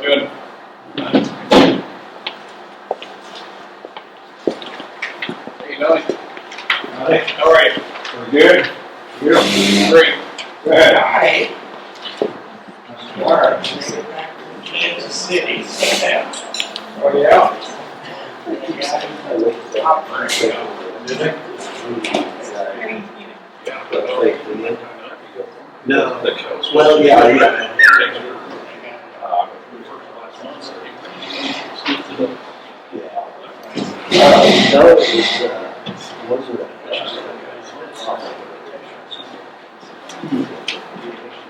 Good. How you doing? How are you? We're good. Good. Great. Good. Hi. Mark. Kansas City. Oh, yeah. No. Well, yeah. No, it was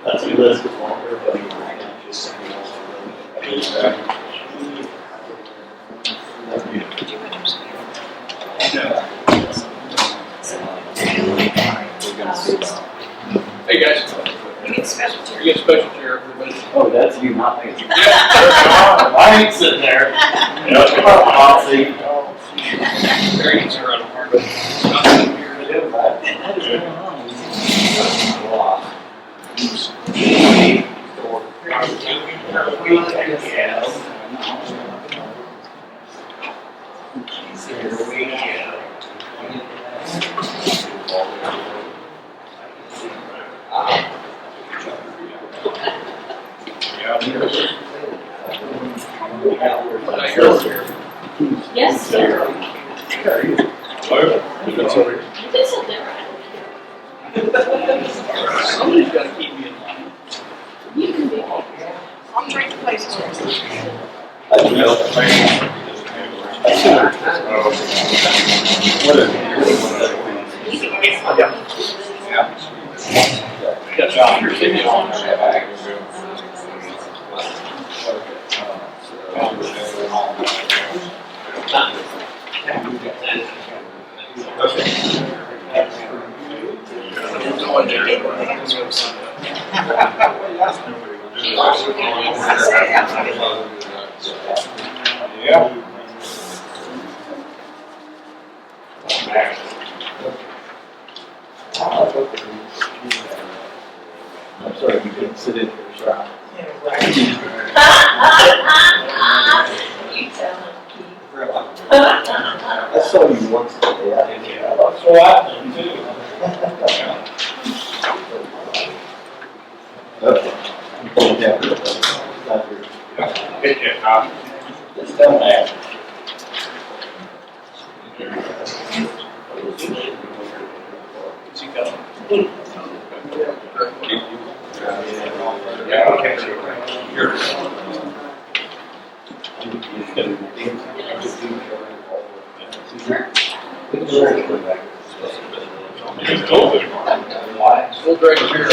that's a list of longer, but Hey guys. You get special chair. You get special chair, everybody. oh, that's you, not me. I ain't sitting there. I'll see. Very easy around the park. It's not sitting here. Yes, sir. You can sit there. Somebody's got to keep me in line. You can be. I'll trade the places. Got John, you're sitting on Yeah. I'm sorry, we couldn't sit in your shop. You tell him, Keith. I saw you once today. That's what happened too. Okay. Yeah. Not your- It's done that. Is he coming? Yeah, okay. We'll drag a beer.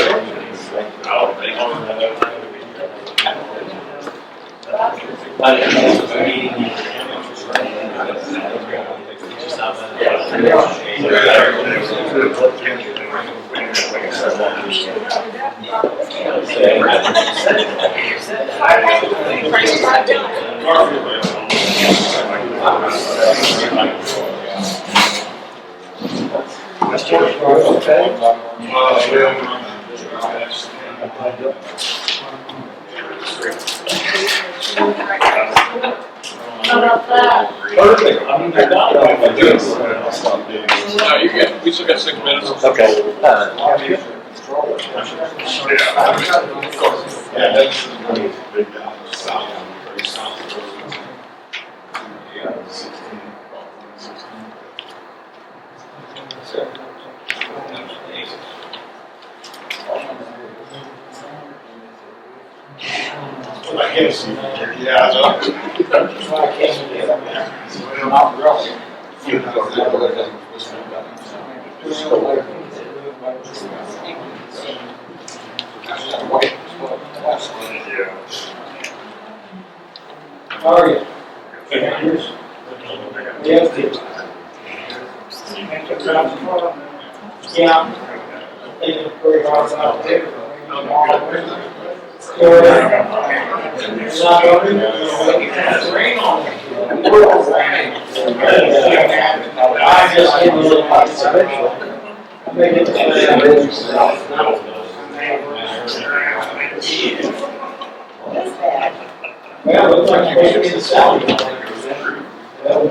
How about that? Perfect. I mean, they're not like this. No, you're good. We still got 6 minutes. Okay. Yeah, that's. I guess, yeah, I know. Not really. How are you? Yes. Yeah. Taking it very hard out there. Rain on me. I just gave a little observation. I may get the Well, it looks like you're making it sound. Well,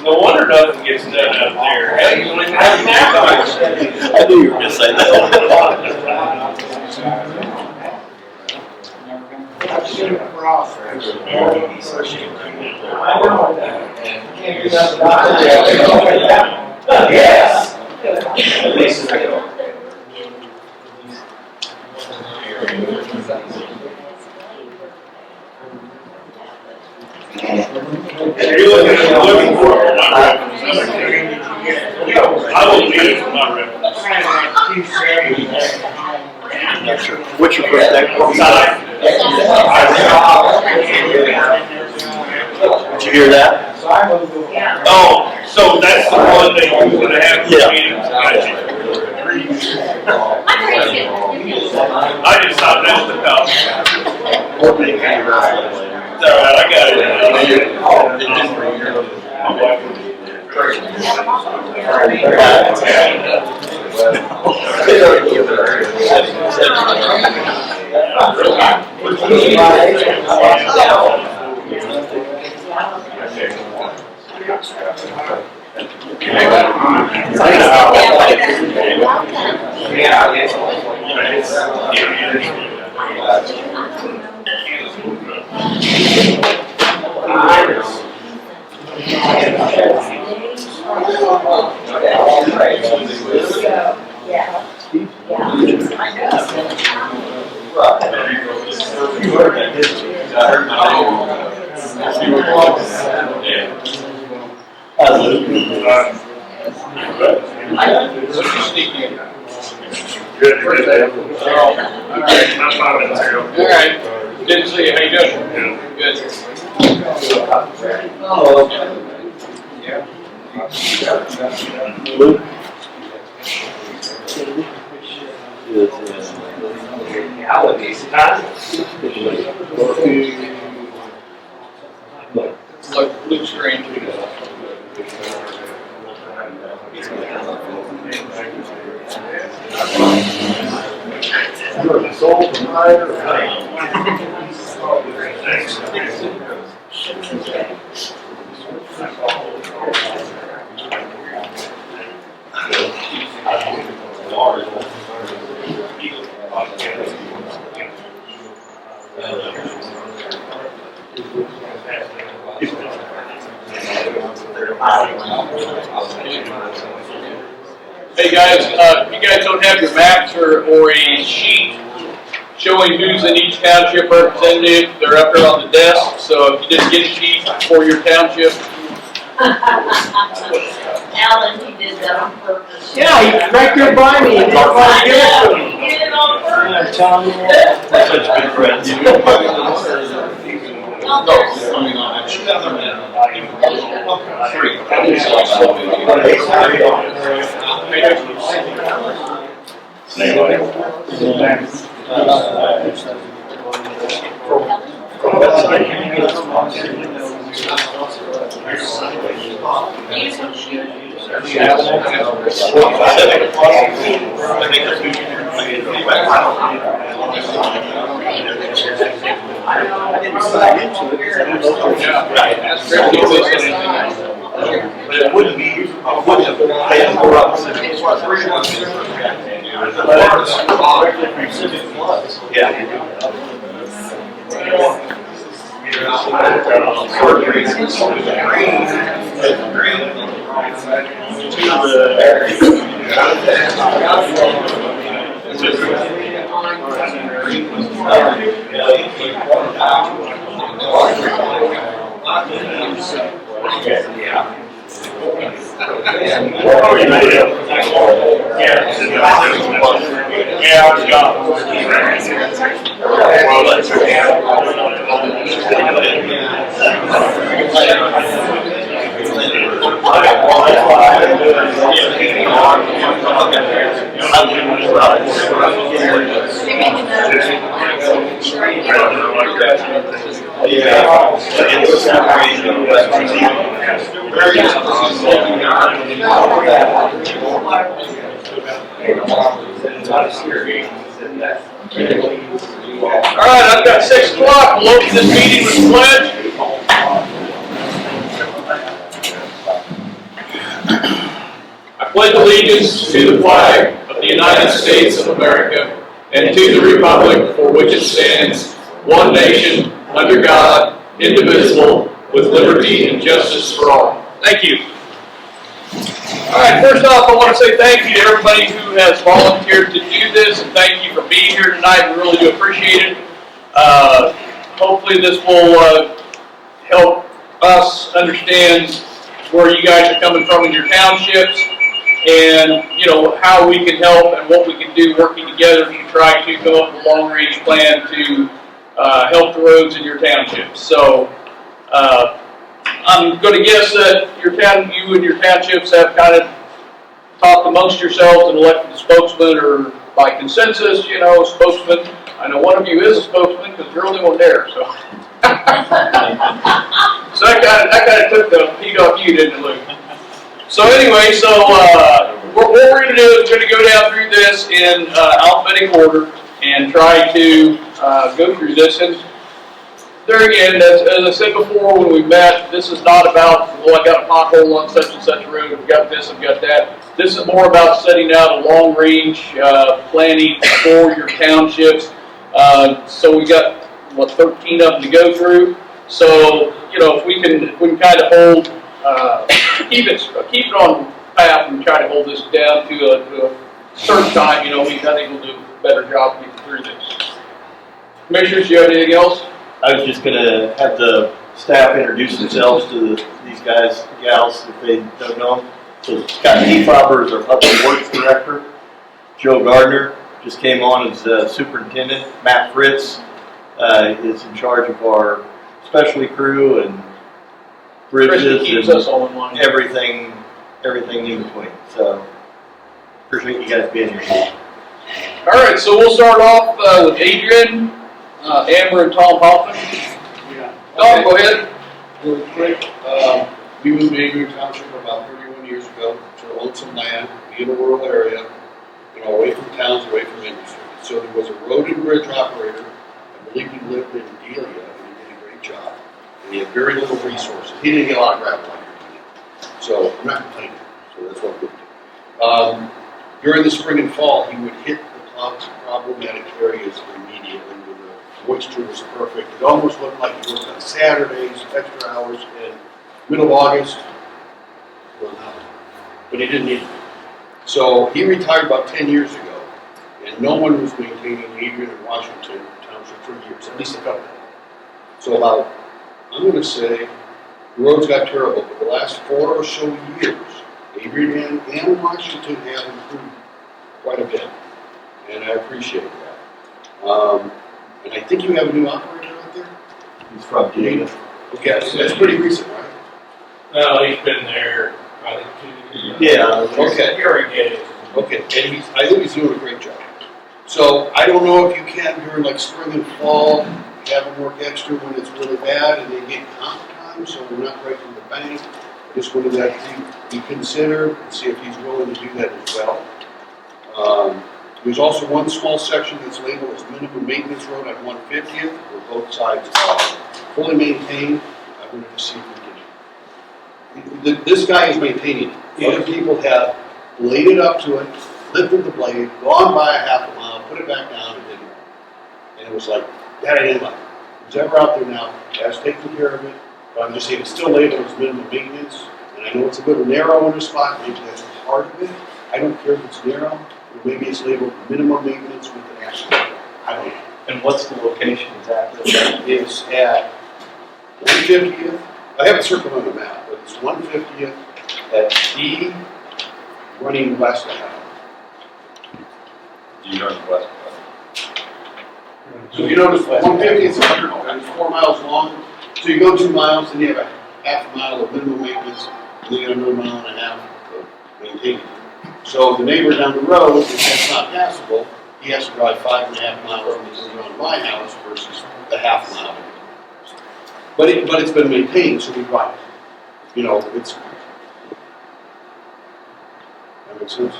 No wonder nothing gets done out there. Hell, you don't even have a map on it. I knew you were gonna say that. Yes. At least I go. You're looking for it, not reference. I will need it for my reference. What's your first name? Did you hear that? Oh, so that's the one that you're gonna have Yeah. for meetings, gotcha. I just thought that was the top. It's all right, I got it. My wife will be Good. All right, not 5 minutes ago. All right, good to see you. How you doing? Good. Luke? Look, blue screen. You're the sole proprietor. Hey guys, you guys don't have your maps or a sheet showing who's in each township representative. They're up there on the desk, so if you didn't get a sheet for your township. Alan, he did that on purpose. Yeah, he's right there by me. He didn't want to give it to me. He did it on purpose. I'm telling you. We're such good friends. Well, there's- I didn't sign into it because I didn't know if That's pretty good. but it wouldn't be, I wouldn't have paid for us if it was. All right, I've got 6 o'clock. We'll open this meeting with pledge. I pledge allegiance to the flag of the United States of America and to the republic for which it stands, one nation, under God, indivisible, with liberty and justice for all. Thank you. All right, first off, I want to say thank you to everybody who has volunteered to do this, and thank you for being here tonight. We really do appreciate it. Hopefully this will help us understand where you guys are coming from in your townships, and how we can help and what we can do working together to try to come up with a long-range plan to help the roads in your townships. So I'm going to guess that you and your townships have kind of talked amongst yourselves and elected a spokesman, or by consensus, spokesman. I know one of you is a spokesman because you're the only one there. So, so that kind of took the heat off you, didn't it, Luke? So anyway, what we're going to do is we're going to go down through this in alphabetic order and try to go through this. And there again, as I said before when we met, this is not about, well, I got a pothole on such and such a road, I've got this, I've got that. This is more about setting out a long-range planning for your townships. So we got, 13 of them to go through. So, if we can kind of hold, keep it on path and try to hold this down to a certain time, I think we'll do a better job getting through this. Commissioners, do you have anything else? I was just going to have the staff introduce themselves to these guys, gals, if they don't know them. So Scott Kiefauber is our Public Works Director. Joe Gardner just came on as Superintendent. Matt Fritz is in charge of our specialty crew and bridges keeps and us all in line. everything in between. So appreciate you guys being here. All right, so we'll start off with Adrian, Amber, and Tom Hoffman. Tom, go ahead. Real quick, we moved to Adrian Township about 31 years ago to own some land in a rural area, away from towns, away from industry. So there was a road and bridge operator. I believe he lived in Delia, and he did a great job. And he had very little resources. He didn't get a lot of gravel like you're doing. So I'm not complaining. So that's what I'm doing. During the spring and fall, he would hit the problematic areas immediately. The moisture was perfect. It almost looked like he worked on Saturdays, extra hours in middle of August. Well, no, but he didn't need it. So he retired about 10 years ago, and no one was maintaining Adrian and Washington Township for years, at least a couple. So about, I'm going to say, the roads got terrible, but the last 4 or so years, Adrian and Washington have improved quite a bit, and I appreciate that. And I think you have a new operator out there? He's from Delia. Okay, that's pretty recent, right? No, he's been there, I think, 2 years. Yeah. Okay. Okay, and I think he's doing a great job. So I don't know if you can during like spring and fall, have him work extra when it's really bad and they get comp time, so we're not breaking the bank. Just wanted that to be considered and see if he's willing to do that as well. There's also one small section that's labeled as minimum maintenance road on 150th, where both sides are fully maintained. I wanted to see if we can. This guy is maintaining it. Other people have bladed up to it, lifted the blade, gone by a half a mile, put it back down, and didn't work. And it was like, that I didn't like. Who's ever out there now has taken care of it, but I'm just saying it's still labeled as minimum maintenance. And I know it's a little narrow in a spot, maybe that's part of it. I don't care if it's narrow, or maybe it's labeled minimum maintenance with an accident. I don't know. And what's the location exactly? It's at 150th. I have it circled on the map, but it's 150th at D, running west of Howard. You know west. So you notice 150th is 100, it's 4 miles long. So you go 2 miles, and you have a half a mile of minimum maintenance, and then you have another mile and a half of maintaining. So the neighbor down the road, if that's not passable, he has to drive 5.5 miles when he comes around my house versus the half mile. But it's been maintained, so we drive. You know, it's. That makes sense?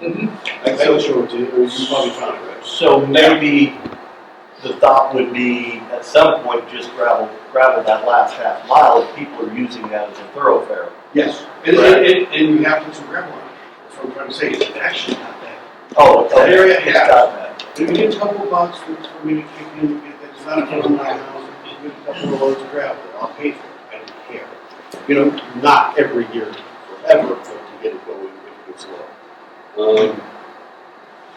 Mm-hmm. I will show it to you, you probably found it, right? So maybe the thought would be at some point just gravel that last half mile if people are using that as a thoroughfare. Yes, and you have to put some gravel on it. That's what I'm trying to say, it's actually not that. Oh, That area, it's yeah. got that. If you get a couple of bucks for me to kick in to get that, it's not a front of my house, just get a couple of loads of gravel, I'll pay for it, I don't care. You know, not every year, forever, but to get it going if it's low.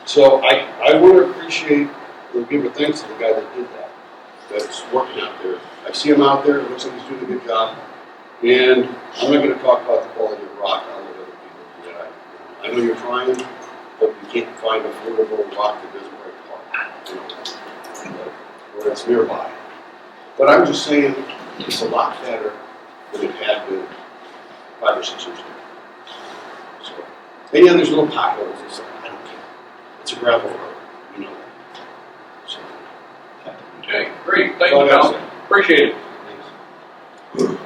So I want to appreciate, or give a thanks to the guy that did that, that's working out there. I see him out there, it looks like he's doing a good job. And I'm not going to talk about the quality of rock, I'll let other people do that. I know you're trying, but you can't find a affordable rock that doesn't break apart, you know, or that's nearby. But I'm just saying, it's a lot better than it had been 5 or 6 years ago. So, and yeah, there's little potholes and stuff, I don't care. It's a gravel road, you know that. So, Okay, great, thank all you, I gotta Tom. Appreciate it.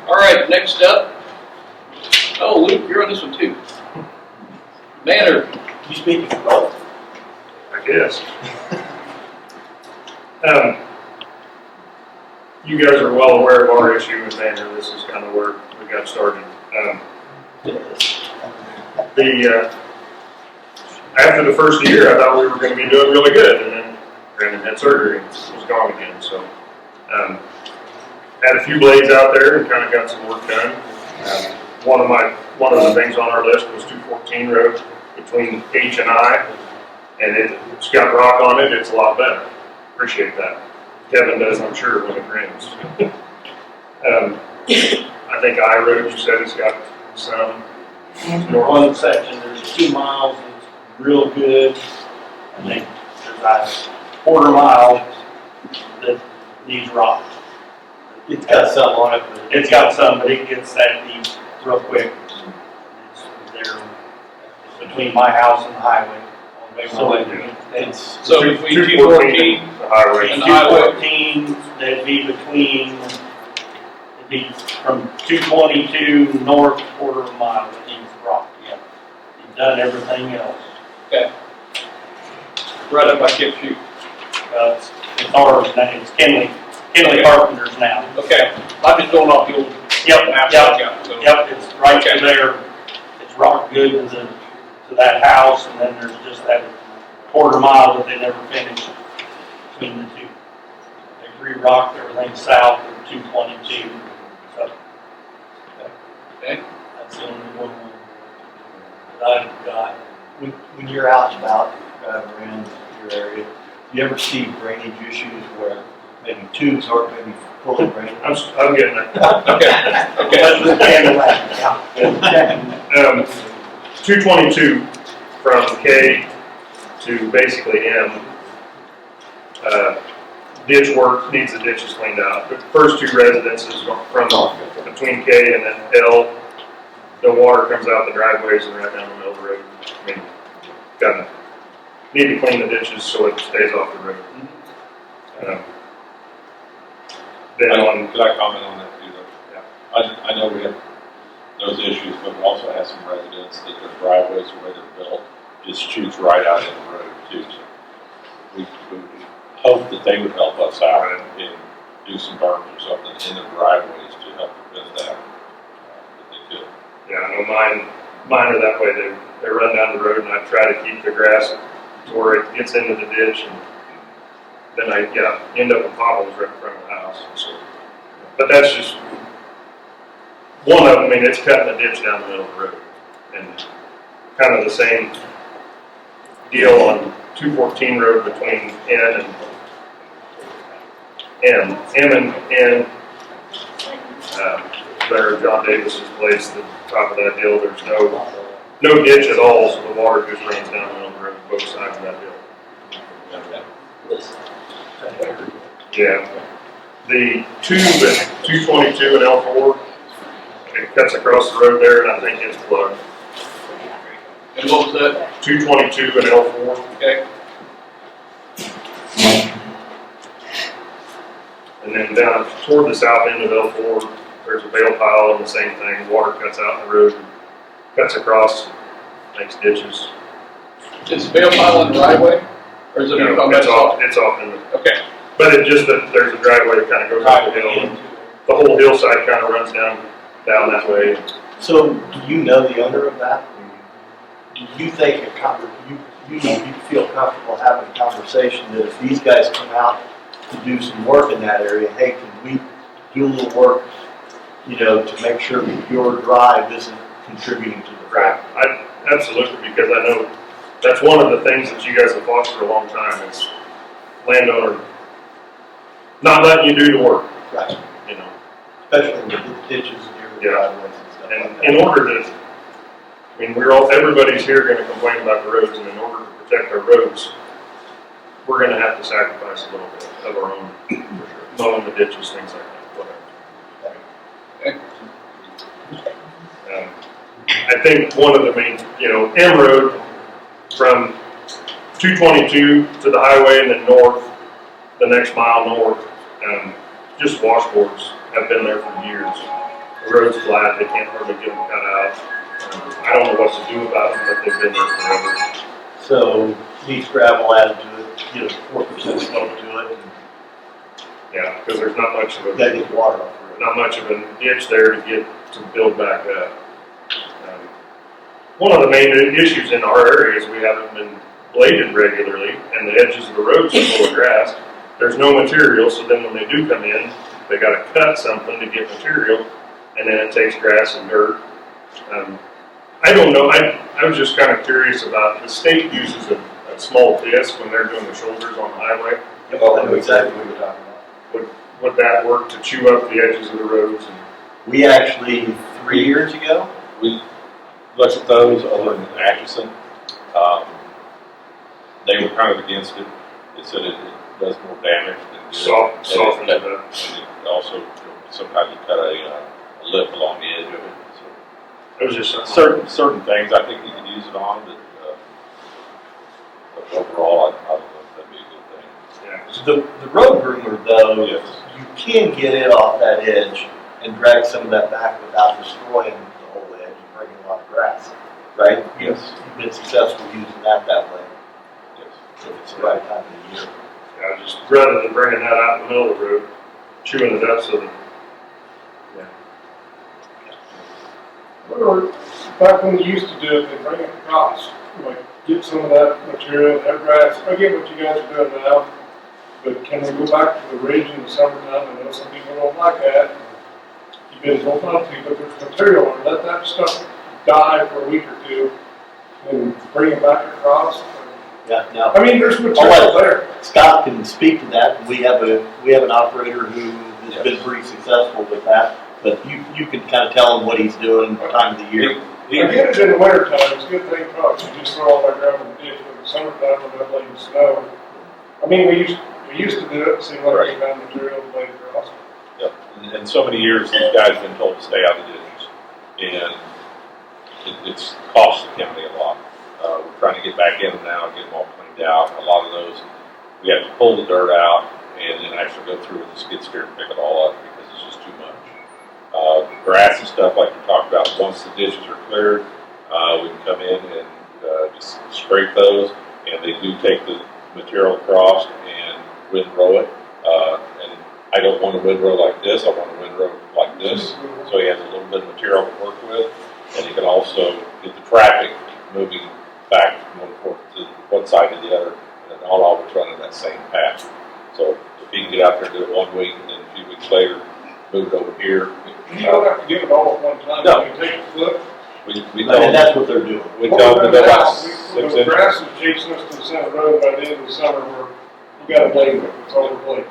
All right, next up. Oh, Luke, you're on this one too. Manor. You speaking for both? I guess. You guys are well aware of our issue with Manor. This is kind of where we got started. After the first year, I thought we were going to be doing really good, and then Brandon had surgery and was gone again. So, had a few blades out there and kind of got some work done. One of the things on our list was 214 road between H and I, and it's got rock on it. It's a lot better. Appreciate that. Kevin does, I'm sure, when it rains. I think I road, you said it's got some. One section, there's 2 miles, it's real good, and then there's about a quarter mile that needs rock. It's got some on it, but It's got some, but it gets that deep real quick. It's there, it's between my house and the highway. On the way So home. it's So between 214 the highway. and the highway. 214, that'd be between, it'd be from 222 north, quarter of a mile, that needs rock, yeah. You've done everything else. Okay. Right up by Kip Shoot. It's ours now, it's Kenley Carpenter's now. Okay, I'm just going off the old Yep, maps yep, I got. So. yep, it's right Okay. to there, it's rock good to that house, and then there's just that quarter mile that they never finished between the two. They re-rocked everything south of 222, so. Okay. That's the only one that I've got. when you're out and about, driving around your area, do you ever see drainage issues where maybe tubes aren't maybe fully drained? I'm getting there. Okay. Okay. 222 from K to basically M. Ditch work, needs the ditches cleaned out. The first 2 residences from between K and then L, the water comes out the driveways and right down the middle of the road. I mean, need to clean the ditches so it stays off the road. Then on, Could I comment on that too, though? Yeah. I know we have those issues, but we also have some residents that their driveways, the way they're built, just shoots right out in the road too. So we hope that they would help us out and do some berms or something in their driveways to help prevent that, if they could. yeah, I know mine are that way. They run down the road and I try to keep the grass to where it gets into the ditch, and then I end up with potholes right in front of the house. So, but that's just one of them. I mean, it's cutting the ditch down the middle of the road, and kind of the same deal on 214 road between N and M. M and N. There, John Davis's place, the top of that deal. There's no ditch at all, so the water just runs down the middle of the road, both sides of that deal. Yeah. The tube at 222 and L4, it cuts across the road there, and I think it's plugged. And what was that? 222 and L4. Okay. And then down toward the south end of L4, there's a bale pile and the same thing. Water cuts out in the road, cuts across, makes ditches. Is the bale pile in the right of way? Or is it? No, it's off in the, Okay. but it just that there's a driveway that kind of goes up the hill. And the whole hillside kind of runs down that way. So, do you know the owner of that? Do you think you feel comfortable having a conversation that if these guys come out to do some work in that area, hey, can we do a little work, to make sure that your drive isn't contributing to the Right. Absolutely, because I know that's one of the things that you guys have fought for a long time is landowner not letting you do the work, Right. Especially with the ditches and your Yeah. driveways and stuff And like that. in order to, everybody's here gonna complain about the roads, and in order to protect our roads, we're gonna have to sacrifice a little bit of our own, for sure. Mowing the ditches, things like that, whatever. I think one of the main, M Road from 222 to the highway and then north, the next mile north, just washboards have been there for years. The road's flat, they can't hardly get them cut out. I don't know what to do about them, but they've been there forever. So, needs gravel added to it, 4% slope to it, and Yeah, because there's not much of you gotta a, get water off the road. not much of a ditch there to build back up. One of the main issues in our area is we haven't been bladed regularly, and the edges of the roads are full of grass. There's no material, so then when they do come in, they gotta cut something to get material, and then it takes grass and dirt. I don't know, I was just kind of curious about, the state uses a small disc when they're doing the shoulders on the highway. I know exactly what you're talking about. Would that work to chew up the edges of the roads? We actually, 3 years ago, We looked at those over in Atchison. They were kind of against it. They said it does more damage than good. Soften it up. And it also, sometimes you cut a lip along the edge of it. So It was just something. certain things I think you could use it on, but overall, I don't know if that'd be a good thing. Yeah. the road groomer though, Yes. you can get it off that edge and drag some of that back without destroying the whole edge and bringing a lot of grass, right? Yes. You've been successful using that way, Yes. if it's the right time of the year. Yeah, just rather than bringing that out in the middle of the road, chewing it up so that, Or back when you used to do it, they bring it across, like get some of that material, that grass. I get what you guys are doing now, but can we go back to the ridge in the summertime? I know some people don't like that. You've been told not to, but there's material on it. Let that stuff die for a week or two and bring it back across. Yeah, now, I mean, there's material there. Scott can speak to that. We have an operator who has been pretty successful with that, but you can kind of tell him what he's doing, time of the year. I get it in the winter time, it's a good thing, because you just throw all that gravel in the ditch, but in the summertime when that blade snow. I mean, we used to do it, see like we found material to lay across. Yep. And so many years, these guys have been told to stay out of the ditches, and it's cost the county a lot. We're trying to get back in them now and get them all cleaned out. A lot of those, we have to pull the dirt out and then actually go through with the skid steer and pick it all up because it's just too much. Grass and stuff like we talked about, once the ditches are cleared, we can come in and just scrape those, and they do take the material across and windrow it. And I don't want a windrow like this, I want a windrow like this, so he has a little bit of material to work with, and he can also get the traffic moving back from one side to the other, and then not always running that same path. So if he can get out there and do it 1 week, and then a few weeks later, move it over here. You don't have to do it all at one time. No. You can take a foot. We And tell them, that's what they're doing. we tell them to go about When 6 the inches. grass is chasing us to the center road by the end of the summer, we got a blade with it, it's overplayed.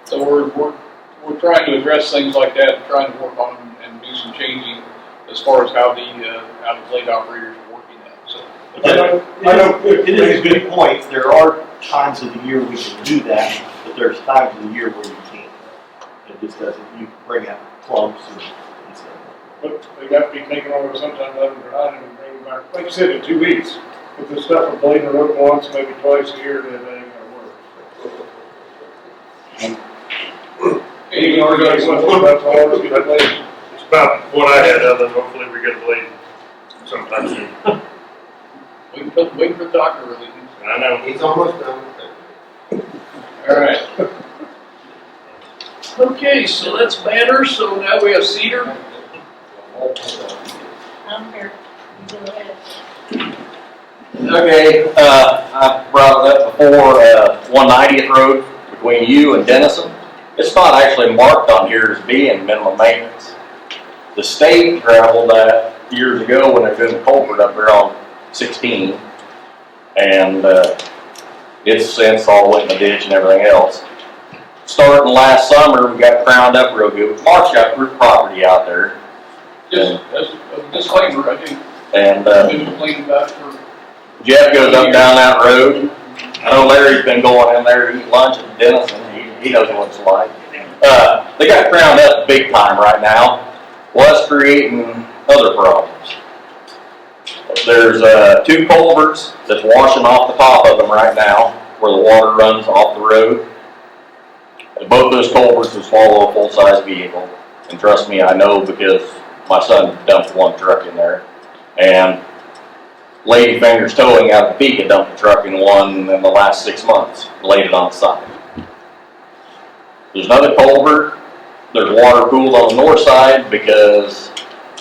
So we're trying to address things like that, and trying to work on them and do some changing as far as how the blade operators are working that, so. I know. It is a good point. There are times of the year we can do that, but there's times of the year where you can't. It just doesn't, you bring out clumps and stuff. but they got to be taken over sometime, let them dry and bring them back. Like you said, in 2 weeks. If the stuff will bleed the road once, maybe twice a year, then they ain't gonna work. Any more guys? That's all it's gonna be. It's about what I had, other than hopefully we get a blade sometime soon. Wait for the doctor release. I know. He's almost done. All right. Okay, so that's banner, so now we have cedar. I'm here. You go ahead. Okay, I brought it up before, 190th Road between you and Denison. It's not actually marked on here as being minimum maintenance. The state gravelled that years ago when they did the culvert up there on 16, and it's since all went in the ditch and everything else. Starting last summer, we got crowned up real good. Mark's got good property out there, Just as a disclaimer, I think, and I've been complaining about it for, Jeff goes up down that road. I know Larry's been going in there to eat lunch at Denison. He knows what it's like. They got crowned up big time right now. Well, that's creating other problems. There's 2 culverts that's washing off the top of them right now, where the water runs off the road. And both those culverts will swallow a full-size vehicle. And trust me, I know because my son dumped one truck in there. And Lady Fingers Towing out of Topeka dumped a truck in one in the last 6 months, laid it on the side. There's another culvert. There's water pooled on the north side because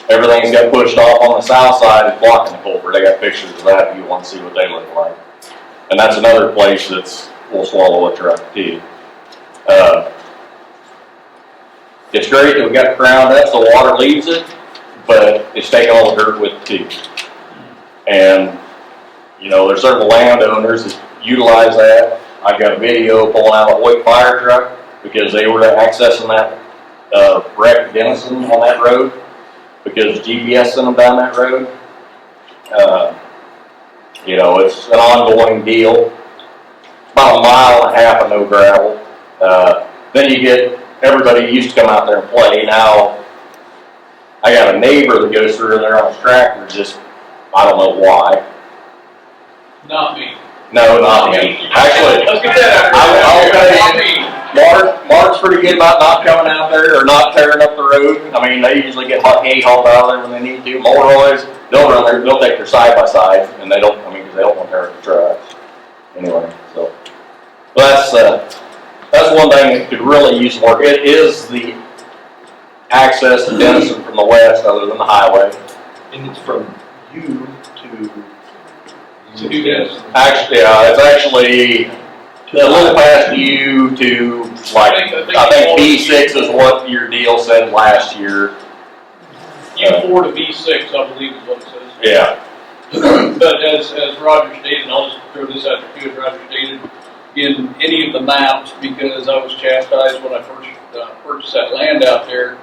everything's got pushed off on the south side. It's blocking the culvert. I got pictures of that if you want to see what they look like. And that's another place that's will swallow a truck too. It's great that we got it crowned up so water leaves it, but it's taking all the dirt with it too. And, you know, there's several landowners that utilize that. I got a video pulling out a Hoyt fire truck because they were accessing that wreck Denison on that road because GPS sent them down that road. You know, it's an ongoing deal. About a mile and a half of no gravel. Then you get everybody used to come out there and play. Now, I got a neighbor that goes through there on his tractor, just, I don't know why. not me. No, not me. Actually, Let's get that I'll out tell you, there. Mark's pretty good about not coming out there or not tearing up the road. I mean, they usually get hay hauled out of there when they need to. Mower they'll run there, they'll take their side by side, and they don't, I mean, because they don't want to tear up the trucks. Anyway, so, but that's one thing that could really use some work. It is the access to Denison from the west other than the highway. And it's from you To do this. Actually, it's actually a little past you to, like, I think B6 is what your deal said last year. U4 to B6, I believe is what it says. Yeah. But as Roger stated, and I'll just throw this out there too, as Roger stated, in any of the maps, because I was chastised when I first purchased that land out there,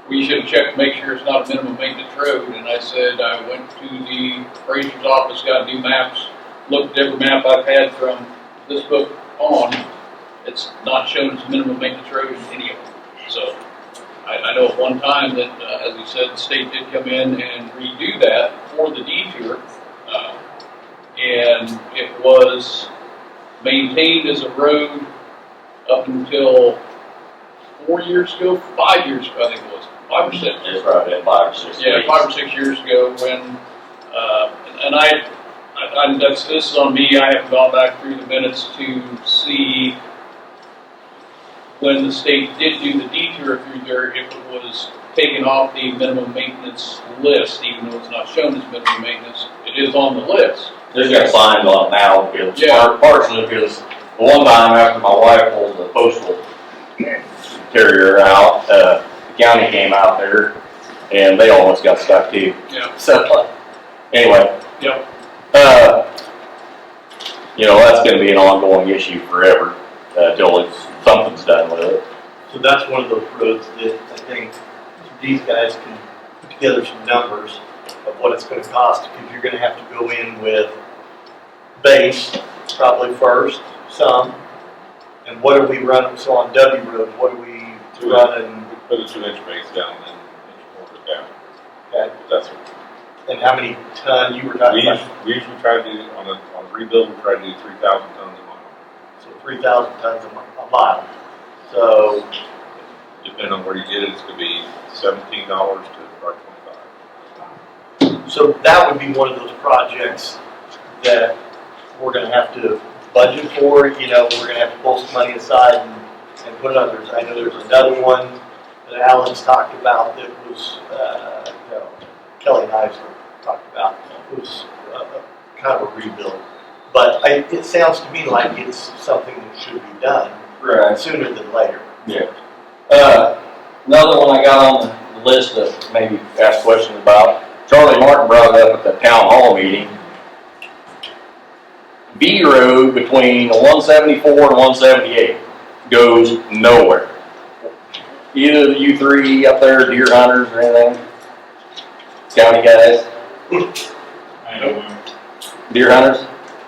we should have checked to make sure it's not a minimum maintenance road. And I said, I went to the appraiser's office, got new maps, looked at every map I've had from this book on. It's not shown as a minimum maintenance road in any of them. So I know at one time that, as we said, the state did come in and redo that for the detour. And it was maintained as a road up until 4 years ago, 5 years ago, I think it was, 5 or 6. It's probably been 5 or 6 Yeah, weeks. 5 or 6 years ago when, and this is on me, I haven't gone back through the minutes to see when the state did do the detour through there, if it was taken off the minimum maintenance list, even though it's not shown as minimum maintenance, it is on the list. There's got signs on it now because Yeah. partially because the one time after my wife pulled the postal carrier out, the county came out there and they almost got stuck too. Yeah. So anyway. Yep. You know, that's going to be an ongoing issue forever until something's done with it. So that's one of those roads that I think these guys can put together some numbers of what it's going to cost, because you're going to have to go in with base probably first, some, and what are we running? So on W Road, what are we running? We put a 2-inch base down and 1 inch mortar down. Okay, That's, and how many ton you were talking about? we usually try to do, on a rebuild, we try to do 3,000 tons a mile. So 3,000 tons a mile. So, Depending on where you get it, it's gonna be $17 to about 25. so that would be one of those projects that we're gonna have to budget for, you know, we're gonna have to pull some money aside and put others. I know there's another one that Alan's talked about that was, no, Kelly and Ives talked about, it was kind of a rebuild. But it sounds to me like it's something that should be done Right. sooner than later. Yeah. Another one I got on the list to maybe ask questions about, Charlie Martin brought it up at the town hall meeting. B Road between 174 and 178 goes nowhere. Either of you three up there, deer hunters or anything? County guys? I know. Deer hunters?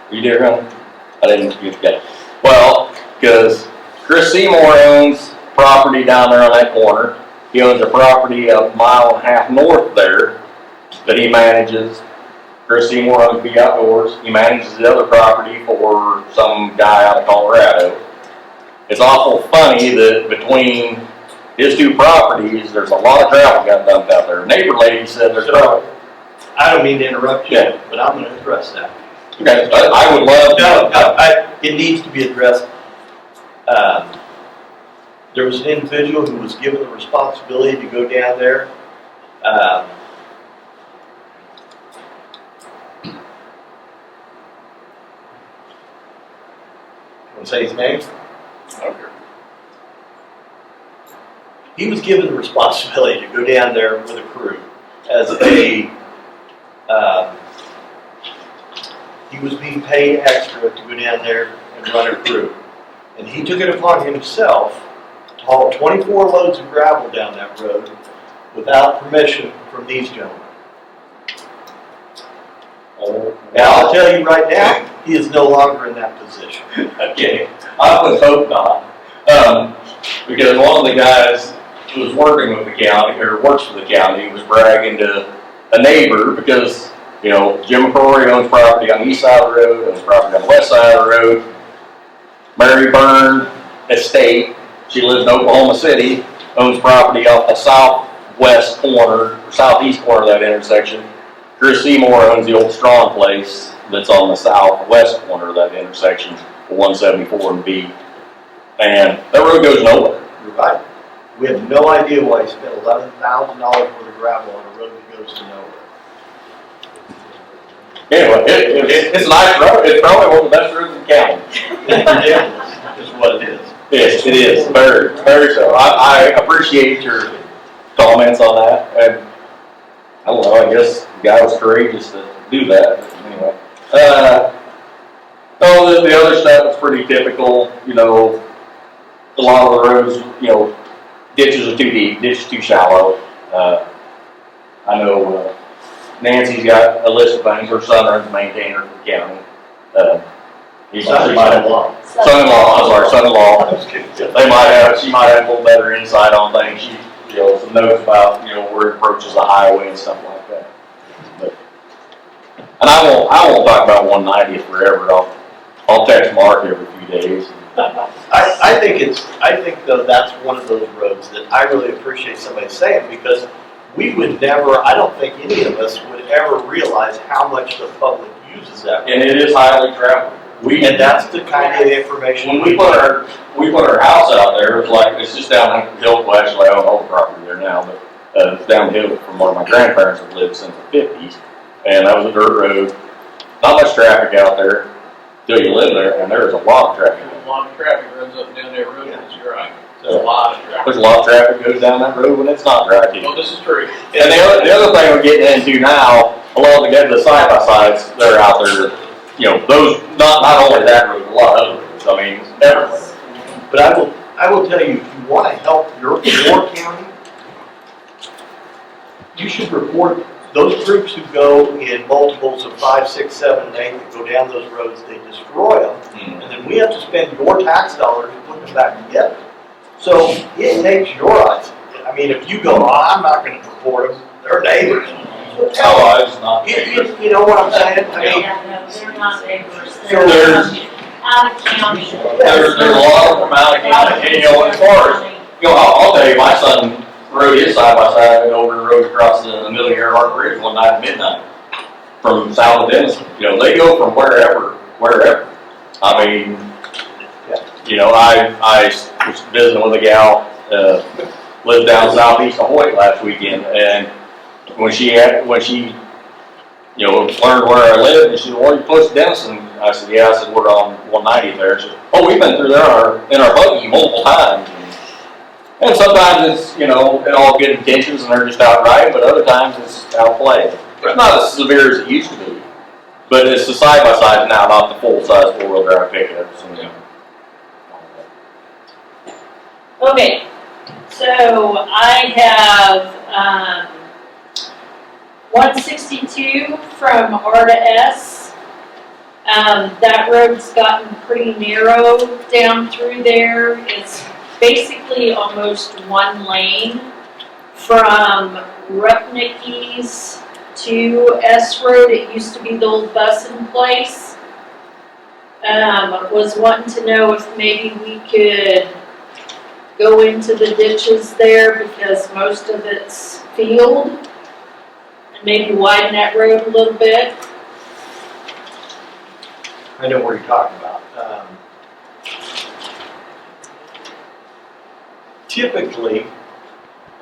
Are you deer hunting? I didn't get that. Well, because Chris Seymour owns property down there on that corner. He owns a property a mile and a half north there that he manages. Chris Seymour owns B Outdoors. He manages the other property for some guy out of Colorado. It's awful funny that between his two properties, there's a lot of gravel got dumped out there. Neighbor lady said there's gravel. I don't mean to interrupt you, Yeah. but I'm gonna address that. Okay, I would love to. It needs to be addressed. There was an individual who was given the responsibility to go down there. Want to say his name? Okay. He was given the responsibility to go down there with a crew as a, he was being paid extra to go down there and run a crew. And he took it upon himself to haul 24 loads of gravel down that road without permission from these gentlemen. Now, I'll tell you right now, he is no longer in that position. Okay, I would hope not. Because one of the guys who was working with the county, or works for the county, was bragging to a neighbor because, you know, Jim McCrory owns property on the east side of the road, owns property on the west side of the road. Mary Byrne Estate, she lives in Oklahoma City, owns property off the southwest corner, or southeast corner of that intersection. Chris Seymour owns the old Strong place that's on the southwest corner of that intersection, 174 and B. And that road goes nowhere. You're right. We have no idea why he spent $11,000 worth of gravel on a road that goes to nowhere. Anyway, it's a nice road. It's probably one of the best roads in the county. It's ridiculous, is what it is. Yes, it is. Very, very so. I appreciate your comments on that. And I don't know, I guess the guy was courageous to do that. Anyway. The other stuff is pretty typical. You know, a lot of the roads, you know, ditches are too deep, ditches too shallow. I know Nancy's got a list of things. Her son runs a maintainer for the county. Son-in-law. Son-in-law, I'm sorry, son-in-law. She might have a little better insight on things. She, you know, some notes about, you know, where it approaches the highway and stuff like that. But, and I won't talk about 190th forever. I'll text Mark every few days. I think though that's one of those roads that I really appreciate somebody saying, because we would never, I don't think any of us would ever realize how much the public uses that road. And it is highly traveled. And that's the kind of information. When we put our house out there, it was like, it's just down the hill. Well, actually, I own all the property there now, but it's down the hill from where my grandparents have lived since the 50s. And that was a dirt road. Not much traffic out there till you live there, and there's a lot of traffic. A lot of traffic runs up and down that road, that's right. There's a lot of traffic. There's a lot of traffic goes down that road when it's not dry too. Well, this is true. And the other thing we're getting into now, a lot of the side-by-sides that are out there, you know, those, not only that road, a lot of other roads, I mean, everywhere. But I will tell you, if you want to help your county, you should report those groups who go in multiples of 5, 6, 7, and 8 that go down those roads, they destroy them, and then we have to spend your tax dollars to put them back together. So it takes your eyes. I mean, if you go, oh, I'm not going to report them, They're neighbors. Oh, it's not. You know what I'm saying? I mean, Yeah, no, they're not neighbors. So They're there's- out of county. There's a lot of them out of county, and you know, as far as, you know, I'll tell you, my son rode his side by side over the road across the Amelia Earhart Bridge one night at midnight from south of Denison. You know, they go from wherever. I mean, you know, I was visiting with a gal, lived down southeast of Hoyt last weekend, and when she, you know, learned where I lived, and she said, well, you close to Denison? I said, yeah. I said, we're on 190 there. She said, oh, we've been through there in our buggy multiple times. And sometimes it's, you know, in all good intentions and they're just outright, but other times it's outplayed. It's not as severe as it used to be, but it's the side by side now, not the full size 4-wheel drive pickups. And, Okay, so I have, 162 from R to S. That road's gotten pretty narrow down through there. It's basically almost one lane from Rupnicki's to S Road. It used to be the old busing place. Was wanting to know if maybe we could go into the ditches there because most of it's field, and maybe widen that road a little bit. I know what you're talking about. Typically,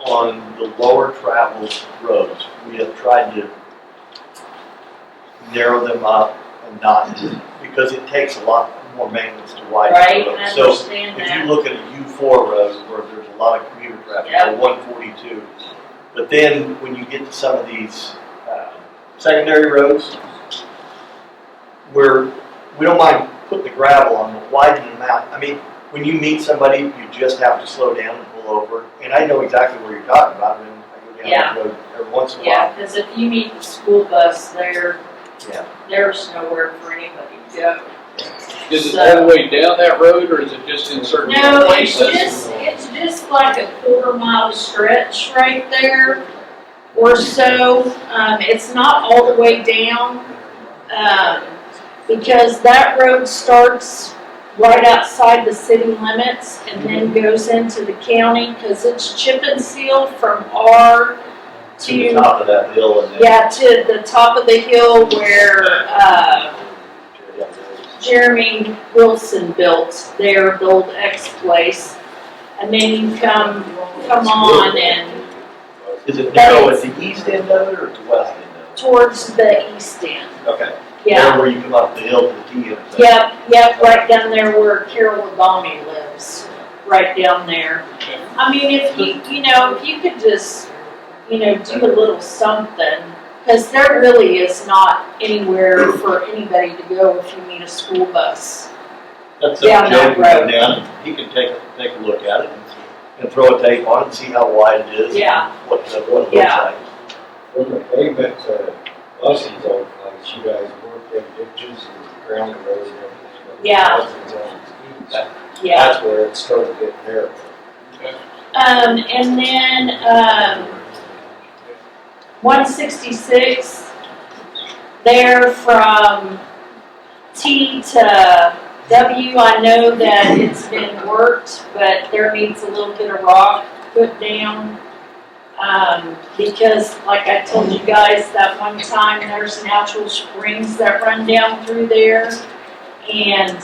on the lower traveled roads, we have tried to narrow them up and not, because it takes a lot more maintenance to widen Right, the road. I So understand if you that. look at a U4 road where there's a lot of commuter traffic, Yep. or 142, but then when you get to some of these secondary roads, where we don't mind putting the gravel on, but widening them out. I mean, when you meet somebody, you just have to slow down and pull over. And I know exactly where you're talking about. I mean, I go down the road every once in a Yeah, while. because if you meet the school bus there, Yeah. there's nowhere for anybody to go. Is it all the way down that road, or is it just in certain No, it's places? just like a quarter-mile stretch right there or so. It's not all the way down, because that road starts right outside the city limits and then goes into the county, because it's chip and seal from R To the top of that hill and then. yeah, to the top of the hill where, Jeremy Wilson built their old X place. And then you come on and Is it narrow at the east end of it or at the west end of towards the east end. it? Okay. Yeah, There where you come up the hill to the T intersection. yep, right down there where Carol Ladami lives, right down there. I mean, if you could just, do a little something, because there really is not anywhere for anybody to go if you meet a school bus. That's down something Joe that can come road. down and he can take a look at it and throw a tape on it and see how wide it is. Yeah. What it looks Yeah. like. From the pavement to buses all place, you guys work in ditches and ground roads and everything. but Yeah. buses on the east, Yeah. That's where it started getting narrow. And then, 166, there from T to W, I know that it's been worked, but there needs a little bit of rock put down. Because like I told you guys that one time, there's natural springs that run down through there, and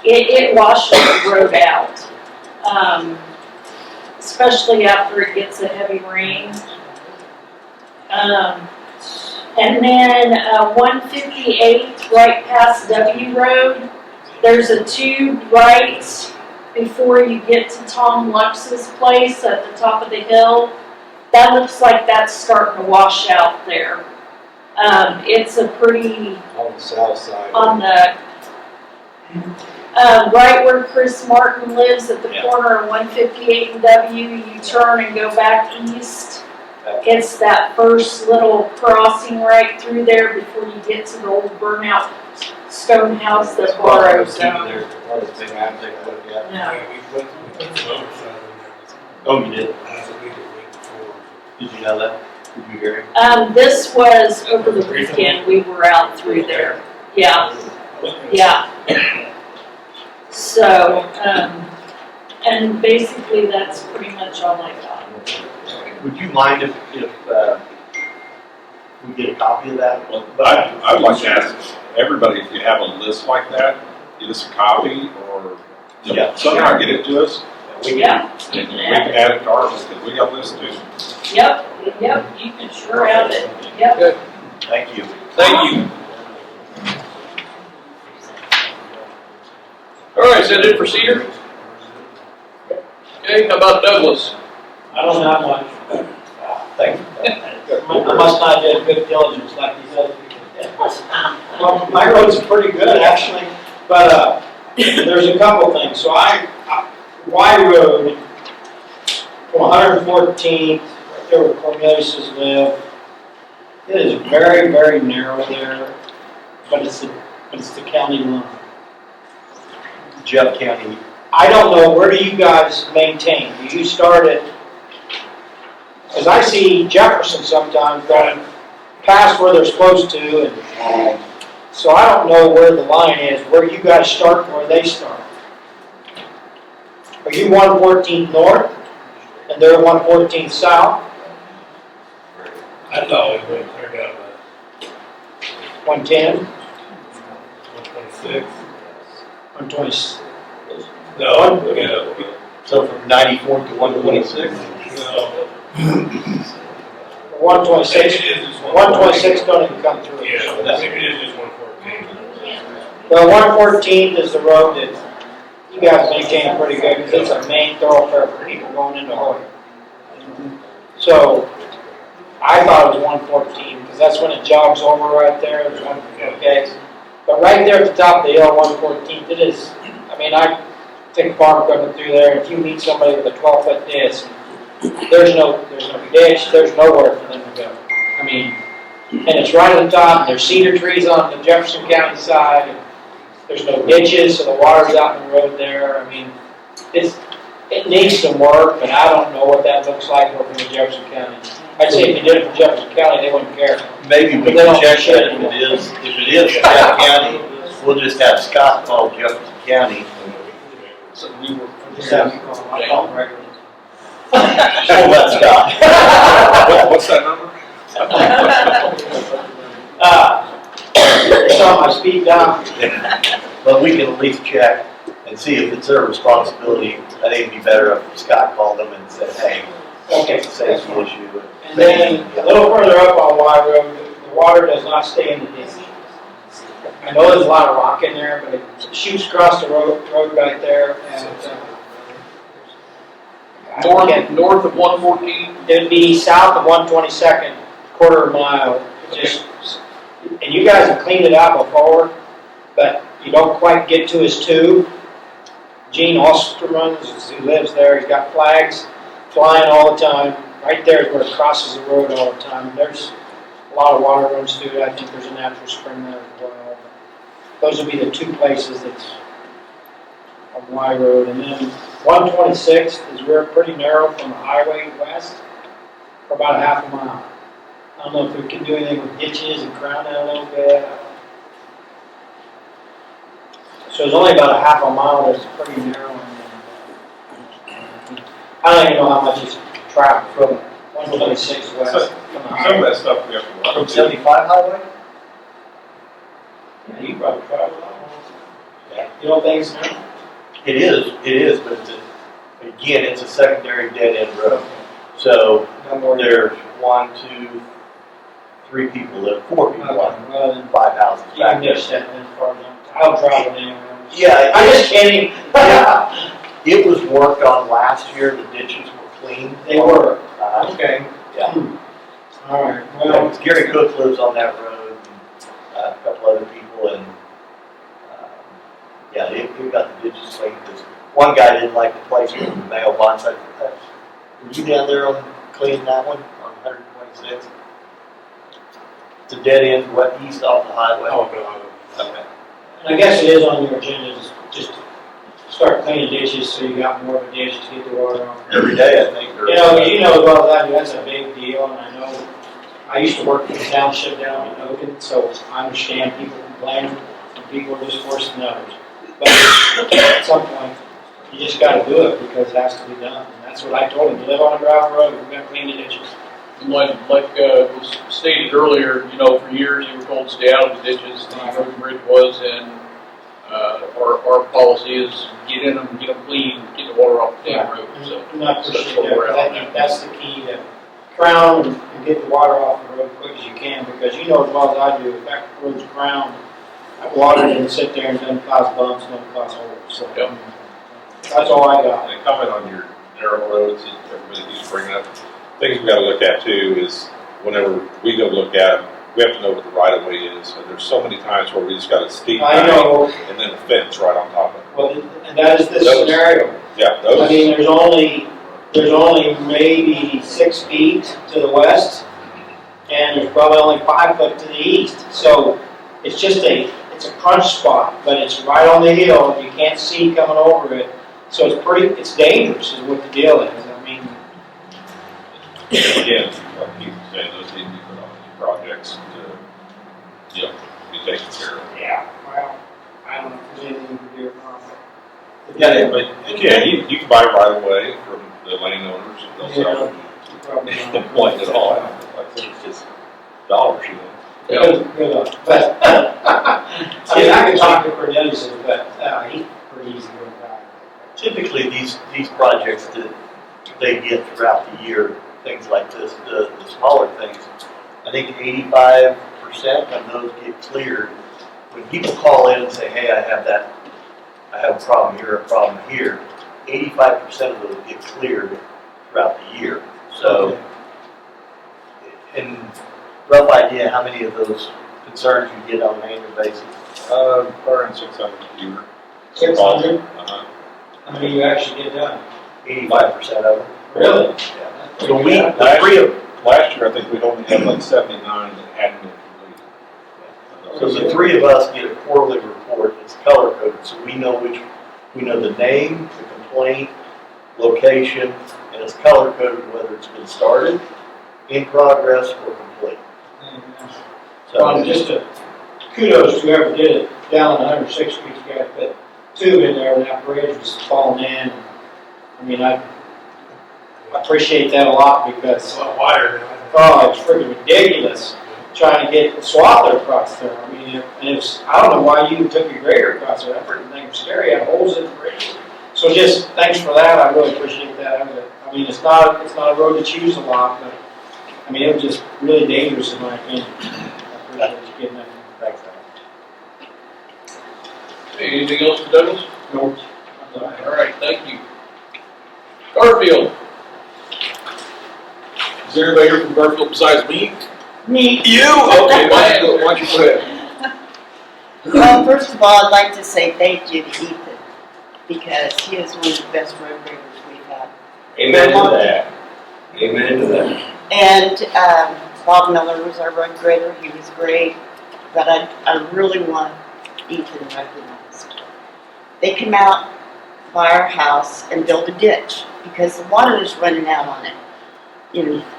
it washes the road out. Especially after it gets a heavy rain. And then 158 right past W Road, there's a tube right before you get to Tom Lux's place at the top of the hill. That looks like that's starting to wash out there. It's a pretty, On the south side. on the right where Chris Martin lives at the corner of 158 and W, you turn and go back east. It's that first little crossing right through there before you get to the old burnout stone house that borrows them. There's another thing I have to take a look at. No. Oh, you did? Did you know that? Did you hear it? This was over the weekend, we were out through there. Yeah, yeah. So, and basically that's pretty much all I got. Would you mind if we get a copy of that? Well, I'd like to ask everybody, if you have a list like that, get us a copy or Yeah. somehow get it to us. Yeah, And we can add it to ours, because we got lists too. yep, you can sure have it, yep. Thank you. Thank you. All right, is that it for Cedar? Okay, how about Douglas? I don't have much. Thank you. I must not have good diligence like these other people. Well, my roads are pretty good actually, but, there's a couple things. So Y Road from 114th, right there where Cornelius's live, it is very, very narrow there, but it's the county line. Jeff County. I don't know, where do you guys maintain? Do you start at, because I see Jefferson sometimes going past where they're supposed to, and so I don't know where the line is, where you guys start and where they start. Are you 114th north, and they're 114th south? I thought we went clear down 110, 126. 120, No, yeah. So from 94 to 126? No. 126, It is just 126 don't even come through. Yeah, I think it is just 114. The 114th is the road that you guys maintain pretty good, because it's a main thoroughfare for people going into Hoyt. So, I thought it was 114, because that's when it jogs over right there, it's okay. But right there at the top of the hill, 114th, it is, I mean, I take a farm coming through there, if you meet somebody with a 12-foot disc, there's no ditch, there's nowhere for them to go. I mean, and it's right at the top, and there's cedar trees on the Jefferson County side, and there's no ditches, so the water's out in the road there. I mean, it needs some work, but I don't know what that looks like working in Jefferson County. I'd say if you did it for Jefferson County, they wouldn't care. Maybe we But they can don't check share that if it is Jeff County, we'll just have Scott call Jefferson County. Just have you call them. I call them regularly. Oh, that's Scott. What's that number? So my speed down. But we can at least check and see if it's their responsibility. I think it'd be better if Scott called them and said, hey, Okay, it's a safety issue. And then a little further up on Y Road, the water does not stay in the ditch. I know there's a lot of rock in there, but it shoots across the road right there, and North of 114? it'd be south of 122nd, quarter mile. Just, and you guys have cleaned it out before, but you don't quite get to his tube. Gene Osterman, who lives there, he's got flags flying all the time. Right there is where it crosses the road all the time. There's a lot of water runs through it. I think there's a natural spring there as well. Those would be the two places that's on Y Road. And then 126th is we're pretty narrow from the highway west for about a half a mile. I don't know if we can do anything with ditches and crown it a little bit. So it's only about a half a mile that's pretty narrow. I don't even know how much it's traveled from 126 west. So, from the some of highway. that stuff we have to run. From 75 highway? Yeah, you probably travel that one. Yeah. You don't think so? It is, but again, it's a secondary dead-end road. So No more. there's 1, 2, 3 people live, 4 people on Well, then 5 houses you back can there. ditch that then far enough. I'll travel anyway. Yeah, I'm just kidding. it was worked on last year, the ditches were clean. They were. Okay. Yeah. All right. Well, Well, Gary Cook lives on that road, and a couple other people, and, yeah, they got the ditches cleaned, because one guy didn't like the place with the mailbox. Were you down there on cleaning that one, on 126? It's a dead end, east off the highway. Oh, no. Okay. I guess it is on your agenda, just start cleaning ditches so you got more of a ditch to get the water on. Every day, I think. You know as well as I do, that's a big deal, and I know, I used to work for the township down in Oakland, so I understand people complaining, and people are just forcing others. But at some point, you just gotta do it because it has to be done, and that's what I told him, you live on a gravel road, we're gonna clean the ditches. Like was stated earlier, you know, for years you were told to stay out of the ditches, the road and bridge was, and our policy is get in them, get them clean, get the water off the damn road, so. And I So appreciate that's what we're that, 'cause out I think that's the key to crown and get the water off the road as quick as you can, because you know as well as I do, if that road's crowned, that water doesn't sit there and doesn't cause bumps, doesn't cause holes, so. Yep. That's all I got. And comment on your narrow roads that everybody keeps bringing up. Things we gotta look at too is whenever we go look at them, we have to know what the right of way is. And there's so many times where we just got a steep I bank know, and then a fence right on top of it. well, and that is the Those- scenario. Yeah, I mean, those, there's only maybe 6 feet to the west, and there's probably only 5 foot to the east. So it's just it's a crunch spot, but it's right on the hill, and you can't see coming over it. So it's dangerous is what the deal is. I mean, again, like people say, those need to be put on these projects to, you know, be taken care of. yeah, well, I don't know if there's anything you can do about it. Yeah, but you can buy right away from the landowners, and they'll sell it. Probably not. Don't point it all out, like I said, it's just dollars, you know. Good luck. But, I mean, I could talk to Cornelius, but he's pretty easy to guy. Typically, these projects that they get throughout the year, things like this, the smaller things, I think 85% of those get cleared. When people call in and say, hey, I have a problem here, 85% of those get cleared throughout the year. So, in rough idea, how many of those concerns you get on an annual basis? Around 600 a year. 600? Uh-huh. How many you actually get done? 85% of them. Really? Yeah. So last year, I think we only had like 79 that hadn't been completed. So the three of us get a quarterly report, it's color coded, so we know the name, the complaint, location, and it's color coded whether it's been started, in progress, or complete. So, Just a kudos to whoever did it down on 106th Street. You guys put tube in there when that bridge was falling in. I mean, I appreciate that a lot because It's a lot wider now. oh, it's freaking ridiculous trying to get the swath across there. I mean, I don't know why you took your grader across there. That freaking thing was scary. It had holes in the bridge. So just thanks for that. I really appreciate that. I mean, it's not a road that you use a lot, but I mean, it was just really dangerous in my opinion. I appreciate you getting that. thanks, Hey, anything else for Douglas? Nope. All right, thank you. Garfield. Is there anybody here from Garfield besides me? Me. You? Okay, why don't you go ahead? Well, first of all, I'd like to say thank you to Ethan, because he is one of the best road graders we've had. Amen to that. Amen to that. And Bob Miller was our road grader, he was great, but I really want Ethan recognized. They come out by our house and build a ditch, because the water is running out on it,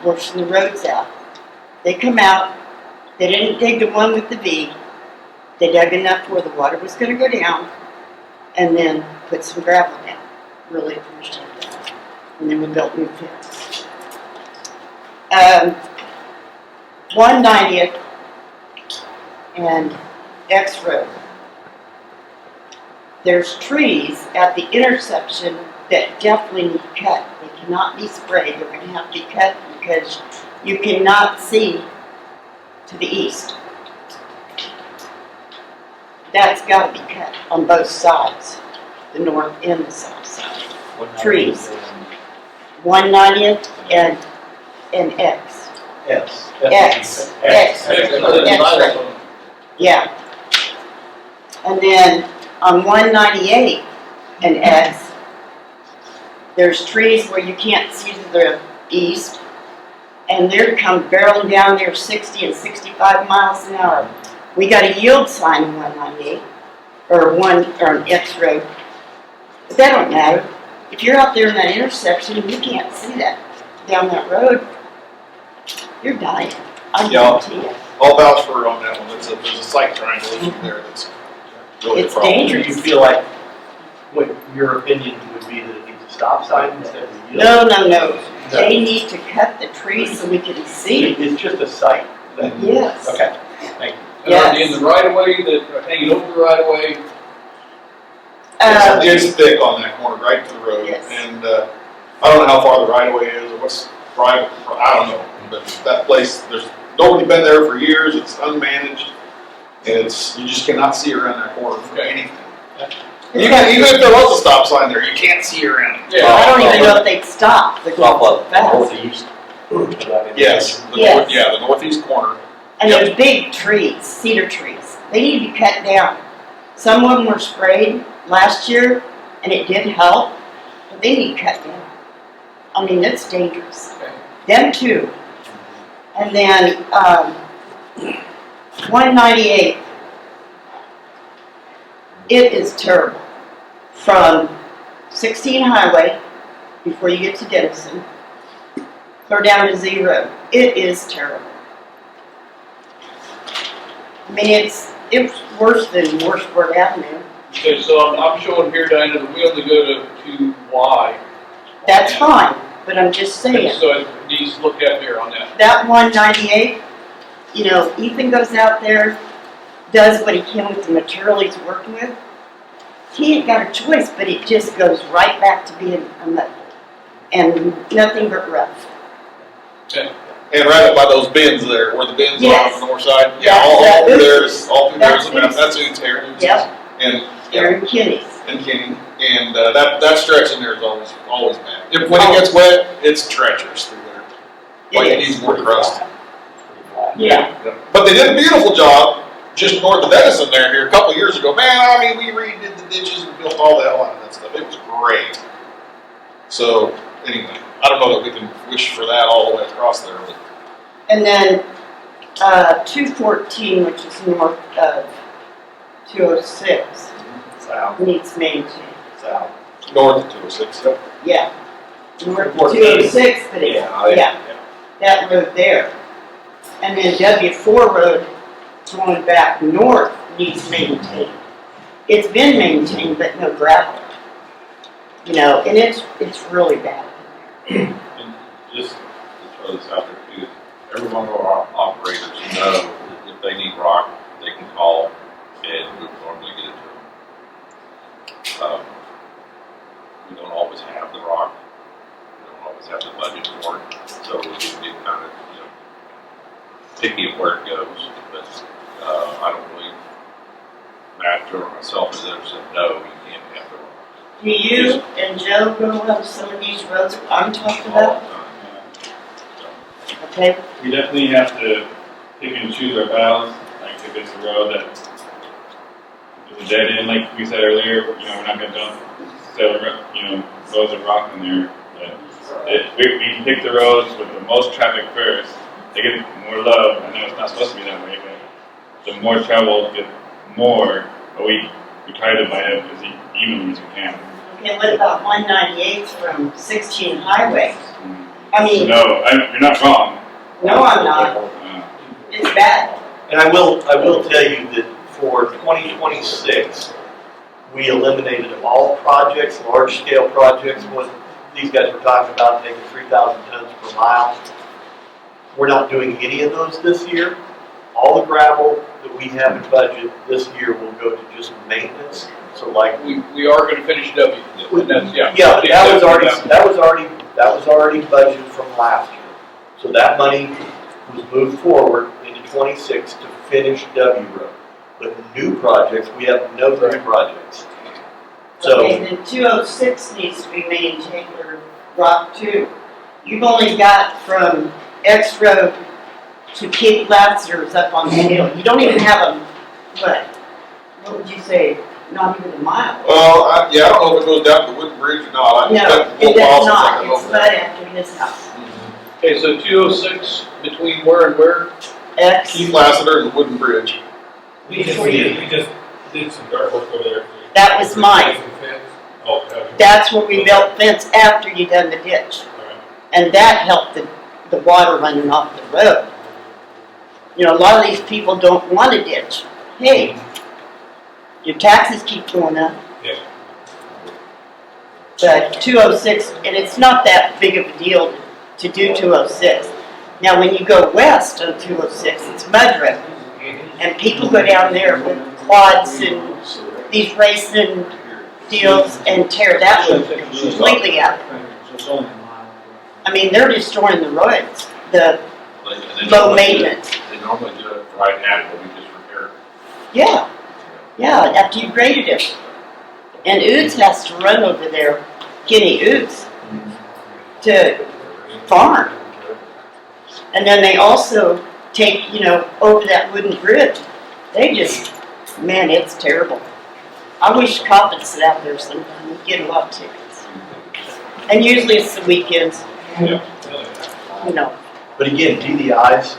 washing the roads out. They come out, they didn't dig the one with the V, they dug enough where the water was going to go down, and then put some gravel down. Really appreciate that. And then we built new fence. 190th and X Road. There's trees at the intersection that definitely need cut. They cannot be sprayed. They're going to have to be cut because you cannot see to the east. That's got to be cut on both sides, the north and the south side. Trees. 190th and X. Yes. X. Yeah. And then on 198 and X, there's trees where you can't see to the east, and they're come barreling down there 60 and 65 miles an hour. We got a yield sign on 198, or an X road. But that don't matter. If you're out there in that intersection and you can't see that down that road, you're dying. I Yeah. guarantee you. I'll vouch for it on that one. There's a sight triangulation there that's really a It's problem. dangerous. Do you feel like, what your opinion would be that it needs a stop sign instead of a yield? No. They need to cut the trees so we can see. It's just a sight. Yes. Okay, thank you. And are they in the right of way that are hanging over the right of way? It's thick on that corner, right to the road. Yes. And, I don't know how far the right of way is or what's private, I don't know. But that place, there's nobody been there for years, it's unmanaged. And you just cannot see around that corner for anything. Even if there was a stop sign there, you can't see around it. Well, I don't even know if they'd stop. They're going so fast. Northeast. Yes, Yes. the northeast corner. And they're big trees, cedar trees. They need to be cut down. Some of them were sprayed last year, and it did help, but they need cut down. I mean, it's dangerous. Them too. And then, 198. It is terrible. From 16 Highway, before you get to Denison, clear down to Z Road. It is terrible. I mean, it's worse than Washburn Avenue. Okay, so I'm showing here, Diana, that we only go to Y. That's fine, but I'm just saying. So it needs to look at here on that. That 198, you know, Ethan goes out there, does what he can with the material he's working with. He ain't got a choice, but it just goes right back to being a mud. And nothing but rough. Okay. And right up by those bins there, where the bins are Yes. on the north side. Yeah, That's all through Oots. there's, That's that's Utes here. Yep, And, Aaron Kinney's. and Kenny. And, that stretch in there is always bad. When it gets wet, it's treacherous through there. Like it needs more crust. Yeah. But they did a beautiful job just north of Edison there here a couple of years ago. Man, I mean, we redid the ditches and built all the hell out of that stuff. It was great. So, anyway, I don't know that we can wish for that all the way across there. But And then, 214, which is north of 206, needs maintained. north of 206. Yep. Yeah. North of 206, but it, yeah, that road there. And then W4 road going back north needs maintained. It's been maintained, but no gravel. You know, and it's really bad. And just to throw this out there too, every one of our operators know that if they need rock, they can call and we normally get it to them. We don't always have the rock. We don't always have the budget for it. So we do get kind of, picky of where it goes. But I don't believe Matt or myself has ever said, no, you can't have the rock. Do you and Joe go on some of these roads that I'm talking about? Okay. We definitely have to pick and choose our battles. Like if it's a road that is a dead end, like we said earlier, we're not going to dump roads of rock in there. But we can pick the roads with the most traffic first. They get more love. I know it's not supposed to be that way, but the more travel, get more. But we try to divide it as evenly as we can. Okay, what about 198 from 16 Highway? I mean, No, you're not wrong. no, I'm not. It's bad. And I will tell you that for 2026, we eliminated all projects, large-scale projects, what these guys were talking about, taking 3,000 tons per mile. We're not doing any of those this year. All the gravel that we have in budget this year will go to just maintenance. So like We are going to finish W. And that's, but that was already budgeted from last year. So that money was moved forward into 26 to finish W Road. But new projects, we have no new projects. So Okay, then 206 needs to be maintained, or Rock 2. You've only got from X Road to Cape Lazzar's up on the hill. You don't even have what would you say, not even a mile? Well, I don't know if it goes down to the wooden bridge or not. No, it does not. It's right after his house. Okay, so 206 between where and where? X. Keith Lassiter and the wooden bridge. We just did some dirt work over there. That was mine. Okay. That's where we built fence after you done the ditch. Alright. And that helped the water running off the road. You know, a lot of these people don't want a ditch. Hey, your taxes keep going up. Yeah. But 206, and it's not that big of a deal to do 206. Now, when you go west on 206, it's mud road. And people go down there with quads and these racing deals and tear that one completely up. I mean, they're destroying the roads, the low maintenance. They normally do it right after we just repair it. Yeah, after you graded it. And Oods has to run over there, Guinea Oods, to farm. And then they also take, over that wooden bridge. They just, man, it's terrible. I wish cops would sit out there sometime and get a lot of tickets. And usually it's the weekends, But again, DDIs,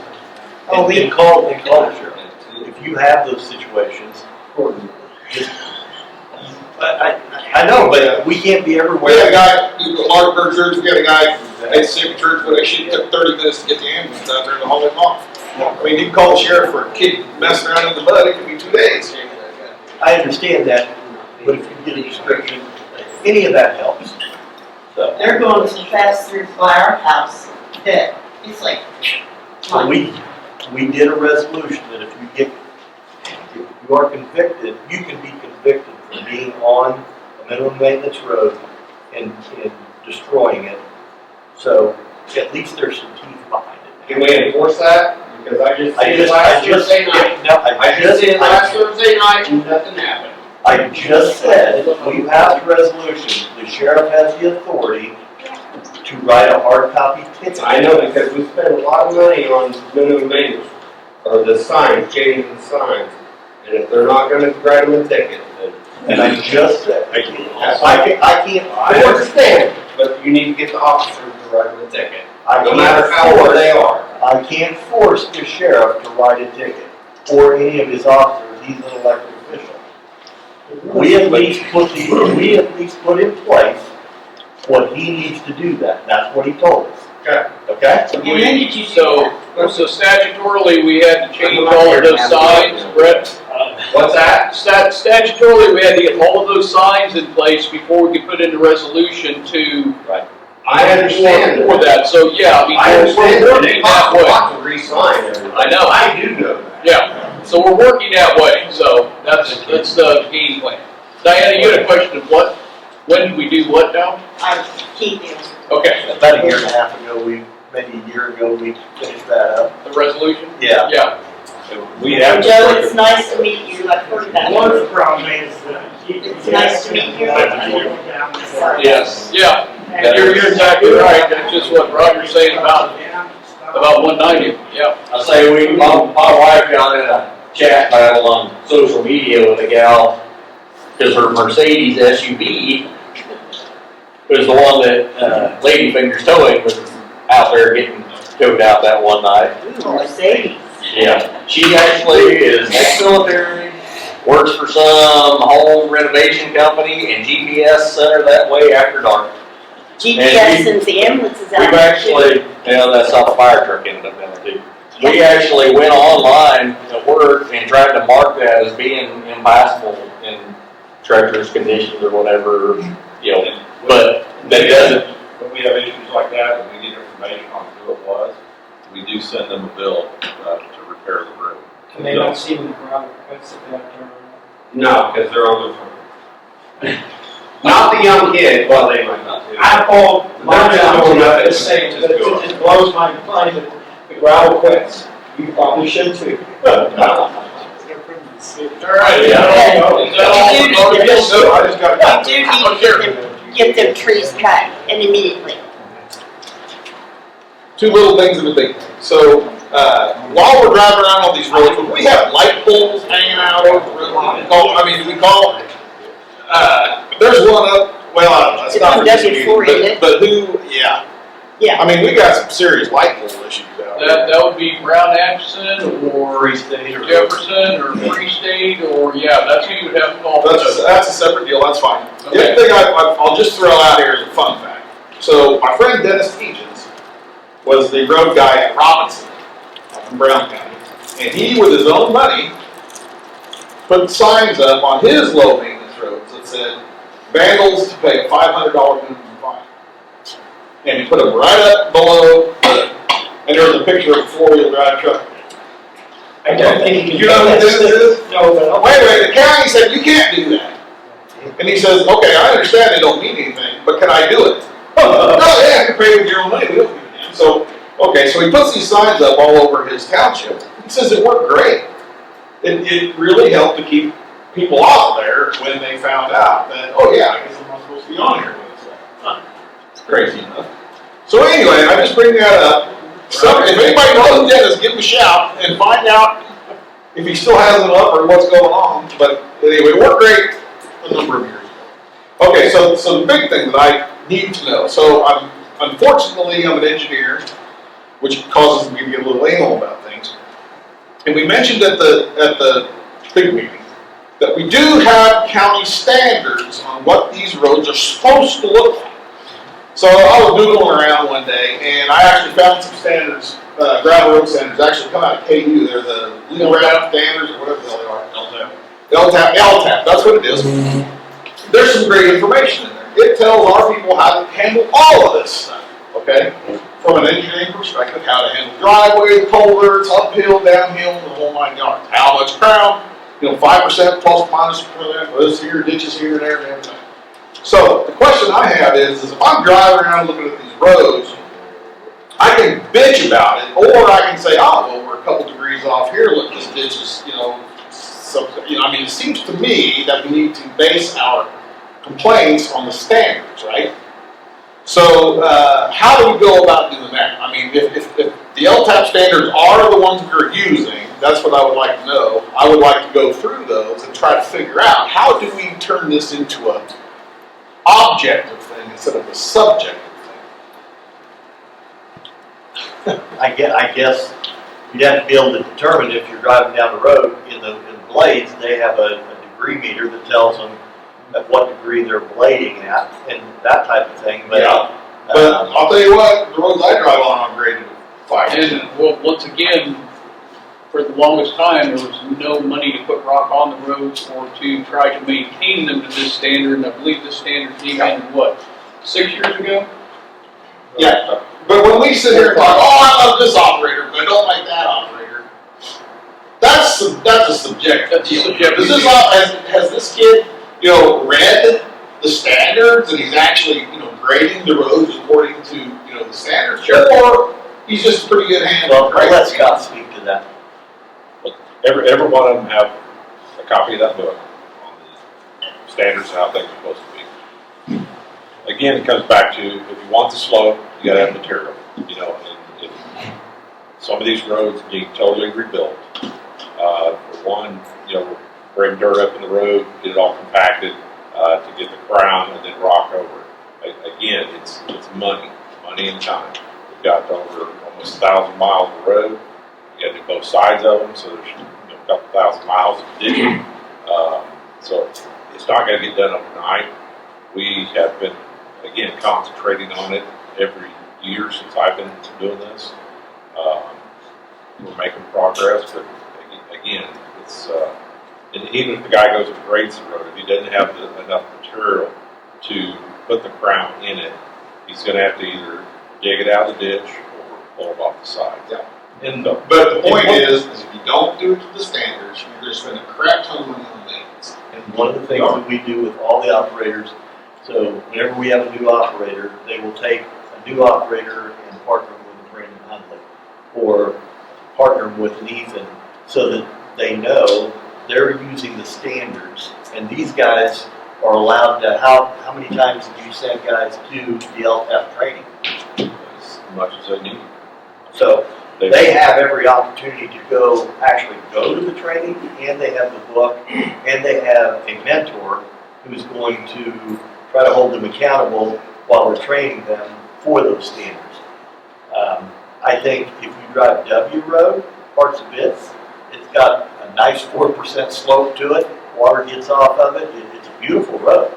Oh, they call the sheriff. If you have those situations, just, I know, but we can't be We had a everywhere. guy, Larkburg Church, we had a guy at Civic Church, but actually took 30 minutes to get the ambulance out there and haul him off. I mean, you can call the sheriff for a kid messing around in the mud, it could be 2 days. I understand that, but if you get a description, any of that helps. So, they're going so fast through by our house that it's like, so we did a resolution that if you are convicted, you can be convicted for being on a minimum maintenance road and destroying it. So at least there's some teeth behind it. Can we enforce that? Because I just I seen it last Thursday night. No, I just seen it last Thursday night and nothing happened. I just said, we passed a resolution, the sheriff has the authority to write a hard copy ticket. I know, because we spent a lot of money on minimum maintenance, or the signs, changing the signs. And if they're not gonna write them a ticket, then. And I just said, I can't I understand, but you need to get the officers to write them a ticket. I No can't matter how old they are. I can't force the sheriff to write a ticket, or any of his officers, he's an elected official. We at least put in place what he needs to do that, that's what he told us. Okay? and then did you do So statutorily, we had to change all of those signs, Brett. What's that? Statutorily, we had to get all of those signs in place before we could put in the resolution to. Right. I understand For that, so yeah, I mean, I understand, we're but working it that costs a way. lot to re-sign everything. I know. I do know that. Yeah, so we're working that way, so that's the game plan. Diana, you had a question of what, when did we do what now? I keep it. Okay, About a year and a half ago, maybe a year ago, we finished that up. the resolution? Yeah. Yeah. We have. Joe, it's nice to meet you, I've heard that. One problem is, It's nice to meet you. Yes, yeah, and you're exactly right, that's just what Roger's saying about 190, yeah. I say my wife got in a chat battle on social media with a gal, because her Mercedes SUV was the one that, Ladyfinger's towing was out there getting towed out that one night. Ooh, Mercedes. Yeah, she actually is ex-military, works for some home renovation company, and GPS sent her that way after dark. GPS sends the ambulances out. We've actually, that's how the fire truck ended up down there too. We actually went online at work and tried to mark that as being impassable in treacherous conditions or whatever, but that doesn't. When we have issues like that, and we get information on who it was, we do send them a bill to repair the road. and they don't see when the gravel cuts it back there. No, because they're on their phone. Not the young kids, well, they might not do. I called my They're just job, going up, just saying, just that go it just blows my mind that the gravel quits. You probably should too. All right, is that all? You do Yes, sir. I just got You do need to get them trees cut, and immediately. two little things and a big thing. So, while we're driving around on these roads, we have light poles hanging out over the road. There's one up, well, I don't know, it's It's not on for W4, disputing, isn't it? but who, yeah. Yeah. I mean, we got some serious light pole issues out there. That would be Brown Atchison or Free State or. Jefferson or Free State or, yeah, that's who you would have to call. for those. That's a separate deal, that's fine. The Okay. other thing I'll just throw out here is a fun fact. So my friend Dennis Teagens was the road guy at Robinson, up in Brown County. And he, with his own money, put signs up on his low maintenance roads that said, vandals to pay a $500 minimum fine. And he put them right up below and there was a picture of a 4-wheel drive truck. I don't think you can. You know what this is? No, but. Wait, the county said you can't do that. And he says, okay, I understand they don't mean anything, but can I do it? Oh, yeah, you're paying with your own money, we don't give a damn. So, okay, so he puts these signs up all over his township. He says it worked great. It really helped to keep people out there when they found out that, oh yeah, I guess I'm not supposed to be on here with this. Huh. It's crazy enough. So anyway, I just bring that up. So if anybody knows who Dennis, give him a shout and find out if he still has it up or what's going on. But anyway, it worked great a number of years ago. Okay, so the big thing that I need to know. So unfortunately, I'm an engineer, which causes me to get a little anal about things. And we mentioned at the big meeting that we do have county standards on what these roads are supposed to look like. So I was Googling around one day, and I actually found some standards, gravel road standards, actually come out of KU. They're the legal route standards, or whatever the hell they are. LTAP, that's what it is. There's some great information in there. It tells our people how to handle all of this stuff, okay? From an engineering perspective, how to handle driveways, culverts, uphill, downhill, the whole 9 yards. How much crown, 5% plus minus for this here, ditches here and there and everything. So the question I have is if I'm driving around looking at these roads, I can bitch about it, or I can say, oh, well, we're a couple degrees off here. Look, this ditch is, I mean, it seems to me that we need to base our complaints on the standards, right? So how do we go about doing that? I mean, if the LTAP standards are the ones we're using, that's what I would like to know. I would like to go through those and try to figure out how do we turn this into an objective thing instead of a subjective thing. I guess you'd have to be able to determine if you're driving down the road in the blades, they have a degree meter that tells them at what degree they're blading at and that type of thing. But, yeah. But I'll tell you what, the roads I drive on, I'm graded 5%. And well, once again, for the longest time, there was no money to put rock on the roads or to try to maintain them to this standard. And I believe this standard came in, what, 6 years ago? Yeah. But when we sit here and talk, oh, I love this operator, but I don't like that operator. That's a subjective deal. Does this has this kid, read the standards and he's actually, grading the roads according to, the standards? Sure. Or he's just a pretty good hand. Well, let Scott speak to that. Every one of them have a copy of that book on the standards and how things are supposed to be. Again, it comes back to if you want the slope, you got to have material. And some of these roads need totally rebuilt. For one, bring dirt up in the road, get it all compacted to get the crown, and then rock over. Again, it's money and time. We've got over almost 1,000 miles of road. You got to do both sides of them, so there's a couple thousand miles of ditching. So it's not going to get done overnight. We have been, again, concentrating on it every year since I've been doing this. We're making progress, but again, it's and even if the guy goes and grades the road, if he doesn't have enough material to put the crown in it, he's going to have to either dig it out of the ditch or pull it off the side. Yeah. But the point is if you don't do it to the standards, you're going to spend a crap ton of money on maintenance. And one of the things that we do with all the operators, so whenever we have a new operator, they will take a new operator and partner with Brandon Hundley or partner with an Ethan so that they know they're using the standards. And these guys are allowed to, how many times did you send guys to the LTAP training? As much as they need. So they have every opportunity to actually go to the training, and they have the book, and they have a mentor who's going to try to hold them accountable while we're training them for those standards. I think if you drive W Road, parts of it, it's got a nice 4% slope to it. Water gets off of it. It's a beautiful road.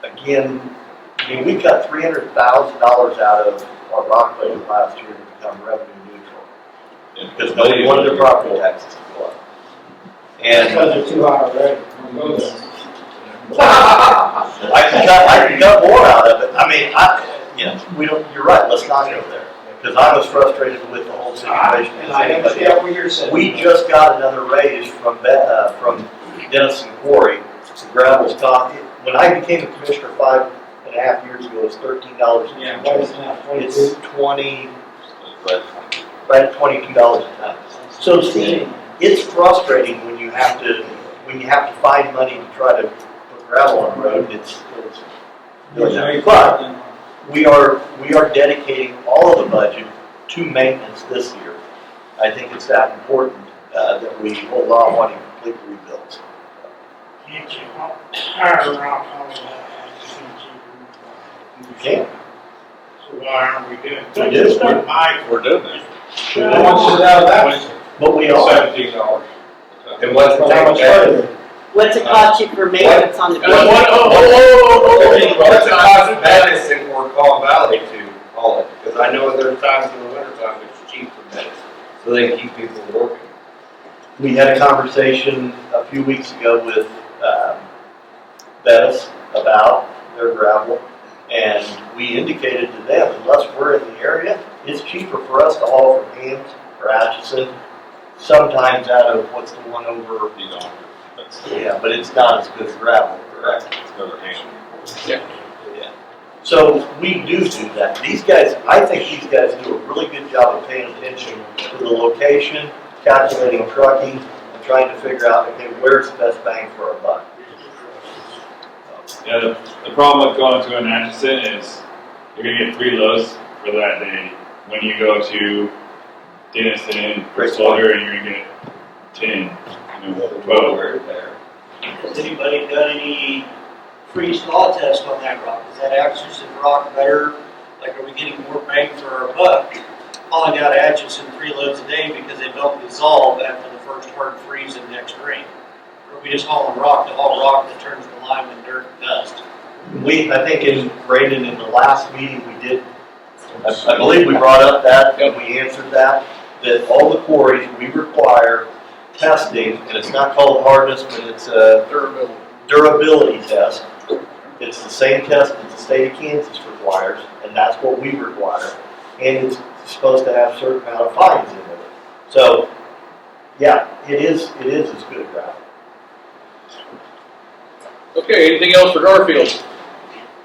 Again, I mean, we cut $300,000 out of our rock budget last year to become revenue neutral. Because nobody wanted their property taxes to go up. And Because they're too high already. I can cut more out of it. I mean, we don't, you're right, let's not go there. Because I was frustrated with the whole situation. And I understand what you're saying. We just got another raise from Dennis and Corey. The gravel's talking. When I became a commissioner 5.5 years ago, it was $13. Yeah, what is it now, 22? It's 20, right at $22 a ton. So see, it's frustrating when you have to find money to try to put gravel on the road. But we are dedicating all of the budget to maintenance this year. I think it's that important that we hold off on complete rebuilds. Can't you hire rock all that? You can. So why aren't we doing it? We do. We're doing it. How much is out of that? But we are. $17. And what's the How much further? What's it cost you for maintenance on the What's the cost of medicine for Call Valley to haul it? Because I know there's times in the wintertime it's cheap for medicine, so they can keep people working. We had a conversation a few weeks ago with Bettis about their gravel, and we indicated to them, unless we're in the area, it's cheaper for us to haul from Hams or Atchison, sometimes out of what's the one over. Yeah, but it's not as good as gravel, correct? It's another hand. Yeah. Yeah. So we do that. These guys, I think these guys do a really good job of paying attention to the location, calculating trucking, and trying to figure out, okay, where's the best bang for our buck. Yeah, the problem with going to an Atchison is you're gonna get 3 loads for that day. When you go to Denison, Slaughter, and you're gonna get 10, 12. Has anybody done any freeze-thaw test on that rock? Is that Atchison rock better? Like, are we getting more bang for our buck hauling out Atchison 3 loads a day because they don't dissolve after the first hard freeze and next rain? Or are we just hauling rock to haul rock that turns to lime and dirt and dust? I think in Braden, in the last meeting we did, I believe we brought up that, and we answered that all the quarries, we require testing, and it's not called hardness, but it's a durability test. It's the same test that the state of Kansas requires, and that's what we require. And it's supposed to have a certain amount of fines in it. So, yeah, it is as good as gravel. Okay, anything else for Garfield?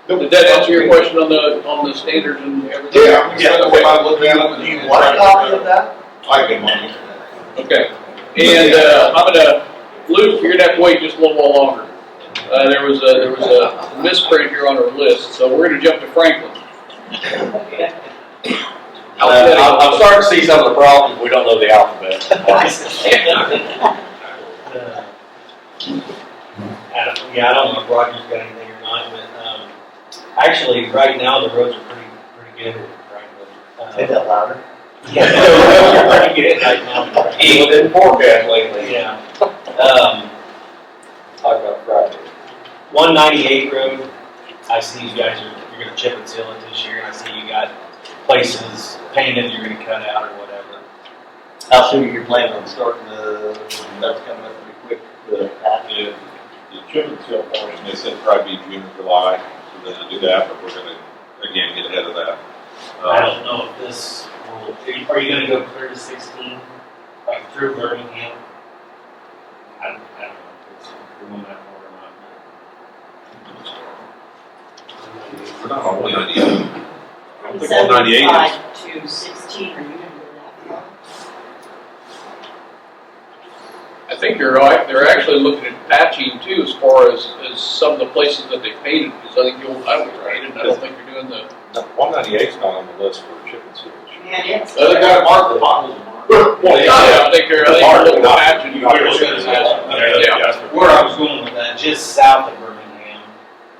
Did that answer your question on the standards and everything? Yeah, the way I look at them. Do you want a copy of that? I can manage. Okay. And I'm gonna, Luke, you're gonna have to wait just a little while longer. There was a misprint here on our list, so we're gonna jump to Franklin. I'm starting to see some of the problems. We don't know the alphabet. Yeah, I don't know if Roger's got anything or not, but actually, right now the roads are pretty good in Franklin. Say that louder. Yeah, the roads are pretty good right now. Even in forecast lately. Yeah. Talk about Friday. 198 road. I see you guys you're going to chip and seal it this year, and I see you got places painted you're going to cut out or whatever. How soon are you planning on starting that's coming up pretty quick, The chip and seal portion, they said probably be June or July, so then to do that, but we're gonna, again, get ahead of that. I don't know if this will, are you going to go clear to 16, like through Birmingham? I don't know if it's going that far or not. We're not on 198. I don't think 198 is. To 16, are you gonna go that far? I think you're right. They're actually looking at patching too, as far as some of the places that they painted. Because I think the old highway painted. I don't think you're doing the. 198 is not on the list for chip and seal. Yeah, it's. They got to mark the potholes. Well, yeah, I think they're looking at patching. Where I was going with that, just south of Birmingham,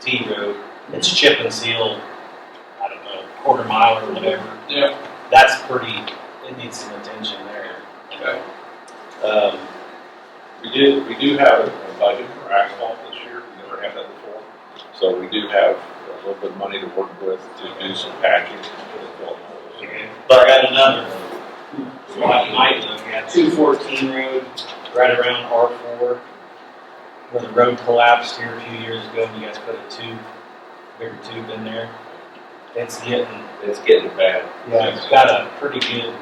T Road, it's chip and seal, I don't know, quarter mile or whatever. Yeah. that's pretty, it needs some attention there. Okay. We do have a budget for asphalt this year, we never had that before. So we do have a little bit of money to work with to do some patching. But I got another spot you might look at, 214 Road, right around R4, where the road collapsed here a few years ago, and you guys put a bigger tube in there. It's getting bad. yeah, it's got a pretty good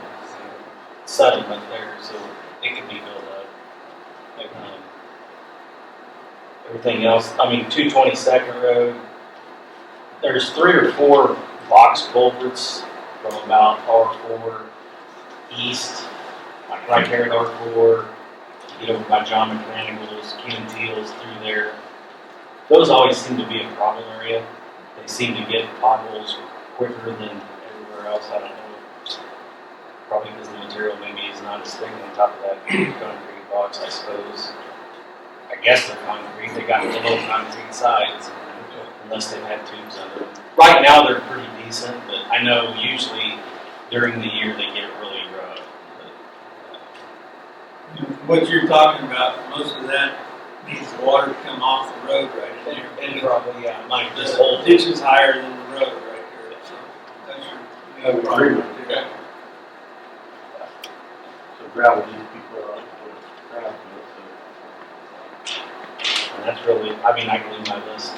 settlement there, so it can be built up. Everything else, I mean, 222nd Road, there's 3 or 4 box culverts from about R4 east, like right there at R4, get over by John McManigle's, Ken Teal's through there. Those always seem to be a problem area. They seem to get potholes quicker than everywhere else. I don't know. Probably because the material maybe is not as thick on top of that concrete box, I suppose. I guess they're concrete. They got the little concrete sides, unless they've had tubes under them. Right now they're pretty decent, but I know usually during the year they get really rough. What you're talking about, most of that needs the water to come off the road right there. And probably, yeah, might just The hold ditch is higher than the road right there, so that's your problem right there. So gravel needs to be put on, gravel. And that's really, I mean, I can leave my list.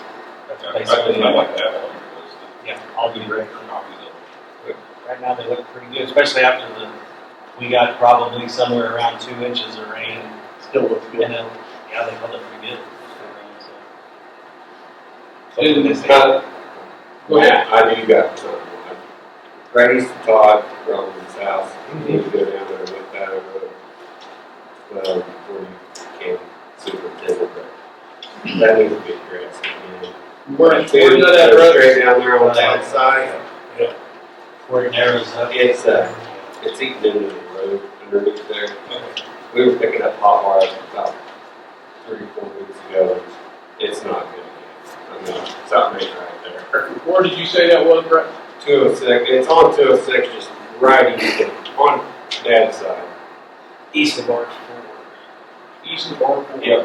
That's I basically, think I like that on your list. yeah, I'll be ready for copies of it. Right now they look pretty good, especially after we got probably somewhere around 2 inches of rain. Still looks good. And yeah, they held up pretty good. Go ahead. I do got something. Right east of Todd, Roland's house, you need to go down there and look that over. Well, before you can superintendent, but that needs to be addressed again. Where's that at, Russ? Straight down there on that side. Where it narrows up. It's eating into the road underneath there. We were picking up hot wires about 3 or 4 weeks ago, and it's not good. I mean, something ain't right there. Where did you say that was, Brett? 206, it's on 206, just right east of, on Dad's side. East of R4. East of R4? Yep.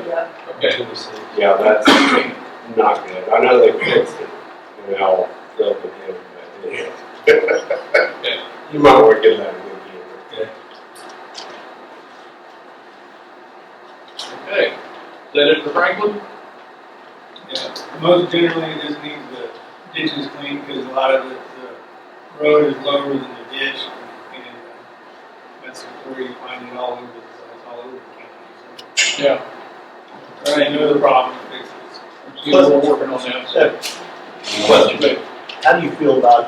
Okay. Yeah, that's not good. I know they fixed it, and I'll fill it in, but anyway. You might want to give that a good year. Okay. Is that it for Franklin? Yeah, most generally it just needs the ditches cleaned because a lot of the road is lower than the ditch, and that's where you find it all over the place, all over the county. So, Yeah. I know the problem, fix it. We're working on that. Question, how do you feel about,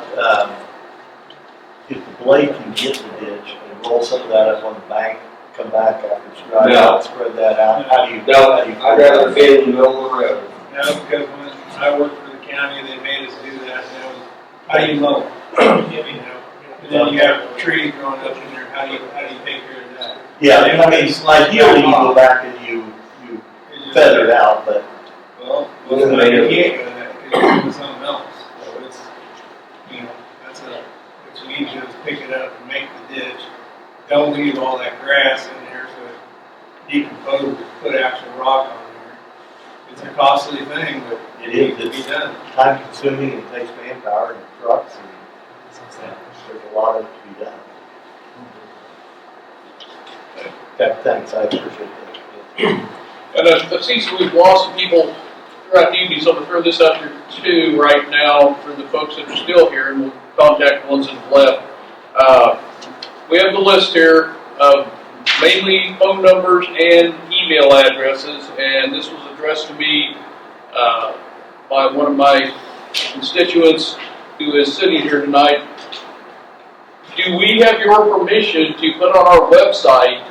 if the blade can get the ditch and roll some of that up on the bank, come back after it's dried out, spread that out? How do you? I'd rather be in the middle of the road. No, because when I worked for the county, they made us do that, and that was, how do you mow? You know, and then you have trees growing up in there, how do you take care of that? Yeah, I mean, ideally you go back and you feather it out, but. Well, you can't go that, because you're doing something else, so it's, you know, what you need to do is pick it up and make the ditch. Don't leave all that grass in there so it decomposes, put actual rock on there. It's a costly thing, but it needs to be done. Time consuming, it takes manpower and trucks, and there's a lot of it to be done. Okay, thanks, I appreciate that. And I see some, we've lost some people throughout the evening, so I'm going to throw this out here too right now for the folks that are still here, and we'll contact the ones that have left. We have the list here of mainly phone numbers and email addresses, and this was addressed to me by one of my constituents who is sitting here tonight. Do we have your permission to put on our website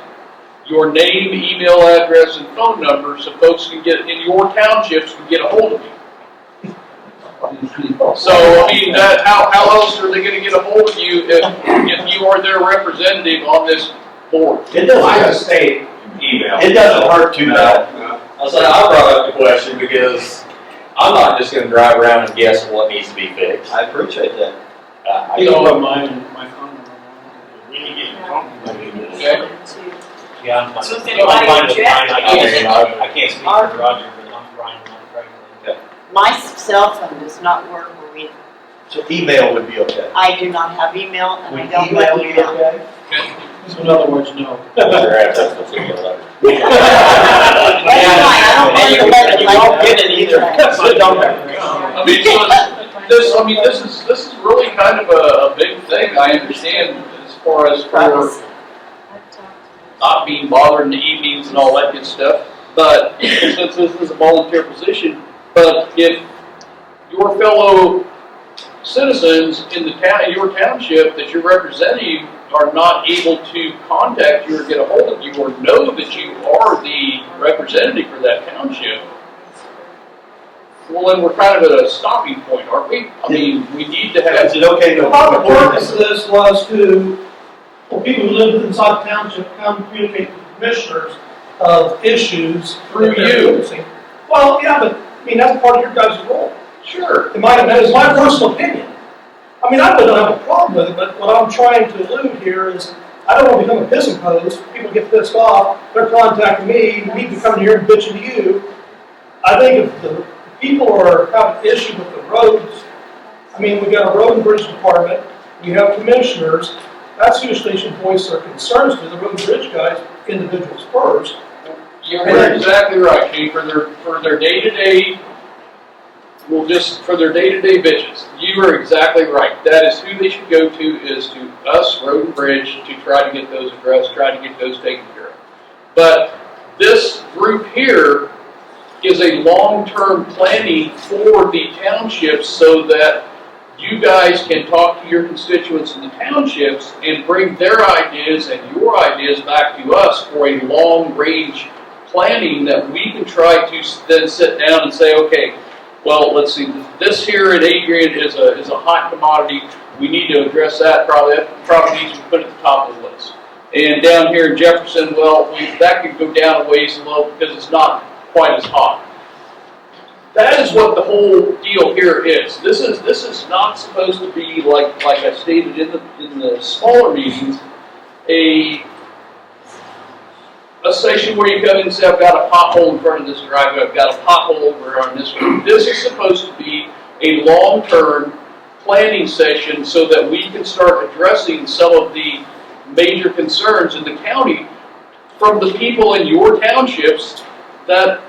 your name, email address, and phone number so folks can get, in your townships, can get a hold of you? So, I mean, how else are they going to get a hold of you if you are their representative on this board? It doesn't have a state email. It doesn't hurt to know. I said, I brought up the question because I'm not just gonna drive around and guess what needs to be fixed. I appreciate that. You don't have my phone number. Okay. Yeah, I'm fine. So if I'm anybody fine with objects- mine. I can't speak for Roger, but I'm fine with Franklin. My cell phone does not work where we, So email would be okay. I do not have email and I Would don't email let be email. okay? So in other words, no. That's fine, I don't want to let it. You won't get it either, so don't. I mean, so this is really kind of a big thing, I understand, as far as for not being bothered in the evenings and all that good stuff, but since this is a volunteer position, but if your fellow citizens in the town, your township that you're representing are not able to contact you or get a hold of you or know that you are the representative for that township, well, then we're kind of at a stopping point, aren't we? I mean, we need to have. Is it okay to? Part of the purpose of this was for people who live inside the township, come communicate with the commissioners of issues. Through that they're you. facing. Well, yeah, but, I mean, that's part of your guys' role. Sure. That is my personal opinion. I mean, I really don't have a problem with it, but what I'm trying to allude here is, I don't want to become a pissing post. People get pissed off, they're contacting me, we be coming here and bitching to you. I think if the people have an issue with the roads, I mean, we've got a road and bridge department, we have commissioners, that's who they should voice their concerns to, the road and bridge guys, individuals first. You're exactly right, Chief. For their day-to-day, for their day-to-day bitches. You are exactly right. That is who they should go to, is to us, Road and Bridge, to try to get those addressed, try to get those taken care of. But this group here is a long-term planning for the townships so that you guys can talk to your constituents in the townships and bring their ideas and your ideas back to us for a long-range planning that we can try to then sit down and say, okay, well, let's see, this here in Adrian is a hot commodity. We need to address that. Probably needs to be put at the top of the list. And down here in Jefferson, well, that could go down a ways a little because it's not quite as hot. That is what the whole deal here is. This is not supposed to be like I stated in the smaller meetings, a session where you come in and say, I've got a pothole in front of this driveway, I've got a pothole over on this one. This is supposed to be a long-term planning session so that we can start addressing some of the major concerns in the county from the people in your townships that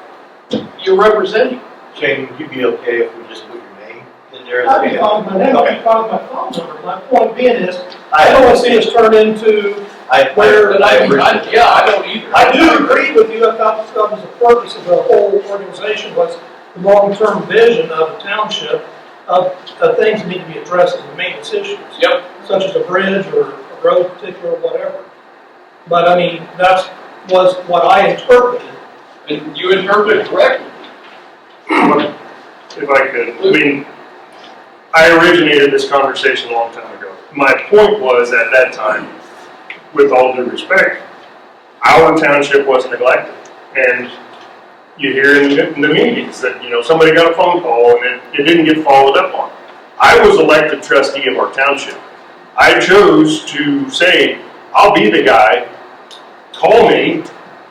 you're representing. Shane, would you be okay if we just put your name in there? I'd be fine with my name, I'd be fine with my phone number. My point being is, I don't want to see us turn into I don't either. I do agree with you. I thought that was the purpose of the whole organization, was the long-term vision of the township of things that need to be addressed as the maintenance issues. Yep. Such as a bridge or a road particular or whatever. But I mean, that was what I interpreted. And you interpreted correctly. If I could, I mean, I originated this conversation a long time ago. My point was, at that time, with all due respect, our township was neglected. And you hear in the meetings that, somebody got a phone call and it didn't get followed up on. I was elected trustee of our township. I chose to say, I'll be the guy, call me,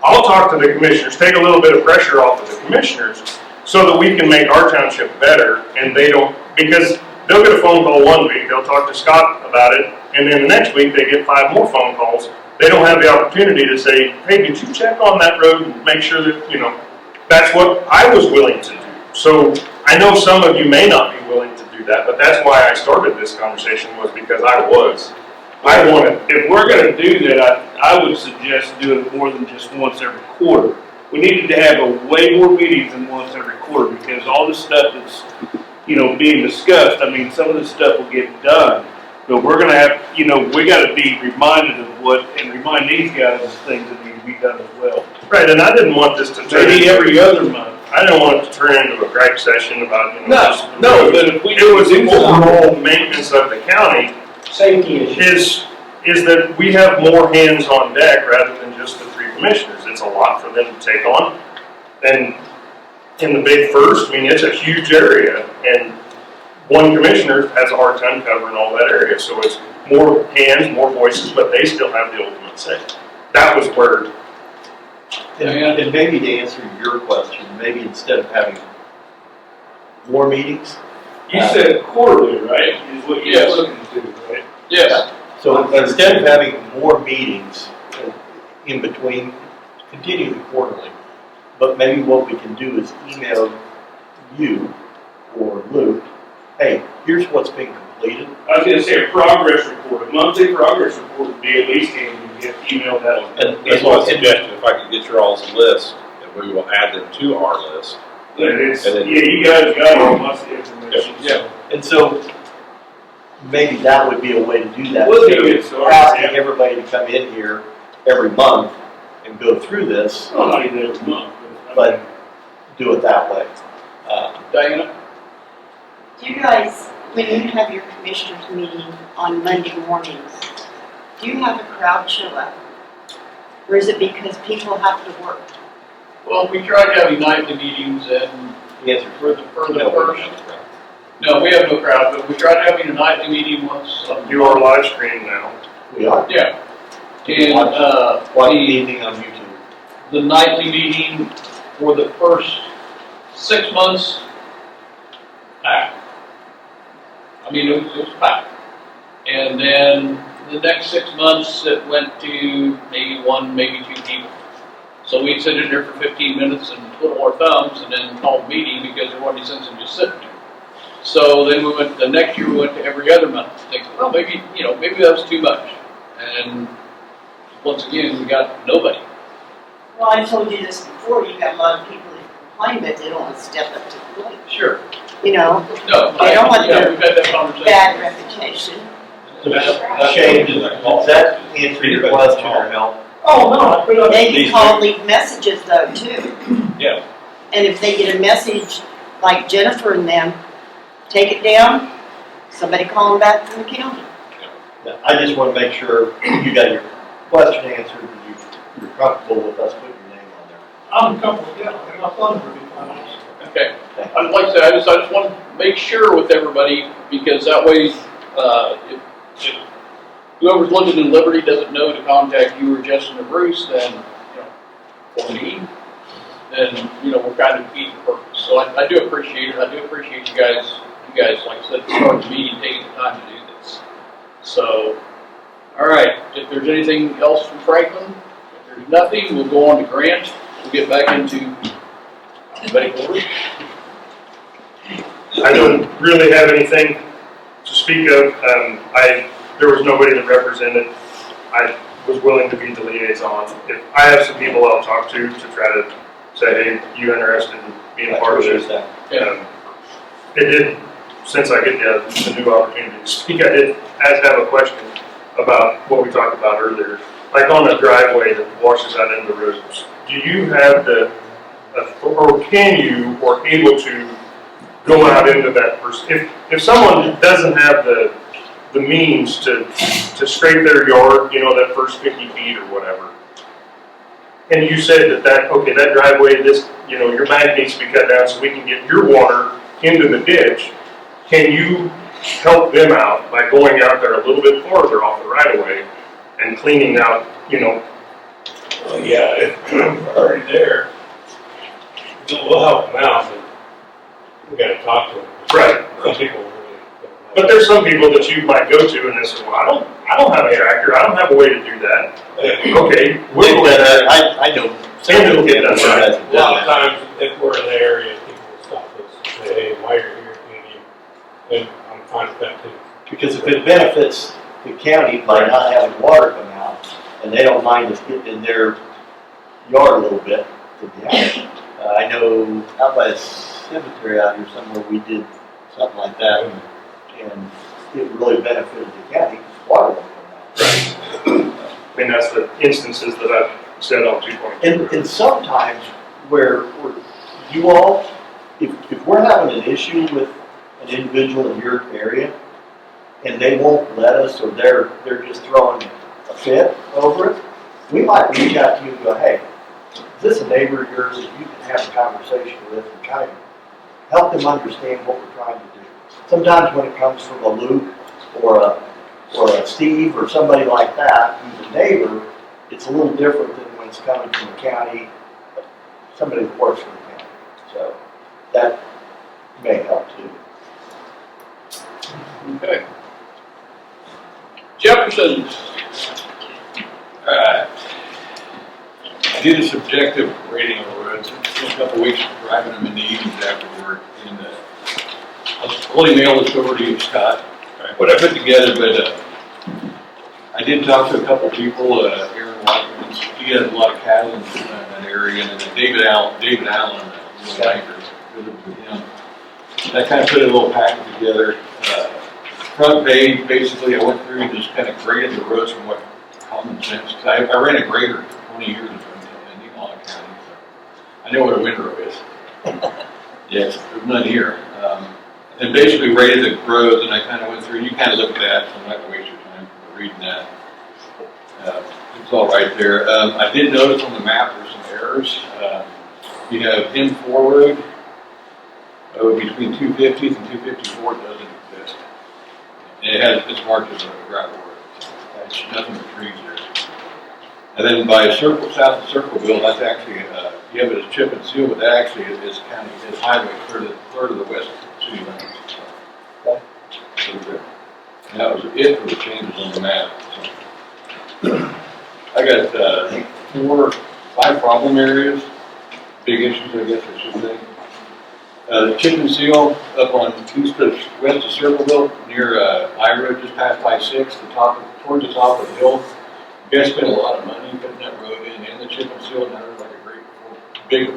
I'll talk to the commissioners, take a little bit of pressure off of the commissioners so that we can make our township better, and they don't, because they'll get a phone call one week, they'll talk to Scott about it, and then the next week they get 5 more phone calls. They don't have the opportunity to say, hey, did you check on that road and make sure that, that's what I was willing to do. So I know some of you may not be willing to do that, but that's why I started this conversation, was because I wanted. If we're gonna do that, I would suggest doing it more than just once every quarter. We needed to have way more meetings than once every quarter, because all the stuff that's, being discussed, I mean, some of this stuff will get done, but we're gonna have, we gotta be reminded of and remind these guys of things that need to be done as well. Right, and I didn't want this to turn Maybe every other month. I didn't want it to turn into a gripe session about, No, but if we it was the overall maintenance of the county. Safety issues. Is that we have more hands on deck rather than just the 3 commissioners. It's a lot for them to take on. And in the big first, I mean, it's a huge area, and one commissioner has a hard time covering all that area. So more hands, more voices, but they still have the ultimate say. That was where, And maybe to answer your question, maybe instead of having more meetings. You said quarterly, right, is what you're Yes. looking to do, right? Yes. So instead of having more meetings in between, continue the quarterly. But maybe what we can do is email you or Luke, hey, here's what's been completed. I was gonna say a progress report, a monthly progress report would be at least handy to get emailed out. That's my suggestion, if I could get your all's list, and we will add them to our list. But it's, And then- yeah, you guys got all my information. Yeah. And so maybe that would be a way to do that. We'll Instead do of it, so, asking everybody to come in here every month and go through this, Well, not even every month, but do it that way. Diana? Do you guys, when you have your commissioners meeting on Monday mornings, do you have a crowd show up? Or is it because people have to work? Well, we tried having nightly meetings and The answer for the no, first, no, we have no crowd, but we tried having a nightly meeting once. you are live streamed now. we are. Yeah. And, Watch anything on YouTube. the nightly meeting for the first 6 months, packed. I mean, it was packed. And then the next 6 months, it went to maybe one, maybe two people. So we'd sit in there for 15 minutes and twiddle our thumbs and then call a meeting because there wasn't any sense in just sitting there. So then the next year we went to every other month. Thinking, well, maybe that was too much. And once again, we got nobody. Well, I told you this before, you got a lot of people that complain, but they don't want to step up to the plate. Sure. You know, No, they don't want yeah, their we've had that conversation. bad reputation. Shane, does that answer your question or help? Oh, no, I put up. They can call, leave messages though, too. Yeah. And if they get a message like Jennifer and them, take it down, somebody call them back from the county. I just want to make sure you got your question answered and you're comfortable with us putting your name on there. I'm comfortable, yeah, I got fun for me, honest. Okay. I'd like to say, I just want to make sure with everybody, because that way, if whoever's looking in Liberty doesn't know to contact you or Justin or Bruce, then, or me, then, we're kind of defeating the purpose. So I do appreciate it. I do appreciate you guys, like I said, at the start of the meeting, taking the time to do this. So, all right, if there's anything else from Franklin, if there's nothing, we'll go on to Grant. We'll get back into alphabetical order. I don't really have anything to speak of. There was nobody that represented. I was willing to be the liaison. If I have some people I'll talk to try to say, hey, you interested in being a part of this? It did, since I get the new opportunity to speak, I did have a question about what we talked about earlier. Like on a driveway that washes out into the roads, do you have or can you, or able to go out into that person? If someone doesn't have the means to scrape their yard, that first 50 feet or whatever, and you said that driveway, your bank needs to be cut down so we can get your water into the ditch, can you help them out by going out there a little bit farther off the right of way and cleaning out, Well, yeah, if we're already there, we'll help them out, but we gotta talk to them. Right. Some people really But there's some people that you might go to and they say, well, I don't have a tractor, I don't have a way to do that. Okay, we'll let that. I know. It'll get done right. A lot of times, if we're in the area, people will stop us and say, hey, while you're here, can you? And I'm fine with that too. Because if it benefits the county by not having water come out, and they don't mind us getting in their yard a little bit, to be honest. I know out by the cemetery out here somewhere, we did something like that, and it really benefited the county, because water won't come out. I mean, that's the instances that I've said on 2.2. And sometimes where you all, if we're having an issue with an individual in your area, and they won't let us, or they're just throwing a fit over it, we might reach out to you and go, hey, is this a neighbor of yours that you can have a conversation with and kind of help them understand what we're trying to do? Sometimes when it comes from a Luke or or a Steve or somebody like that who's a neighbor, it's a little different than when it's coming from the county, somebody that works for the county. So that may help too. Okay. Jefferson. I did a subjective rating on the roads. A couple weeks driving them in the evenings after work. And I'll email this over to you, Scott. What I put together, but I did talk to a couple people. Aaron Watkins, he has a lot of cattle in that area, and then David Allen, the banker, visited with him. I kind of put a little package together. Front page, basically, I went through and just kind of graded the roads from what common sense. Cause I ran a grader for 20 years in Econ County, so I know what a windrow is. Yes, there's none here. And basically rated the roads, and I kind of went through. And you kind of looked at that, so I'm not going to waste your time reading that. It's all right there. I did notice on the map there's some errors. You have M4 road between 250th and 254 doesn't exist. And it's marked as a gravel road. There's nothing but trees there. And then by south of Circleville, that's actually, you have it as chip and seal, but that actually is county, is highway, third of the west city limits. So, and that was it for the changes on the map. So, I got 5 problem areas, big issues, I guess I should say. The chip and seal up on west of Circleville, near I Road, just past I-6, towards the top of the hill. You guys spent a lot of money putting that road in and the chip and seal, and there's like a great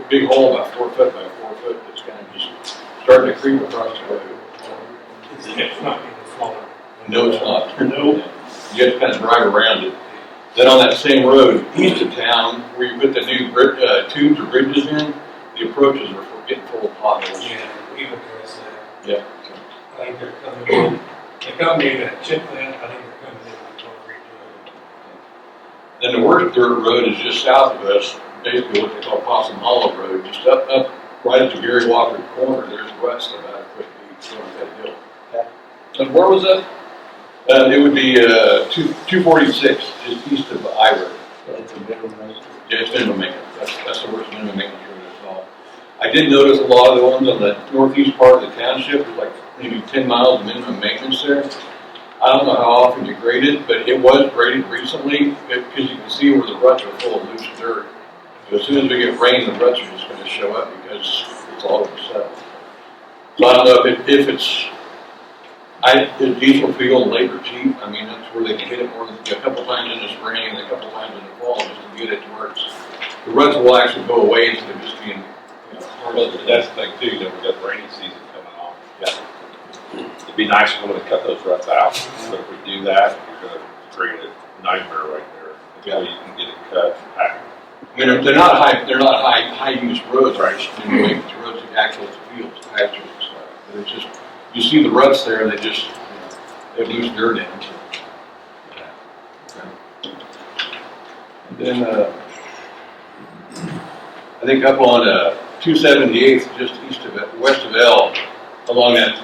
big hole about 4 foot by 4 foot that's kind of just starting to creep across the road. It's not getting smaller. No, it's not. No. You have to kind of drive around it. Then on that same road, east of town, where you put the new tubes or bridges in, the approaches are getting full of potholes. Yeah, we address that. Yeah. I think they're coming in, the company that chipped that, I think they're coming in on concrete road. Then the worst dirt road is just south of us, basically what they call Possum Hollow Road, just up right at the Gary Walker corner. There's ruts about a foot deep on that hill. And where was that? It would be 246, just east of I Road. That's a minimum maintenance. Yeah, it's minimum maintenance. That's the worst minimum maintenance road I saw. I did notice a lot of the ones on the northeast part of the township, there's like maybe 10 miles of minimum maintenance there. I don't know how often you grade it, but it was graded recently because you can see where the ruts are full of loose dirt. So as soon as we get rain, the ruts are just going to show up because it's all over settled. So I don't know if it's diesel fuel and labor cheap. I mean, that's where they can hit it more than a couple times in the spring and a couple times in the fall just to get it to where the ruts will actually go away instead of just being, Well, that's the thing too, that we got rainy season coming on. Yeah. It'd be nice if we would have cut those ruts out, but if we do that, you're gonna create a nightmare right there. Until you can get it cut and packed. I mean, they're not high use roads, right? You know, it's roads that actual fields, pastures and stuff. But it's just, you see the ruts there and they just, they have loose dirt in them. And then, I think up on 278th, just west of L, along that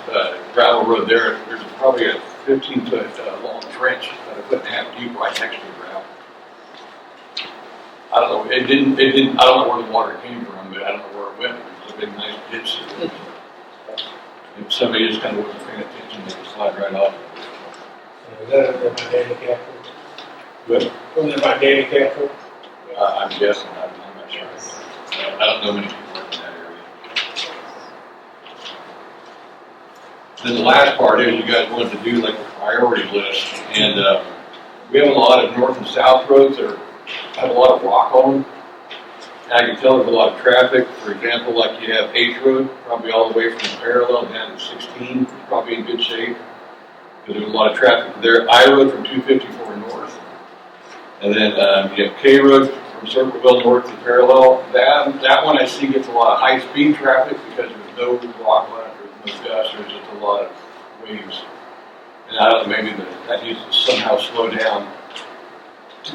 gravel road there's probably a 15-foot long trench, about a foot and a half deep, right next to the gravel. I don't know. It didn't. I don't know where the water came from, but I don't know where it went. It was a big, nice ditch. If somebody just kind of wasn't paying attention, they could slide right off. Was that over by handicap? But Was it by handicap? I'm guessing. I'm not sure. I don't know many people in that area. Then the last part is you guys wanted to do like a priority list, and we have a lot of north and south roads that have a lot of rock on them. And I can tell there's a lot of traffic. For example, like you have H Road, probably all the way from the parallel down to 16, it's probably in good shape. Because there's a lot of traffic there. I Road from 254 north. And then you have K Road from Circleville north to parallel. That one I see gets a lot of high-speed traffic because there's no rock left, there's no dust, there's just a lot of waves. And I don't know, maybe that needs to somehow slow down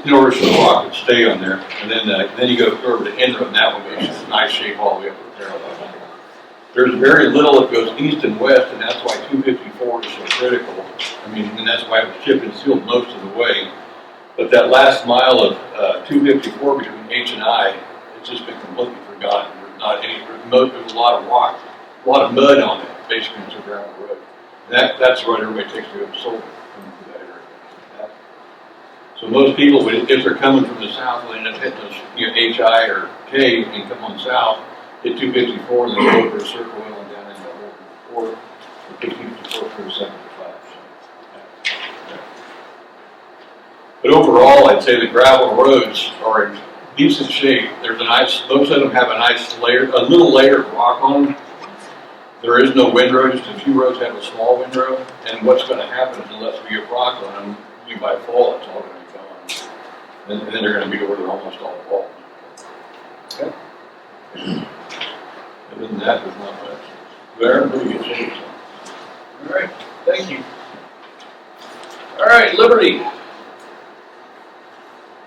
in order for the rock to stay on there. And then you go over to Enro, and that one goes in nice shape all the way up to the parallel. There's very little that goes east and west, and that's why 254 is so critical. I mean, and that's why it was chip and sealed most of the way. But that last mile of 254 between H and I, it's just been completely forgotten. There's not any, there's a lot of rock, a lot of mud on it, basically, to gravel road. And that's the road everybody takes to go to Soldier, coming through that area. So most people, if they're coming from the south, will end up hitting those, HI or K and come on south, hit 254 and then go over a circle wheel and down into Oregon 4, 254 through 75. But overall, I'd say the gravel roads are in decent shape. There's a nice, most of them have a nice layer, a little layer of rock on them. There is no windrow, just a few roads have a small windrow. And what's going to happen is unless we get rock on them, by fall, it's all going to be gone. And then they're going to be over there almost all fall. Okay. Other than that, there's not much. They're in pretty good shape. All right, thank you. All right, Liberty.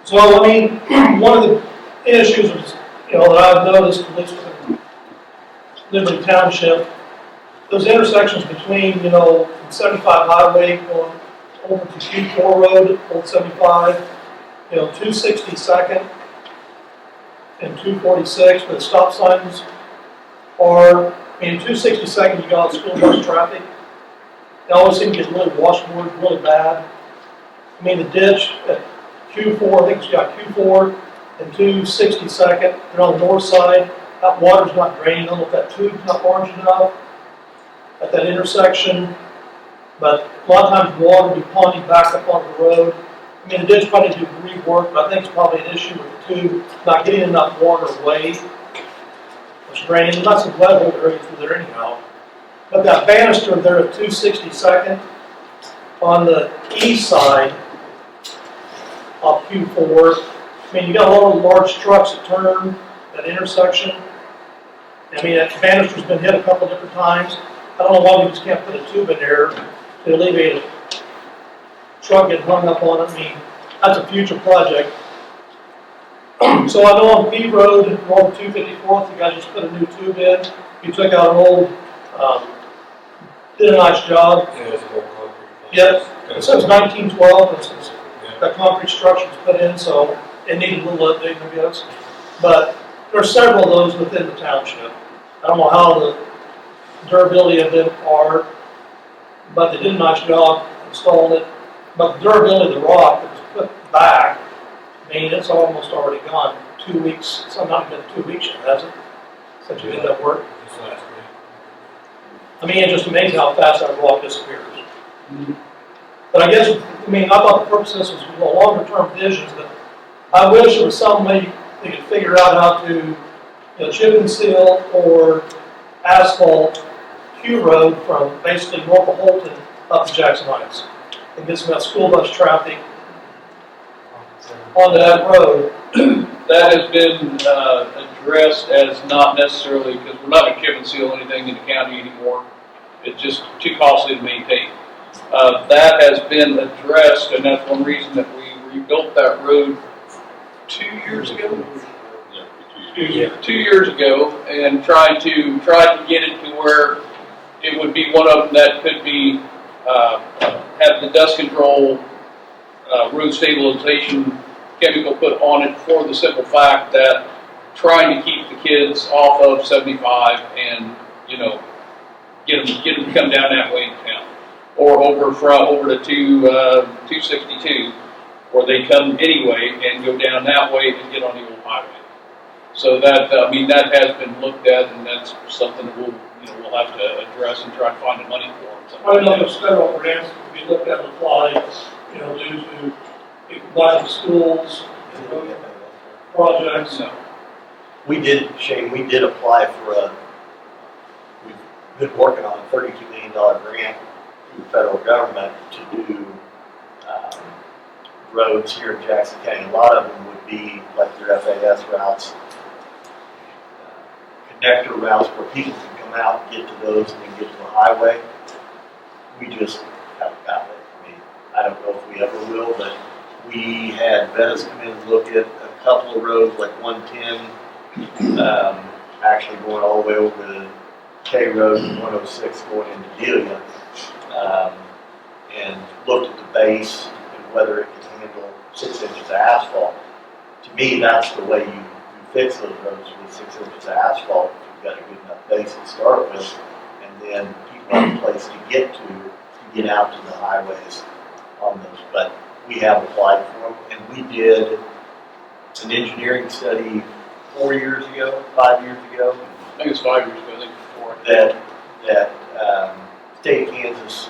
So, I mean, one of the issues is, that I've noticed, at least within Liberty Township, those intersections between, from 75 Highway going over to Q4 Road, Old 75, 262nd and 246, where the stop signs are, 262nd, you got school bus traffic. They always seem to get really washboard, really bad. The ditch at Q4, I think it's got Q4 and 262nd, they're on the north side. That water's not draining. I don't know if that tube's not orange enough at that intersection. But a lot of times water will be ponding back up onto the road. The ditch probably do rework, but I think it's probably an issue with the tube not getting enough water away. It's draining. There's not some lead hold area through there anyhow. But that banister there at 262nd on the east side of Q4, you got a lot of large trucks that turn that intersection. That banister's been hit a couple different times. I don't know why we just can't put a tube in there to alleviate a truck getting hung up on it. That's a future project. So I know on P Road, north 254th, you guys just put a new tube in. You took out an old, did a nice job. Yeah, it's more concrete. Yep. Since 1912, since that concrete structure was put in, so it needed a little update, I guess. But there's several of those within the township. I don't know how the durability of them are, but they did a nice job installing it. But the durability of the rock that was put back, it's almost already gone. 2 weeks, it's not been 2 weeks yet, has it? Since you did that work? Just last week. It's just amazing how fast that rock disappears. But I guess, I thought the purpose of this was longer term visions, but I wish there was some way they could figure out how to, chip and seal or asphalt Q Road from basically north of Holton up to Jackson Heights. And get some of that school bus traffic onto that road. That has been addressed as not necessarily, because we're not going to chip and seal anything in the county anymore. It's just too costly to maintain. That has been addressed, and that's one reason that we rebuilt that road 2 years ago. 2 years ago, and tried to get it to where it would be one of them that could be have the dust control road stabilization chemical put on it, for the simple fact that trying to keep the kids off of 75 and get them to come down that way in town, or over to 262, where they come anyway and go down that way and get on the old highway. So that that has been looked at, and that's something that we'll have to address and try to find the money for. I know there's federal grants that we looked at and applied, due to combine the schools and projects. No. We did, Shane, we did apply for we've been working on a $32 million grant through the federal government to do roads here in Jackson County. A lot of them would be like their FAS routes, connector routes where people can come out and get to those and then get to the highway. We just haven't gotten it. I don't know if we ever will, but we had Venice come in and look at a couple of roads, like 110, actually going all the way over to K Road and 106 going into Delia, and looked at the base and whether it could handle 6 inches of asphalt. To me, that's the way you fix those roads with 6 inches of asphalt. If you've got a good enough base to start with, and then people have a place to get out to the highways on those. But we have applied for them, and we did an engineering study 4 years ago, 5 years ago. I think it's 5 years ago, I think before. That state of Kansas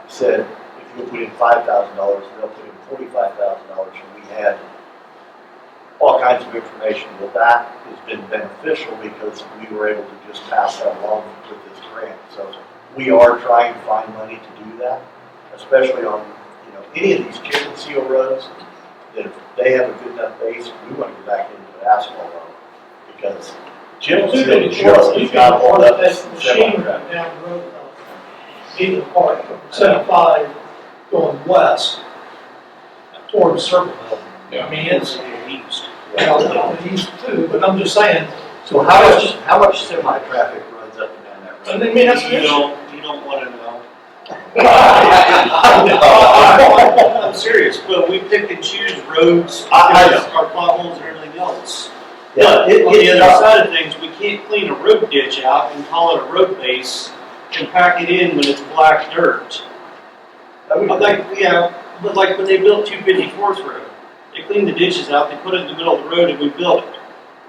said if you put in $5,000, they'll put in $45,000. And we had all kinds of information. Well, that has been beneficial because we were able to just pass that along with this grant. So we are trying to find money to do that, especially on any of these chip and seal roads. That if they have a good enough base, we want to get back into the asphalt road because chip and seal just has got to hold up. Machine right down the road, either part, 75 going west towards Circleville. Yeah. I mean, it's east. Well, east too, but I'm just saying. So how much semi-traffic runs up and down that road? I mean, that's an issue. You don't want to know. I'm I'm serious, but we pick and choose roads, I because our potholes and everything else. Yeah, But on the other side of things, we can't clean a road ditch out and call it a road base and pack it in when it's black dirt. But like when they built 254th Road, they cleaned the ditches out, they put it in the middle of the road, and we built it.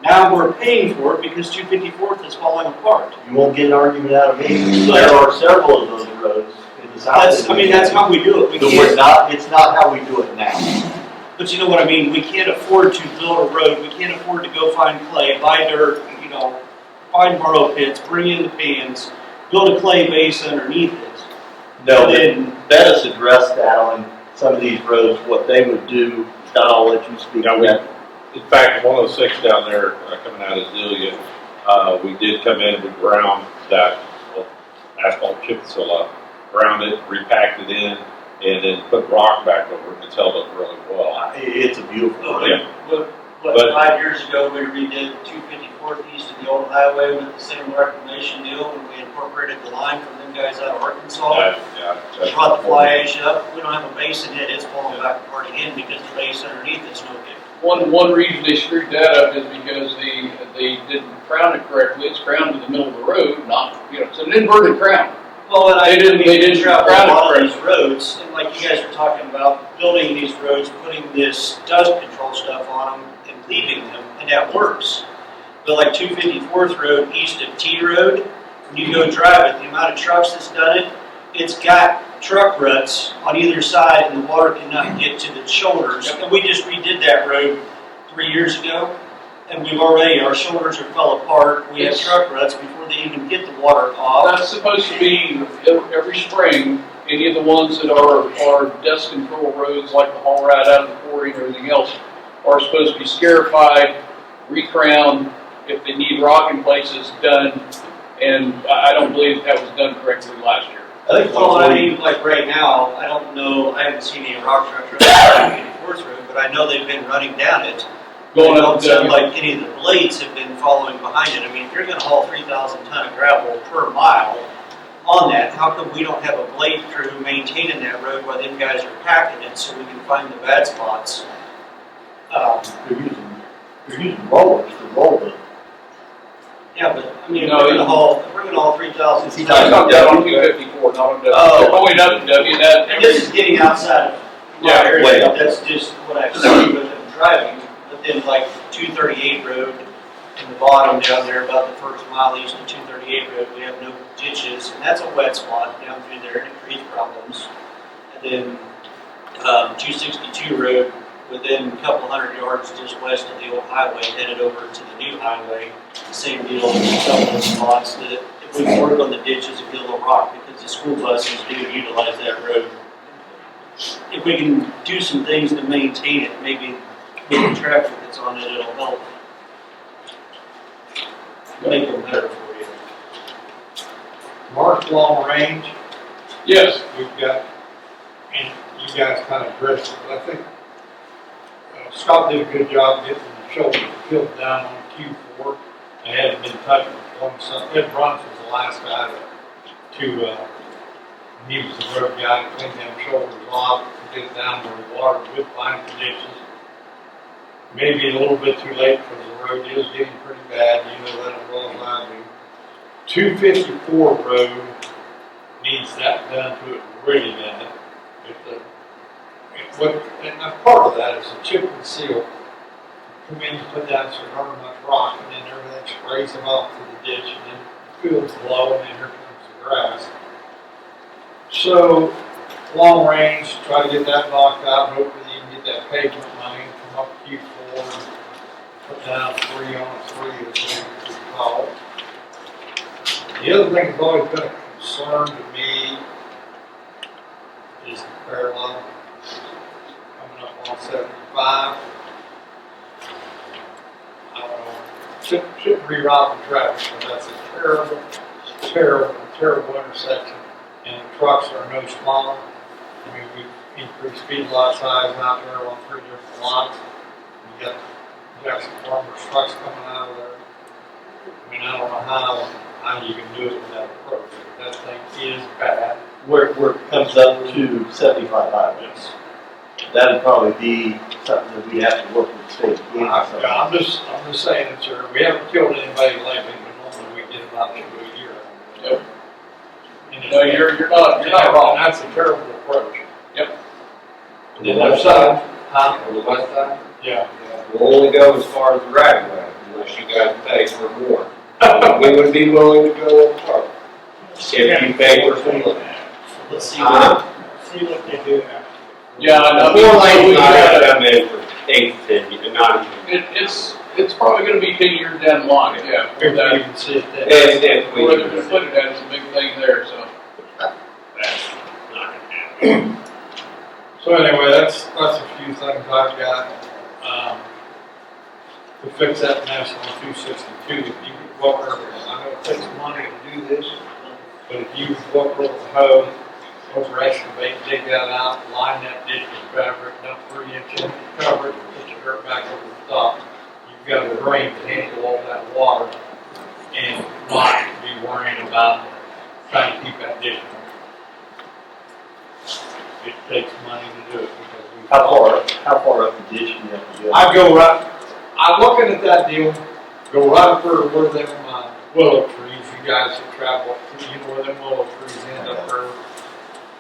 Now we're paying for it because 254th is falling apart. You won't get an argument out of me. There are several of those roads in the south. That's how we do it. It's not how we do it now. But you know what I mean? We can't afford to build a road. We can't afford to go find clay, buy dirt, find borrow pits, bring in the pans, build a clay base underneath it. No, Bettis addressed that on some of these roads, what they would do. Don, I'll let you speak to that. In fact, 106 down there, coming out of Delia, we did come in, we ground that asphalt chip seal up, ground it, repacked it in, and then put rock back over it, and it's held up really well. It's a beautiful road. Yeah. But 5 years ago, we redid 254th east of the old highway with the same reclamation deal, and we incorporated the line from them guys out of Arkansas. We brought the fly ash up. We don't have a base in it. It's falling back apart again because the base underneath is no good. One reason they screwed that up is because they didn't crown it correctly. It's crowned in the middle of the road, not, it's an inverted crown. Well, and They didn't travel crown a it lot of correctly. these roads, and like you guys are talking about, building these roads, putting this dust control stuff on them and leaving them, and that works. But like 254th Road east of T Road, when you go drive it, the amount of trucks that's done it, it's got truck ruts on either side, and the water cannot get to the shoulders. And we just redid that road 3 years ago, and our shoulders are fell apart. We have truck ruts before they even get the water off. That's supposed to be every spring. Any of the ones that are dust control roads, like the haul right out of the quarry and everything else, are supposed to be scarified, recrowned, if they need rock in places, done. And I don't believe that was done correctly last year. Like right now, I don't know, I haven't seen any rock trucks running on 4th Road, but I know they've been running down it. Going it up don't sound the- like any of the blades have been following behind it. I mean, if you're gonna haul 3,000 ton of gravel per mile on that, how come we don't have a blade crew maintaining that road while them guys are packing it so we can find the bad spots? They're using rollers to roll them. Yeah, but I mean, No, if we're gonna haul 3,000. Is he I'm talking talking about about on 254, not on W. Oh. Going up to W, that. And this is getting outside of my Yeah, area, way up. that's just what I've seen with them driving. But then like 238 Road, in the bottom down there, about the first mile east of 238 Road, we have no ditches, and that's a wet spot down through there, and it creates problems. And then 262 Road, within a couple hundred yards just west of the old highway, headed over to the new highway, same deal, a couple of spots that if we can work on the ditches and get a little rock, because the school buses do utilize that road. If we can do some things to maintain it, maybe with the traffic that's on it, it'll help make it better for you. Mark Long Range, Yes. we've got, and you guys kind of addressed it, but I think Scott did a good job getting the shoulder filled down on Q4. They hadn't been touching it long since Ed Bruns was the last guy he was the road guy, cleaned them shoulders off, get it down where the water would find the ditches. Maybe a little bit too late because the road is getting pretty bad, you know that as well as I do. 254 road needs that done to it really bad. And part of that is the chip and seal. Come in and put down some hard much rock and then everything sprays them off to the ditch and then the field's low and then here comes the grass. So, long range, try to get that knocked out, hopefully you can get that pavement money, come up Q4 and put down 3 on 3 as we call it. The other thing that's always been a concern to me is the parallel coming up on 75. I don't know, shouldn't reroute the traffic, but that's a terrible intersection. And the trucks are no smaller. I mean, we increased speed lot size out there on 3 different lots. You got Jackson Farmers trucks coming out of there. I mean, I don't know how you can do it with that approach. That thing is bad. Where it comes up to 75 highway. Yes. That'd probably be something that we have to work with the state. I'm just saying it, sir. We haven't killed anybody lately, but normally we get about a year. Yep. No, you're not wrong. That's a terrible approach. Yep. On the west side? On the west side? Yeah. We'll only go as far as the right of way, unless you guys pay for more. We would be willing to go a part. If you pay for some of it. Let's see See what they do now. Yeah, I know. 4 lanes not gonna come in for 8 to 10, not even. It's probably gonna be 10 years down the line, yeah. We can even see it then. If we Where they're gonna put it at is a big thing there, so. So anyway, that's a few things I've got, to fix that mess on 262. If you could walk over, I know it takes money to do this, but if you walk over the hoe, over excavate, dig that out, line that ditch with fabric, dump 3 inches, cover it, put your dirt back over the top. You've got a drain to handle all that water and not be worrying about trying to keep that ditch going. It takes money to do it because we. How far up the ditch do you have to go? I go right, I'm looking at that deal, go right up where them willow trees, you guys that travel, you know where them willow trees end up there.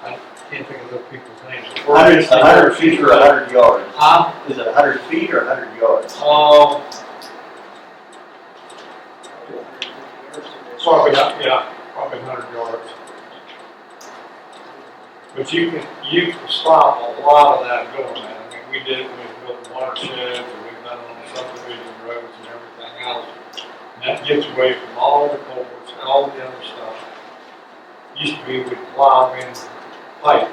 I can't think of those people's names. 100 feet or 100 yards? Huh? Is it 100 feet or 100 yards? Probably 100 yards. But you can stop a lot of that going on. I mean, we did it when we built watersheds, and we've done it on subdivision roads and everything else. And that gets away from all the culverts and all the other stuff. Used to be we'd plow in pipe,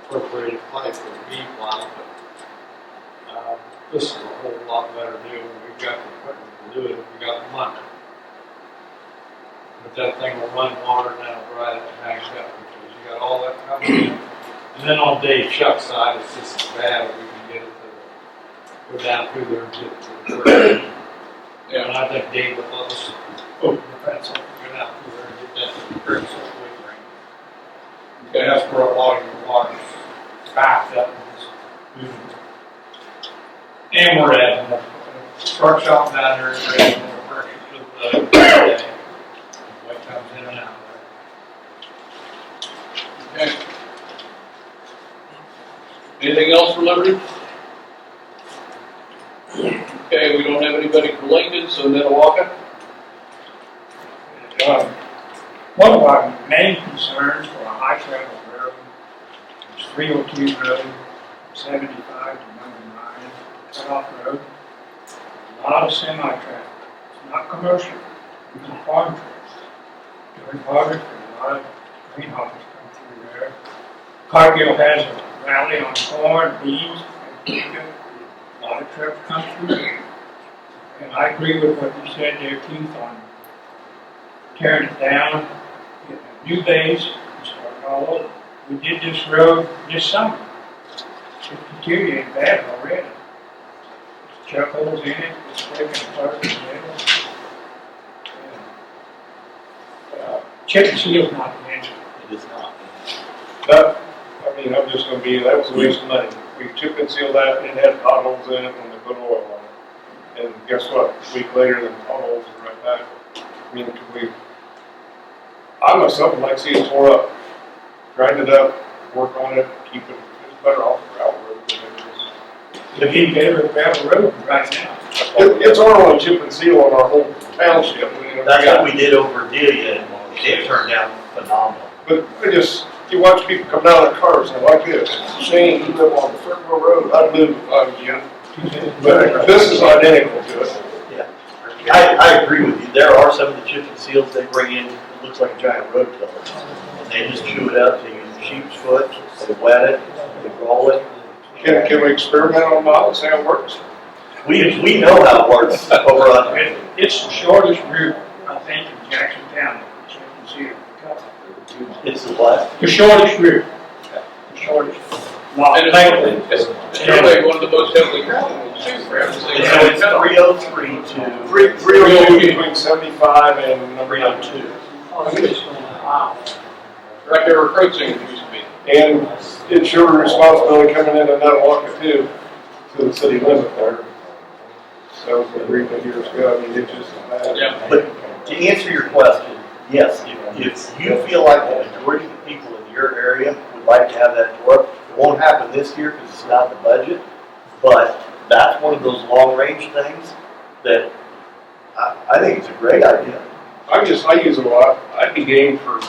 appropriated pipe for the bead plow, but this is a whole lot better deal. We've got the equipment to do it, we got the money. But that thing will run water down right at the bank up because you got all that coming in. And then on Dave Chuck's side, it's just as bad as we can get it to go down through there and get it to the creek. Yeah, and I think Dave would let us open the fence up and go down through there and get that to the creek so we can bring it. Okay, that's where a lot of your water's backed up and just moving. And we're at a truck shop down there and ready to purchase the day. What comes in and out there. Okay. Anything else for Liberty? Okay, we don't have anybody for Lincoln, so Netawaka. One of our main concerns for a high travel road is 302 road, 75 to number 9, cutoff road. A lot of semi-traffic. It's not commercial. It's a farm trip. During harvest, a lot of greenhouses come through there. Cargill has a rally on corn, beans, and a lot of trips come through there. And I agree with what you said there, Keith, on tearing it down, getting a new base, and starting all over. We did this road this summer. It deteriorated bad already. There's chuck holes in it, it's breaking apart in the middle. chip and seal's not the answer. It is not. That, I mean, I'm just gonna be, that was a waste of money. We chip and seal that, and it had potholes in it when they put oil on it. And guess what? A week later, the potholes are right back. I mean, I myself would like to see it tore up, grind it up, work on it, keep it, it's better off the gravel road than it is. It'd be better with gravel road right now. It's our only chip and seal on our whole township. I mean, That's what we did over Delia, and it turned out phenomenal. But you watch people come down in cars and like this. Shane, you live on Circle Road, I'd live if I was you. But this is identical to it. Yeah, I agree with you. There are some of the chip and seals they bring in, it looks like a giant road killer. And they just chew it up, they use sheep's foot, they wet it, they roll it. Can we experiment on miles, see how it works? We know how it works over on. It's the shortest route, I think, in Jackson County, chip and seal. It's the what? The shortest route. The shortest. Not And it's really one of the most heavily traveled ones too, for everything. So it's 303 to 302 between 75 and number 302. Right there where Croatsing used to be. And it's your responsibility coming in and not walking to the city limit there. So for 3 years ago, I mean, it's just bad. Yeah. But to answer your question, yes, if you feel like the majority of the people in your area would like to have that tore up, it won't happen this year because it's not the budget, but that's one of those long-range things that I think it's a great idea. I use it a lot. I'd be game for,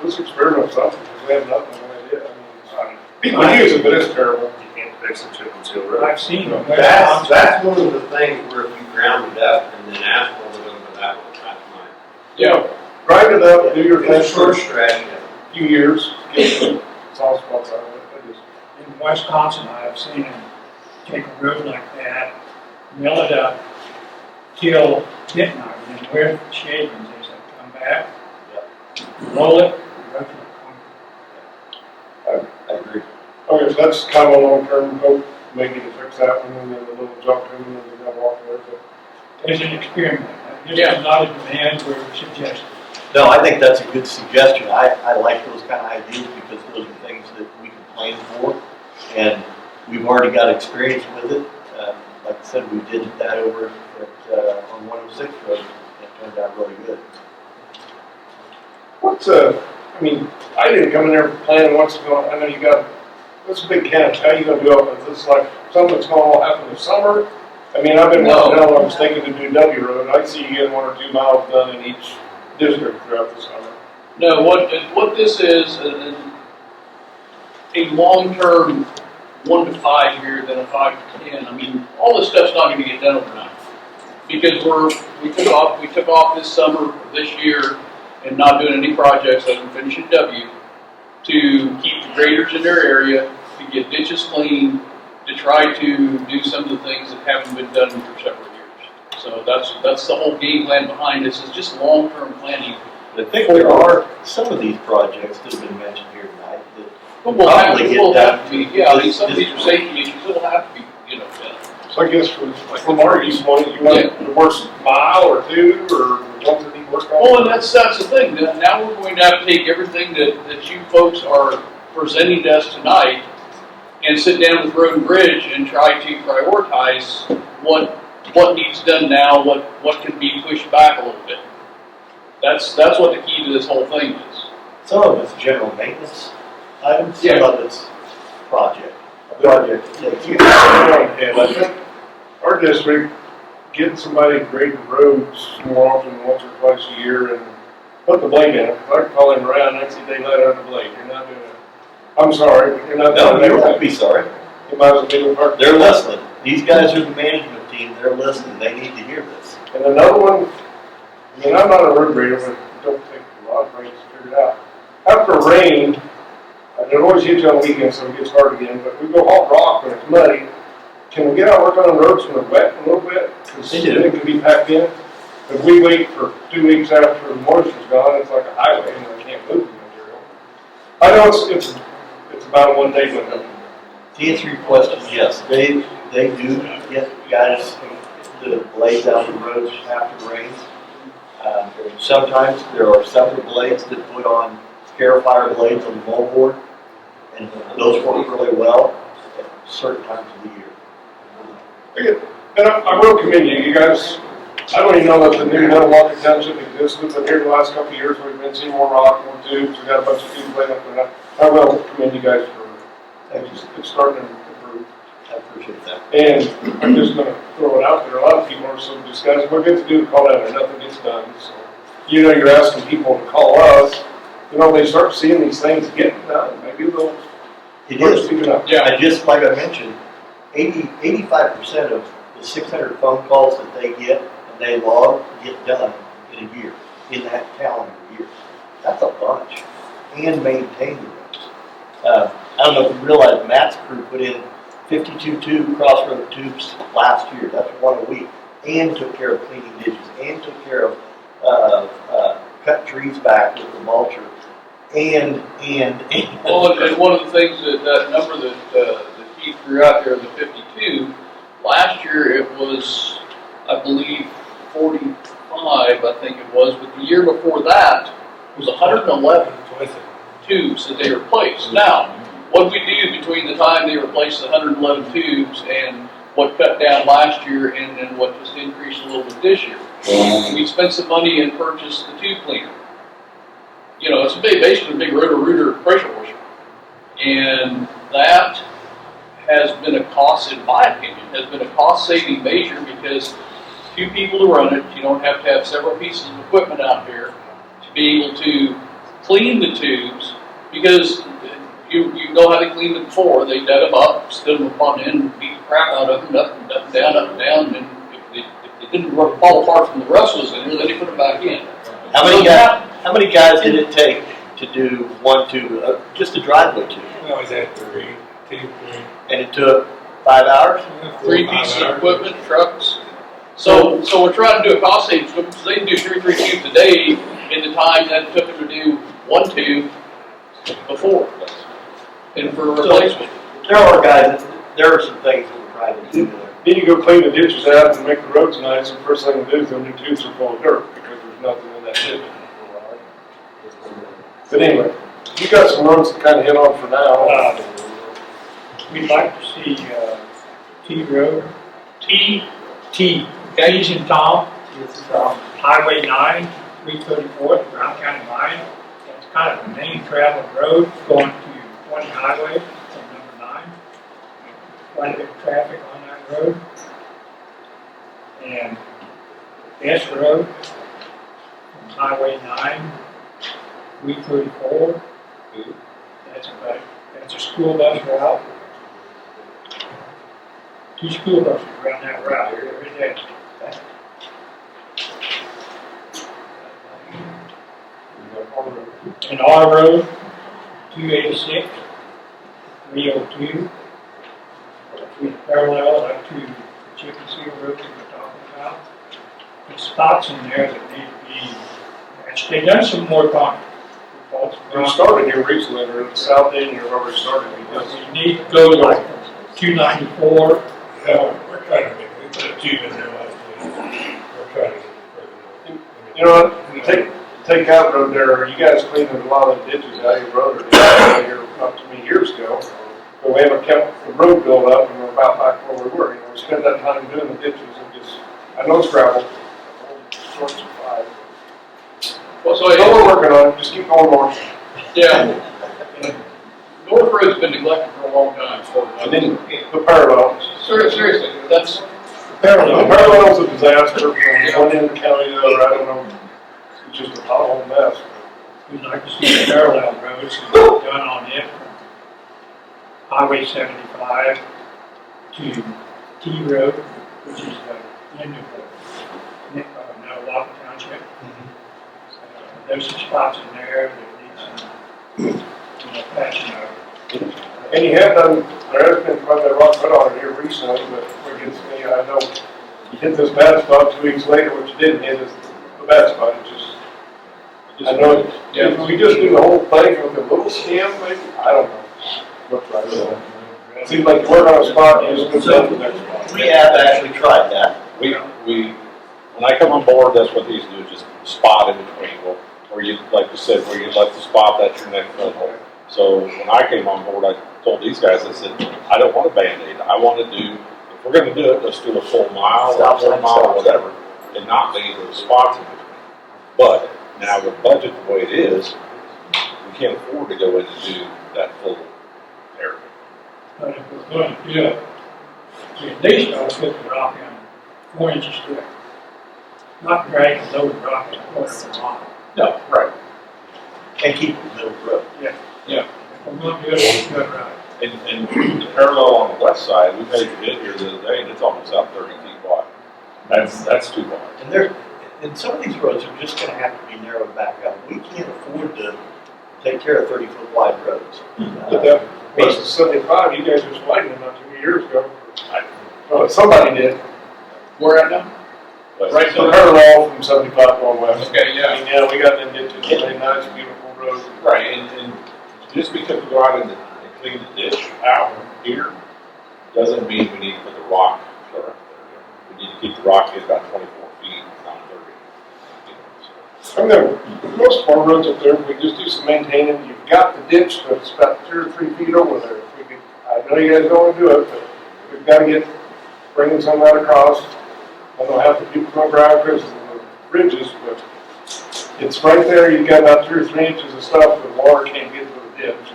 let's experiment something, because we have nothing idea. I mean, people use it, but it's terrible. You can't fix a chip and seal road. I've seen them. That's one of the things where if you ground it up and then asphalt it over that one, that's mine. Yeah. Grind it up, do your It's thing short for stretch. a few years, get the soft spots out of it. In Wisconsin, I've seen them take a road like that, mill it up, till midnight, and then where the shavings, they said, come back, roll it, go to the I agree. Okay, so that's kind of a long-term hope, maybe to fix that one, and then a little jump in, and then we're gonna walk there, but. As an experiment, this Yeah. is not a demand, we're suggesting. No, I think that's a good suggestion. I like those kind of ideas because those are things that we can plan for. And we've already got experience with it. Like I said, we did that over at, on 106 Road. It turned out really good. I mean, I didn't come in there planning what's going, I know you got, what's a big county, how you gonna do it? Is this like something that's gonna all happen this summer? I mean, I've been working out, I was thinking to do W Road, I see you getting 1 or 2 miles done in each district throughout the summer. No, what this is a long-term 1 to 5 year, then a 5 to 10. I mean, all this stuff's not going to get done overnight because we took off this summer, this year, and not doing any projects other than finishing W to keep the graders in their area, to get ditches clean, to try to do some of the things that haven't been done for several years. So that's the whole game plan behind this, is just long-term planning. But I think there are some of these projects that have been mentioned here tonight that But will probably get done. have to be, yeah, I mean, some of these are safety issues, it'll have to be, done. So I guess from our viewpoint, you want the worst mile or 2, or the ones that need work on? Well, and that's the thing, now we're going to have to take everything that you folks are presenting to us tonight and sit down with Road and Bridge and try to prioritize what needs done now, what can be pushed back a little bit. That's what the key to this whole thing is. Some of it's general maintenance items, some Yeah. of it's project. I think our district, getting somebody to grade the roads more often than once or twice a year and put the blade in it. I can call him around, next thing they let out the blade. You're not doing it. I'm sorry, but you're not doing it. No, you don't have to be sorry. You might as well be the part. They're listening. These guys are the management team. They're listening. They need to hear this. And another one, I mean, I'm not a road grader, but it don't take a lot of rain to figure it out. After rain, and it always hits you on the weekends, so it gets hard again, but we go haul rock when it's muddy. Can we get out work on the roads when they're wet a little bit? Because They do. it can be packed in. If we wait for 2 weeks after the moisture's gone, it's like a highway and we can't move the material. I know it's about a 1 day window. To answer your question, yes, they do get guys the blades out of the roads after it rains. Sometimes there are several blades that put on Scarifier blades on the moldboard, and those work really well at certain times of the year. And I will commend you, you guys, I don't even know that the new Minnewaca Township existed, but here the last couple of years, we've been seeing more rock, more tubes, we got a bunch of tubes laid up there. I will commend you guys for, it's starting to improve. I appreciate that. And I'm just gonna throw it out there, a lot of people are so disgusted, what good to do to call out, and nothing gets done, so. You know, you're asking people to call us, you know, they start seeing these things getting done, maybe they'll It start is. speaking up. I just, like I mentioned, 85% of the 600 phone calls that they get and they log get done in a year, in that calendar year. That's a bunch. And maintain the roads. I don't know if you realize Matt's crew put in 52 crossroad tubes last year. That's one a week. And took care of cleaning ditches. And took care of cut trees back with the mulcher. And. Well, and one of the things that number that Keith threw out there, the 52, last year it was, I believe, 45, I think it was, but the year before that was 111 tubes that they replaced. Now, what did we do between the time they replaced the 111 tubes and what cut down last year and then what just increased a little bit this year? We spent some money and purchased the tube cleaner. You know, it's basically a big rotor-rooter pressure washer. And that has been a cost, in my opinion, has been a cost-saving measure because 2 people to run it, you don't have to have several pieces of equipment out there to be able to clean the tubes because you know how they cleaned them before. They dug them up, stood them upon end, beat the crap out of them, up and down, and if they didn't fall apart from the rust was in there, then they put them back in. How many guys did it take to do one tube, just a driveway tube? We always had 3, 2, 3. And it took 5 hours? 3 pieces of equipment, trucks. So we're trying to do a cost savings, so they can do 3 tubes a day in the time that it took them to do 1 tube before. And for replacement. There are guys, there are some things that we're trying to do there. Then you go clean the ditches out and make the roads nice, and first thing to do is the new tubes are full of dirt, because there's nothing in that ditch. But anyway, you got some roads to kind of hit on for now. We'd like to see, T Road, T's and Tom, from Highway 9, 334, the Brown County line. It's kind of the main traveled road going to 20 Highway from number 9. Quite a bit of traffic on that road. And S Road from Highway 9, 334. That's a school bus route. 2 school buses run that route every day. And our road, 286, 302, between parallel up to Chip and Seal Road that we're talking about. There's spots in there that need to be patched. They've done some more on it. We started here recently, or at the south end, or where we started, because You need to go like 294. We're trying to make, we put a tube in there last week. We're trying to get it further. you know what, take out road there, you guys cleaned a lot of the ditches out of your road, or here not too many years ago. But we haven't kept the road built up, and we're about back where we were, you know, we spent that time doing the ditches, and just, I know it's gravel, short supply. Well, so So we're working on it, just keep going more. yeah. North Road's been neglected for a long time. And then the parallel. Seriously, that's. The parallel's a disaster from one end of the county to the other, I don't know, it's just a total mess. We'd like to see the parallel roads done on it from Highway 75 to T Road, which is the end of the Minnewaca Township. There's some spots in there that need some patching up. And you have done, there has been quite a rock put on it here recently, but what gets me, I know you hit this bad spot 2 weeks later, what you didn't hit is the bad spot, it just, I know, if we just do the whole thing with a little skim, maybe, I don't know. What's right, so. It seems like you work on a spot, and you just move on to the next spot. We have actually tried that. We, when I come on board, that's what these do, just spot in between, where you, like you said, where you left the spot, that's your next level. So when I came on board, I told these guys, I said, I don't want a Band-Aid. I want to do, if we're going to do it, let's do a full mile or a quarter mile or whatever, and not leave those spots in between. But now with budget the way it is, we can't afford to go in and do that full area. But if we're going to do it, we at least ought to put the rock in 4 inches thick. Not drag the load rock in a quarter of a mile. No, right. And keep it middle of the road. Yeah. Yeah. If we're going to do it, we'll do it right. And the parallel on the west side, we measured it here the other day, and it's almost out 30 feet wide. That's too wide. And and some of these roads are just gonna have to be narrowed back up. We can't afford to take care of 30-foot wide roads. But that West of 75, you guys just widened not too many years ago. Well, somebody did. Where at now? Right The parallel from 75 going west. Okay, yeah. I mean, yeah, we got them ditches, really nice, beautiful roads. Right, and just because we go out and clean the ditch out here, doesn't mean we need to put the rock clear up there. We need to keep the rock in about 24 feet, not 30. I mean, most of our roads up there, we just do some maintaining. You've got the ditch, but it's about 2 or 3 feet over there. If we could, I know you guys don't want to do it, but we've got to bringing some of that across. I don't know how the people don't drive across the bridges, but it's right there. You've got about 2 or 3 inches of stuff that water can't get to the ditch.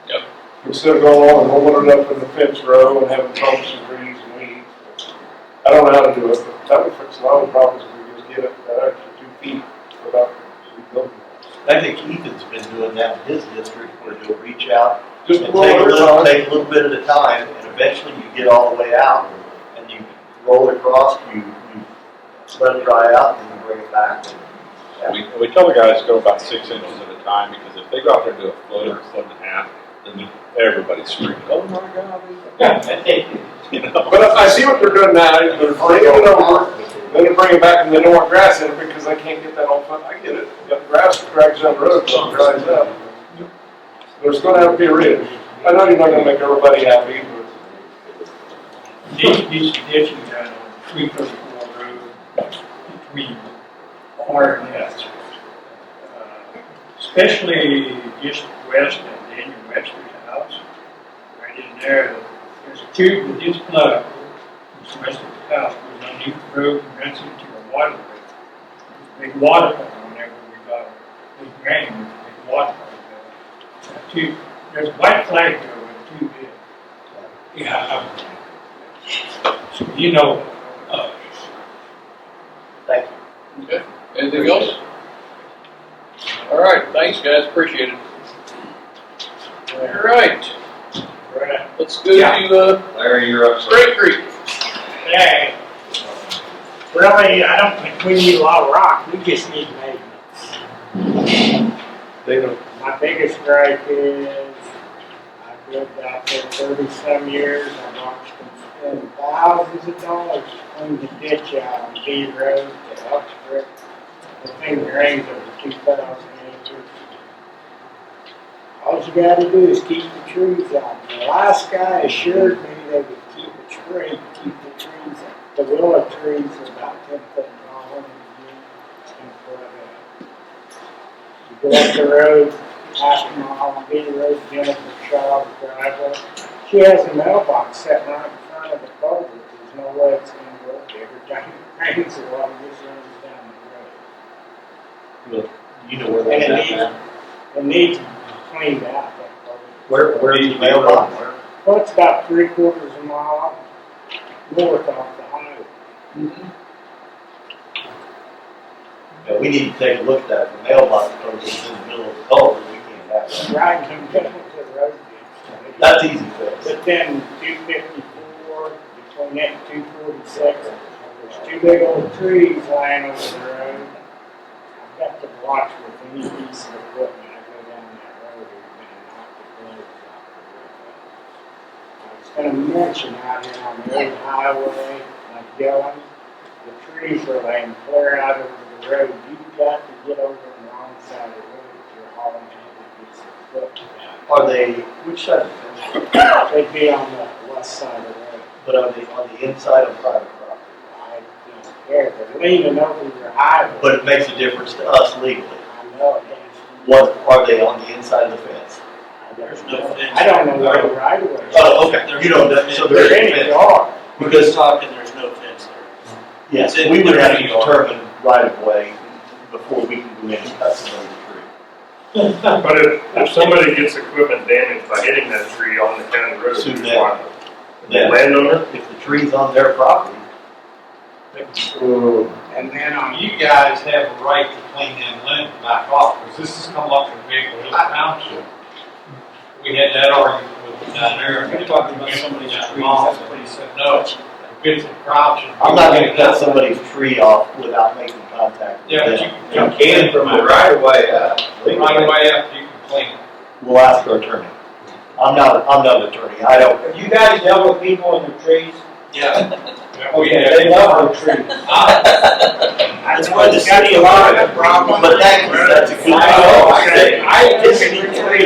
Yep. Instead of going along and rolling it up in the fence row and having bumps and trees and weeds. I don't know how to do it, but that would fix a lot of the problems if we just get it that extra 2 feet without rebuilding. I think Ethan's been doing that in his district, where he'll reach out Just and a take a little bit at a time, and eventually you get all the way out, and you roll it across, you let it dry out, and you bring it back. We tell the guys to go about 6 inches at a time, because if they go out there and do a foot or a foot and a half, then everybody's screaming, oh my God. You know? But I see what they're doing now. They're bringing it over, then they're bringing it back, and they don't want grass in it because they can't get that all fun. I get it. You got the grass that drags down the road, so it dries up. There's going to have to be a ridge. I know you're not going to make everybody happy, but These conditions down on 334 road between R and S. Especially just west of Daniel Webster's house. Right in there, there's a tube that just plugged. It's west of the house, goes underneath the road and runs into a waterway. There's a big water pump whenever we got a big rain, there's a big water pump. That tube, there's a white flag there with a tube in. Yeah. So you know, Thank you. Okay. Anything else? All right, thanks guys, appreciate it. All right, let's go to, Larry, you're up. Straight Creek. hey, really, I don't think we need a lot of rock, we just need maintenance. My biggest gripe is, I've lived out there 30-some years, I've watched them spend thousands of dollars to clean the ditch out on B Road to Uxbridge. The thing drains over 2,000 acres. All you gotta do is keep the trees out. The last guy assured me they would keep the trees out. The willow trees are about 10 foot tall and you go up the road, half a mile on B Road, Jennifer Shaw's driveway. She has a mailbox sitting right in front of the culvert. There's no way it's gonna work. Every time it rains, the water just runs down the road. Look, you know where that's at now. It needs cleaned out, that culvert. Where is the mailbox? Well, it's about 3/4 of a mile north off the highway. Yeah, we need to take a look at that. The mailbox goes in the middle of the culvert, we can't have that. Right in the middle of the road. That's easy fix. But then 254, between that and 246, there's 2 big old trees lying over the road. I've got to watch with any piece of equipment I go down that road, it's gonna knock the blades off the road. I was gonna mention out here on the old highway, like Gillen, the trees are laying clear out over the road. You've got to get over on the wrong side of the road if you're hauling a heavy piece of equipment. Are they, which side of the fence? They'd be on the west side of the road. But are they on the inside or private property? I don't Yeah, they're leaning over your highway. But it makes a difference to us legally. I know it is. What, are they on the inside of the fence? There's no fence. I don't know where the right of way is. Oh, okay, you don't, so They're there in is a the fence. yard. We're just talking, there's no fence there. Yes, It's in we would their have to yard. determine right of way before we can go in and cut somebody's tree. But if somebody gets equipment damaged by hitting that tree on the county road, Sue who's them. liable? The Then, landowner? if the tree's on their property, And then on You guys have a right to clean them limbs back off, because this has come up in Big Hill Township. We had that argument with them down there. You're talking about somebody's trees, Mom, that's what he said. no, if it's encroaching. I'm not gonna cut somebody's tree off without making contact with Yeah, but them. You can from the right of way up. Right away up, you can clean it. We'll ask our attorney. I'm not an attorney, I don't, Have you guys dealt with people in their trees? Yeah. Okay, they love their trees. That's why the city of Florida problem. but that's a good. I disagree.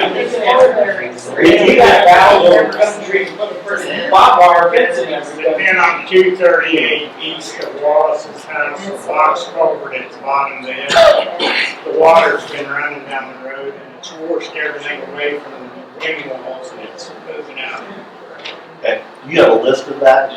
You got guys over country, Bob wire fence and everything. Then on 238 east of Wallace's house, the box culvert at the bottom there, the water's been running down the road and it's washed everything away from the wing walls and it's moving out. Okay, you have a list of that?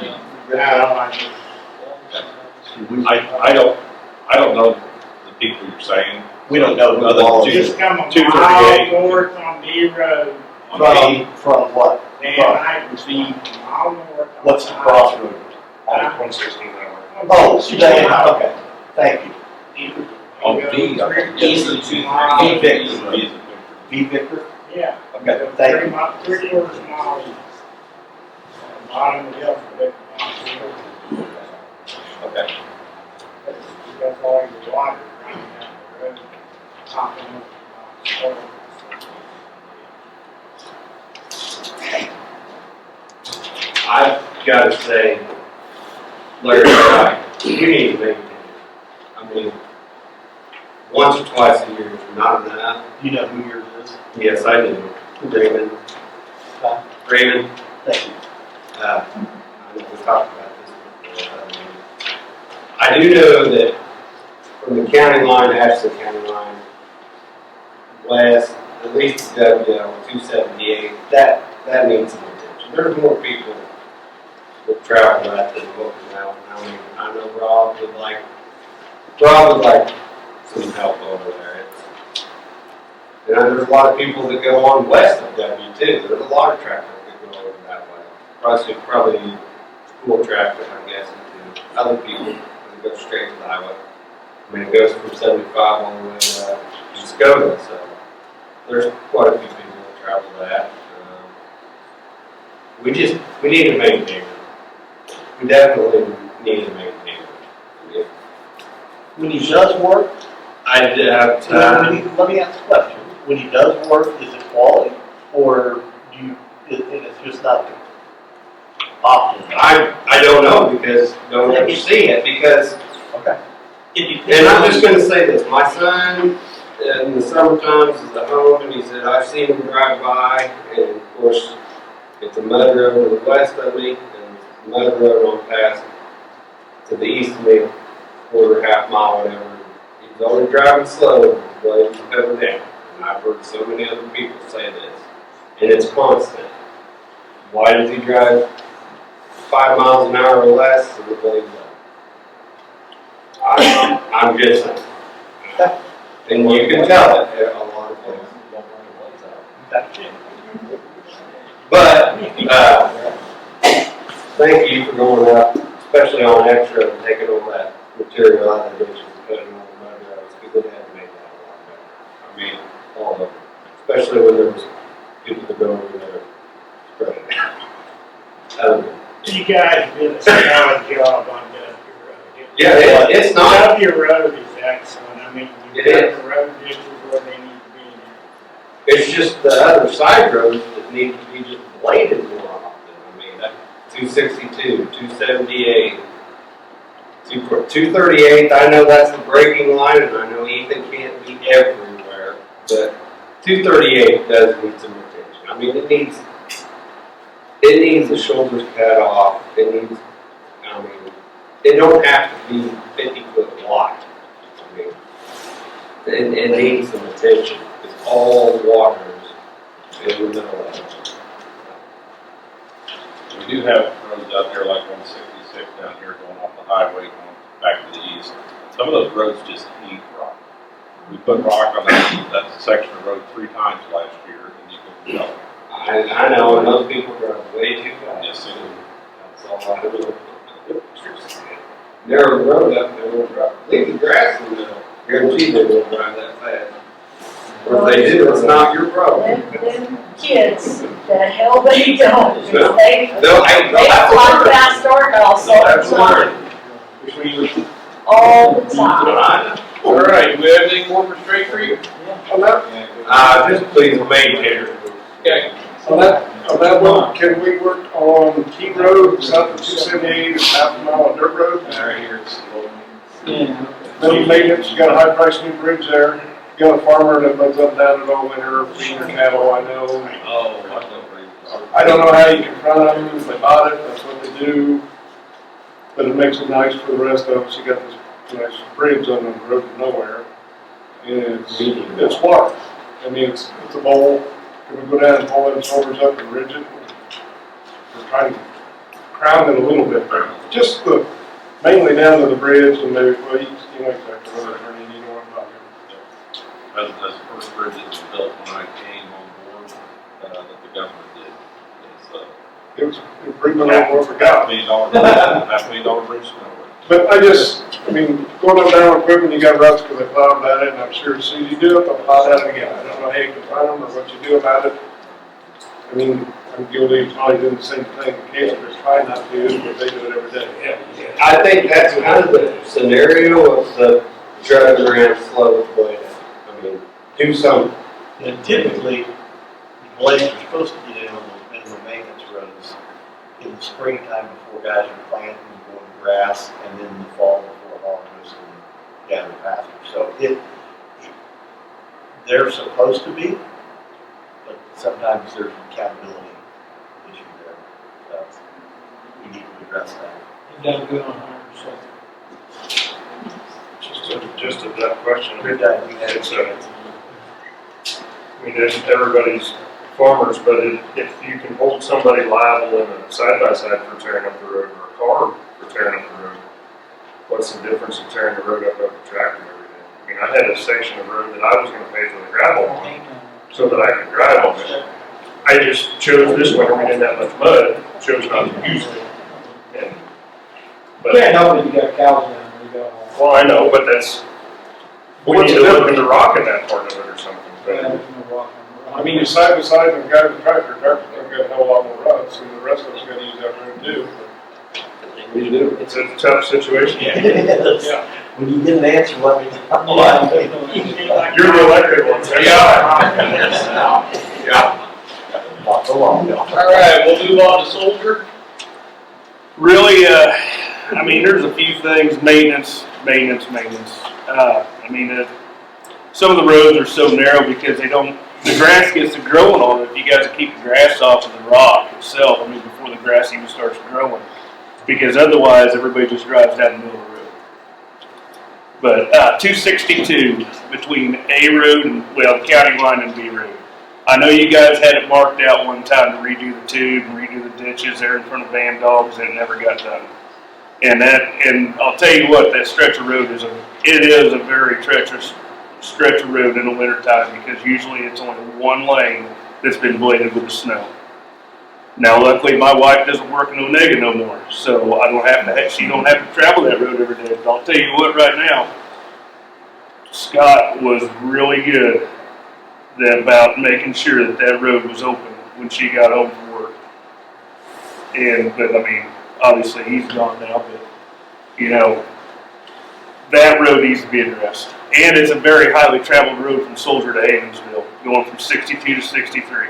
I don't know the people you're saying. We don't know who Other than all Just come a mile 238. north on D Road, From what? and I would be a mile north. on What's the the crossroad? 116 hour. Oh, okay, thank you. On You go B, three- Easily 238. Victor. V. Victor? Yeah. Okay, thank you. 3/4 mile. Bottom of the hill for Victor. Okay. That's all your water running down the road, topping up the soil. I've got to say, Larry's right. You need to maintain it. I mean, once or twice a year is not enough. You know who yours is? Yes, I do. Raymond. Raymond. Thank you. I know we talked about this before. I do know that from the county line, Ashland County line, west, at least to WL 278, that needs some attention. There's more people that travel that than what we know. I mean, I know Rob would like some help over there. And there's a lot of people that go on west of W too. There's a lot of traffic that go over that way. Probably school traffic, I'm guessing, to other people that go straight to the highway. I mean, it goes from 75 all the way to Muskota, so there's quite a few people that travel that. We need to maintain it. We definitely need to maintain it. Yeah. When he does work, I did have time. let me ask a question. When he does work, is it quality, or and it's just not optimal? I don't know because don't ever see it because. Okay. And I'm just going to say this: my son, in the summer times, is at home, and he said I've seen him drive by, and of course, it's a mud road to the west of me, and it's a mud road on past to the east of me, half mile, whatever. He's only driving slow, but he's coming down. And I've heard so many other people say this, and it's constant. Why does he drive 5 miles an hour or less and the blade's up? I'm just saying. And you can tell it at a lot of places. But, thank you for going up, especially on extra and taking all that material out of the ditches and putting it on the mud roads, because it had made that a lot better. I mean, all of it. Especially when there was people that go over there spreading it. You guys did a solid job on W Road. Yeah, it's not. W Road is excellent. I mean, It you've is. got the road ditches where they need to be. It's just the other side roads that need to be just bladed more often. I mean, 262, 278, 238, I know that's the braking line, and I know Ethan can't be everywhere, but 238 does need some attention. I mean, it needs the shoulders cut off. It needs, I mean, it don't have to be 50-foot wide. I mean, it needs some attention, because all water is in the middle of it. We do have roads out there like 166 down here going off the highway, going back to the east. Some of those roads just need rock. We put rock on that section of road 3 times last year, and you can tell. I know, and those people drive way too fast. Yes, it is. That's all I do. Narrow road up, they won't drive. Leave the grass in the middle. Guaranteed they won't drive that fast. Or if they do, it's not your problem. Them kids, the hell they don't, 'cause they They'll fly past our house all the time, all the time. All right, do we have anything more for Straight Creek? Just please maintain it. Okay. On that one, can we work on Key Road, south of 278, and half a mile of dirt road? Right here, it's Middle maintenance, you got a high price new bridge there. You got a farmer that runs up and down it all winter, feeding their cattle, I know. I don't know how you confront them, if they bought it, that's what they do. But it makes it nice for the rest of us, you got this nice bridge on the road to nowhere. And it's water. I mean, it's a bowl. Can we go down and pull them shoulders up and ridge it? We're trying to crown it a little bit, just mainly down to the bridge and maybe, well, you know exactly what I'm turning, you know what I'm talking about. As the first bridge that was built when I came on board, that the government did. It was improvement on what we got. $500,000 bridge. But I mean, going up down equipment, you got ruts because they plowed about it, and I'm sure as soon as you do it, they'll plow that again. I don't know how you can find them or what you do about it. I mean, I'm guilty of probably doing the same thing in case they're trying not to, but they do it every day. I think that's kind of the scenario of the driving around slow way down. I mean, do something. And typically, the blades are supposed to get in on those minimum maintenance roads in the springtime before guys are planting and growing grass, and then in the fall before harvest and gather pasture. So they're supposed to be, but sometimes there's an accountability issue there. So we need to address that. You done good on 100%. Just a dumb question. Good idea. It's I mean, everybody's farmers, but if you can hold somebody liable in a side-by-side for tearing up the road, or a car for tearing up the road, what's the difference in tearing the road up with a tractor every day? I mean, I had a section of road that I was gonna pay for the gravel on, so that I could drive on it. I just chose this winter, we didn't have much mud, chose not to use it. Yeah, no, you got cows down there, you got all. Well, I know, but we need to look into rock in that part of it or something. But I mean, you're side by side and the guy with the tractor's gonna get a hell of a lot more ruts, and the rest of us gotta use that road too. we do. It's a tough situation. Yeah. When you get an answer, let me know. You're the elected one. Yeah. Not so long ago. All right, we'll move on to Soldier. Really, I mean, there's a few things, maintenance. I mean, some of the roads are so narrow because the grass gets to growing on it. You guys keep the grass off of the rock itself, I mean, before the grass even starts growing. Because otherwise, everybody just drives down the middle of the road. But 262 between A road and, well, county line and B road. I know you guys had it marked out one time to redo the tube and redo the ditches there in front of Van Dogs, and it never got done. And I'll tell you what, that stretch of road is a very treacherous stretch of road in the wintertime, because usually it's only one lane that's been bladed with the snow. Now, luckily, my wife doesn't work in Onega no more, so she don't have to travel that road every day. But I'll tell you what, right now, Scott was really good about making sure that road was open when she got home from work. But I mean, obviously he's gone now, but you know, that road needs to be addressed. And it's a very highly traveled road from Soldier to Havensville, going from 62 to 63.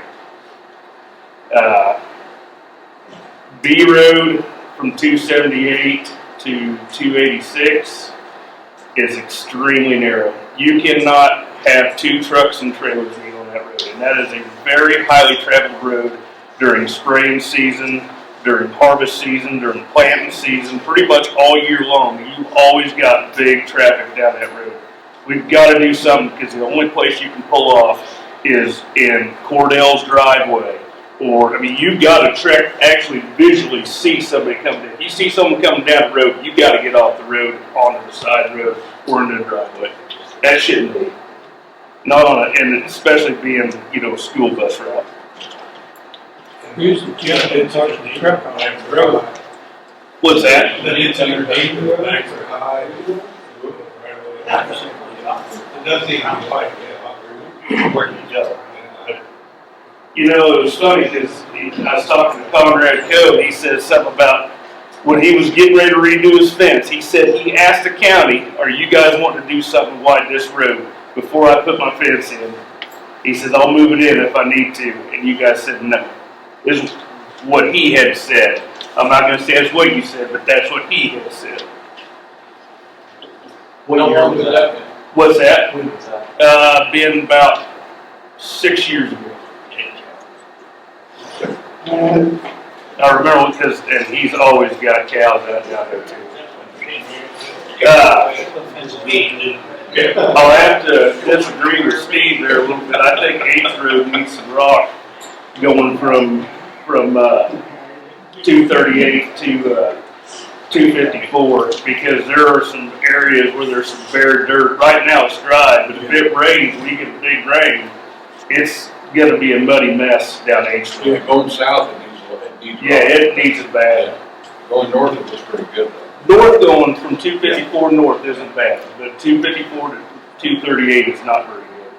B road from 278 to 286 is extremely narrow. You cannot have 2 trucks and trailers being on that road, and that is a very highly traveled road during spraying season, during harvest season, during planting season, pretty much all year long, you always got big traffic down that road. We've got to do something because the only place you can pull off is in Cordell's driveway. Or, I mean, you've got to actually visually see somebody coming in. If you see someone coming down the road, you've got to get off the road onto the side road or into the driveway. That shouldn't be. Not on a, and especially being, you know, a school bus route. Who's the judge that touched the truck on that road? What's that? That it's underneath the banks are high. It doesn't even like that. Where you go? You know, it was funny because I was talking to Conrad Code. He said something about when he was getting ready to redo his fence. He said he asked the county, "Are you guys wanting to do something wide this road before I put my fence in?" He says, "I'll move it in if I need to." And you guys said no. This is what he had said. I'm not going to say it's what you said, but that's what he had said. What year was that? What's that? Been about 6 years ago. I remember because, and he's always got cows out down there too. I'll have to disagree with Steve there a little bit. I think 8th Road needs some rock going from 238 to 254 because there are some areas where there's some bare dirt. Right now it's dry, but if it rains, we get a big rain, it's going to be a muddy mess down 8th Road. Yeah, going south, it needs it needs it bad. Yeah. Going north, it was pretty good though. North going from 254 north isn't bad, but 254 to 238 is not very good.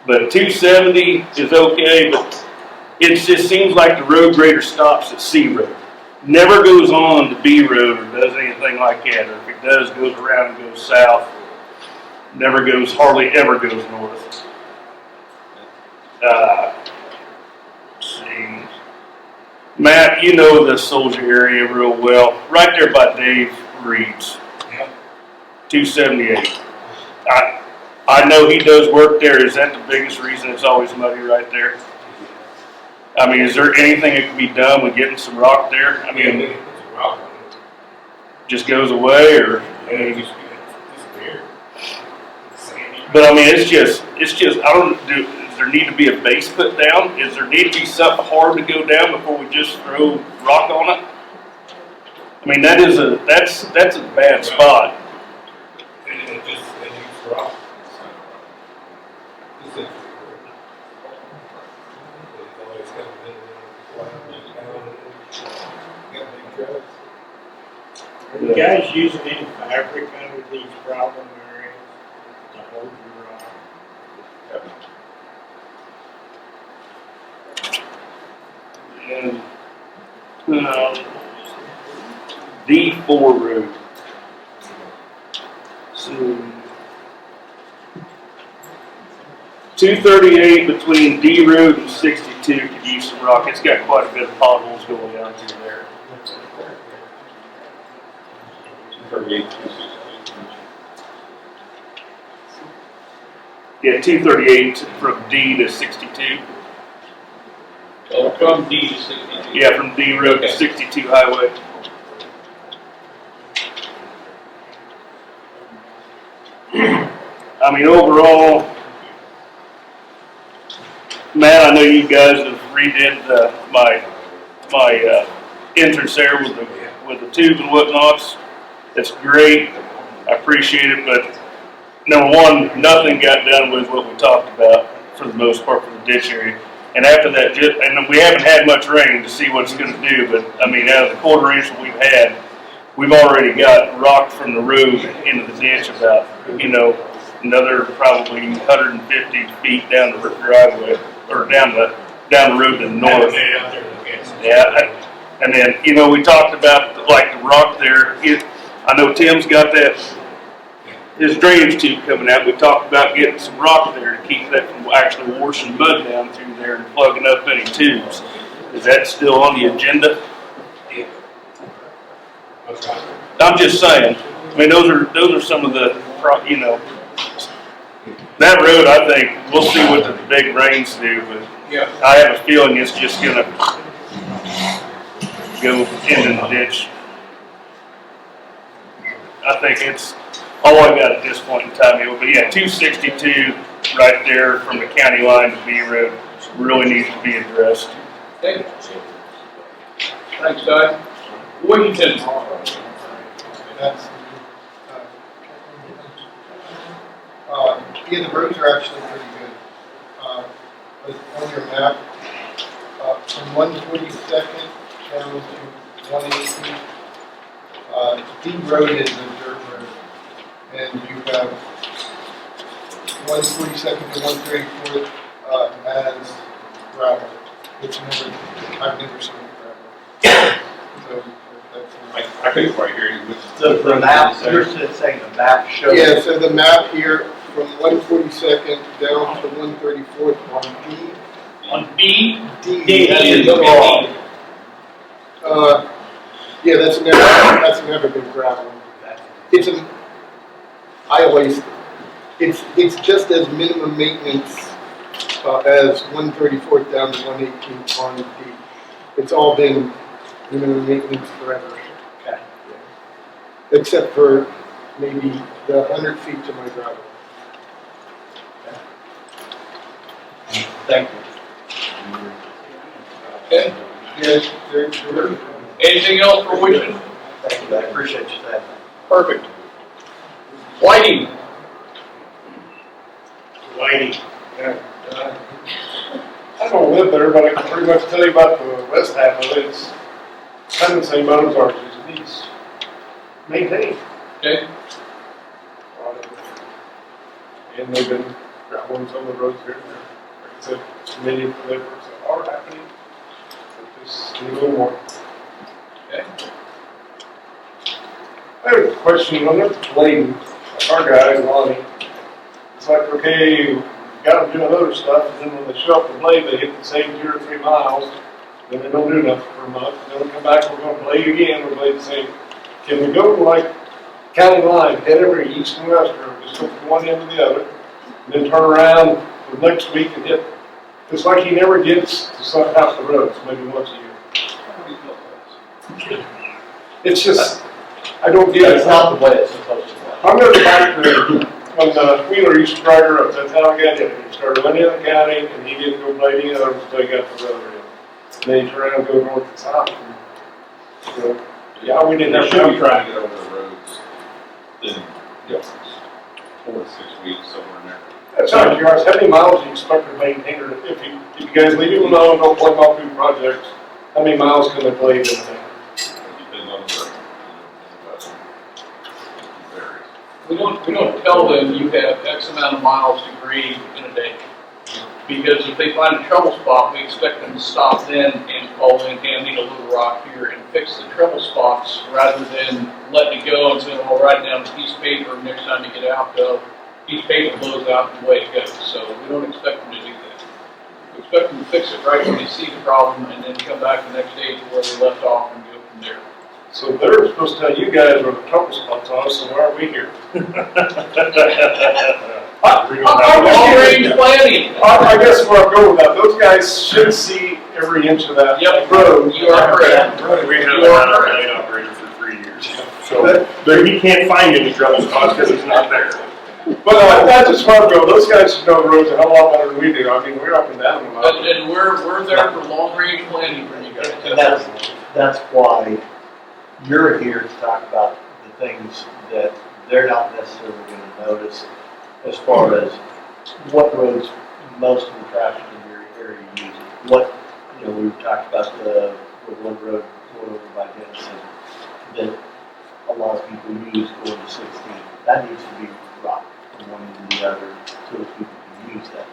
But 270 is okay, but it just seems like the road grader stops at C Road. Never goes on to B Road or does anything like that, or if it does, goes around and goes south. Never goes, hardly ever goes north. Let's see. Matt, you know the Soldier area real well. Right there by Dave Reed's. 278. I know he does work there. Is that the biggest reason it's always muddy right there? I mean, is there anything that can be done with getting some rock there? I mean, just goes away, or? But I mean, it's just. I don't do. Does there need to be a base put down? Is there need to be something hard to go down before we just throw rock on it? I mean, that's a bad spot. It needs rock. Are you guys using any fabric under these problem areas to hold your rock? And D4 road. So 238 between D road and 62 could use some rock. It's got quite a bit of potholes going down through there. 238. Yeah, 238 from D to 62. Oh, from D to 62. Yeah, from D road to 62 highway. I mean, overall, Matt, I know you guys have redid my entrance there with the tubes and whatnots. It's great. I appreciate it, but number one, nothing got done with what we talked about for the most part for the ditch area. And after that, and we haven't had much rain to see what it's going to do, but I mean, out of the quarter inch that we've had, we've already got rock from the road into the ditch about, another probably 150 feet down the driveway, or down the road to the north. Yeah, and then, we talked about like the rock there. I know Tim's got his drainage tube coming out. We talked about getting some rock there to keep that from actually washing mud down through there and plugging up any tubes. Is that still on the agenda? I'm just saying. I mean, those are some of the, that road. I think we'll see what the big rains do, but I have a feeling it's just gonna go into the ditch. I think it's all I got at this point in time, but yeah, 262 right there from the county line to B Road really needs to be addressed. Okay. Thanks, Ty. Washington. That's, yeah, the roads are actually pretty good. On your map, from 142nd down to 118, D Road is a dirt road, and you have 142nd to 134th as gravel. I've never seen gravel. So that's. I couldn't quite hear you. So the map, you're saying the map shows. Yeah, so the map here from 142nd down to 134th on D. On B? D. Okay. Yeah, that's never been gravel. It's just as minimum maintenance as 134th down to 118th on D. It's all been minimum maintenance forever. Okay. Except for maybe the 100 feet to my driveway. Thank you. Okay. Yes, they're Anything else for Washington? Thank you, I appreciate you saying that. Perfect. Whiting. Yeah. I don't live there, but I can pretty much tell you about the west half of it. It's kind of the same boat as ours. It needs maintained. Okay. And they've been graveling some of the roads here and there. Like I said, many of the labors that are happening. But just need a little more. Okay. I have a question on that blade. Like our guy, Lonnie, it's like, okay, you got them doing other stuff, and then when they show up the blade, they hit the same 2 or 3 miles, then they don't do nothing for a month, then we come back, we're gonna blade again, we'll blade the same. Can we go to like county line, head every east and west, or just go from one end to the other, and then turn around the next week and hit? It's like he never gets to some half the roads, maybe once a year. It's just, I don't get it. It's not the way it's supposed to work. I'm gonna go back to when Wheeler used to drive her up, that's how I got hit. He started running in the county, and he didn't go blade any others until he got to the other end. Then he turned around and go north and south. So, yeah, we didn't They have should be to. trying to get over the roads in, 4 to 6 weeks, somewhere in there. That's how you guys, how many miles do you expect to maintain, or if you guys leave it alone, don't plug off new projects, how many miles can they blade in there? It depends on the road. It varies. We don't tell them you have X amount of miles to grade in a day. Because if they find a trouble spot, we expect them to stop then and call in, hey, I need a little rock here, and fix the trouble spots rather than letting it go and saying, well, write down a piece of paper next time you get out, piece of paper blows out and away it goes. So we don't expect them to do that. We expect them to fix it right when they see the problem and then come back the next day to where they left off and go from there. So they're supposed to tell you guys where the trouble spots are, so why are we here? Long range planning. I guess where I'm going with that, those guys should see every inch of that road. You are correct. We haven't had our lane operator for 3 years. So, but he can't find any trouble spots because he's not there. But that's just where I'm going. Those guys should know the roads a hell of a lot better than we do. I mean, we're up and down them. And we're there for long range planning for you guys. And that's why you're here to talk about the things that they're not necessarily going to notice as far as what roads most of the traffic in your area use. What, we've talked about the one road going over by Denison that a lot of people use going to 16. That needs to be rocked from one end to the other so that people can use that.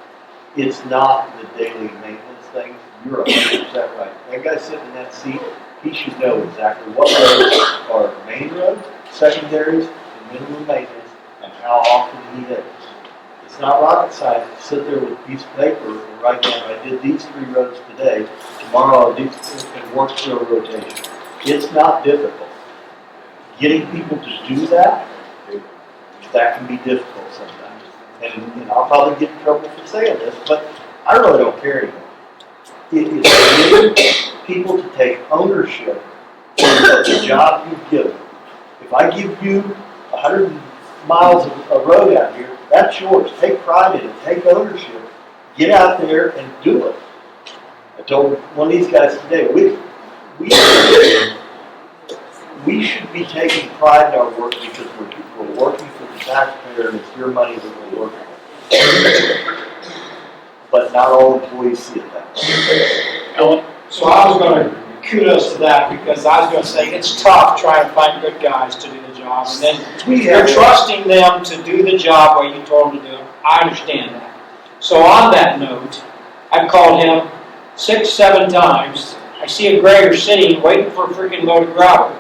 It's not the daily maintenance thing. You're 100% right. That guy sitting in that seat, he should know exactly what roads are main roads, secondaries, and minimum maintenance, and how often he hits. It's not rocket science to sit there with a piece of paper and write down, I did these 3 roads today, tomorrow I'll do and work through a rotation. It's not difficult. Getting people to do that can be difficult sometimes. And I'll probably get in trouble for saying this, but I really don't care anymore. It is getting people to take ownership the job you've given. If I give you 100 miles of road out here, that's yours. Take pride in it, take ownership, get out there and do it. I told one of these guys today, we should be taking pride in our work because we're working for the taxpayer and it's your money that we're working with. But not all employees see it that way. So I was gonna kudos to that, because I was gonna say, it's tough trying to find good guys to do the job, and then you're trusting them to do the job where you told them to do it. I understand that. So on that note, I've called him 6, 7 times. I see a grader sitting, waiting for a freaking load of gravel.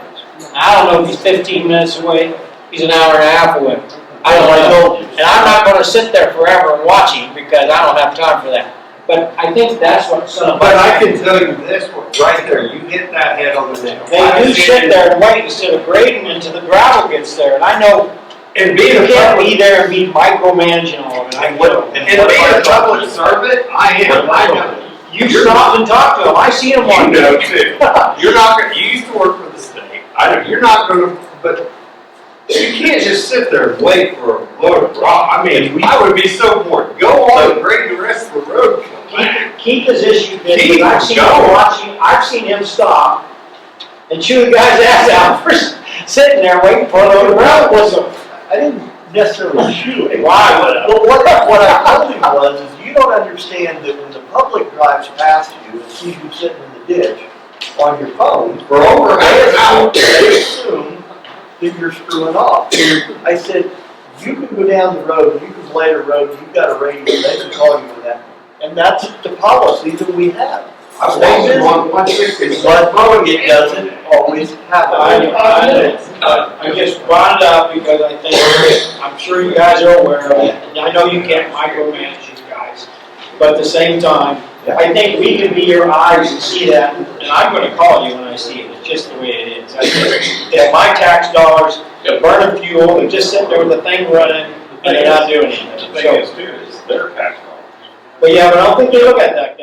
I don't know if he's 15 minutes away, he's an hour and a half away. I don't know. And I'm not gonna sit there forever and watch him, because I don't have time for that. But I think that's what some. But I can tell you this one, right there, you hit that head on the nail. They do sit there and wait instead of grading until the gravel gets there, and I know. And being You a can't public, be there and be micromanaging all of it, I know. and being a public servant, I am, I know. You stop and talk to him, I see him one You day. know too. You're not gonna, you used to work for the state. You're not gonna, but you can't just sit there and wait for a load of rock. I mean, I would be so bored. Go on and grade the rest of the road. Keith has issued this, Keith, but I've seen him go. watching, I've seen him stop and chew the guy's ass out for sitting there waiting for a load of gravel. I didn't necessarily shoot it. Why would I? But what I told him was, is you don't understand that when the public drives past you and sees you sitting in the ditch on your phone, For over half an hour. they assume that you're screwing off. I said, you can go down the road, you can blade a road, you've got a radio, they can call you for that. And that's the policy that we have. I've been on 160. But it doesn't always happen. I just brought it up because I think, I'm sure you guys are aware of it, and I know you can't micromanage these guys, but at the same time, I think we can be your eyes and see that, and I'm gonna call you when I see it, it's just the way it is. I think that my tax dollars, they're burning fuel, they're just sitting there with the thing running, and they're not doing anything. The thing is too, is their tax dollars. But yeah, but I don't think they look at that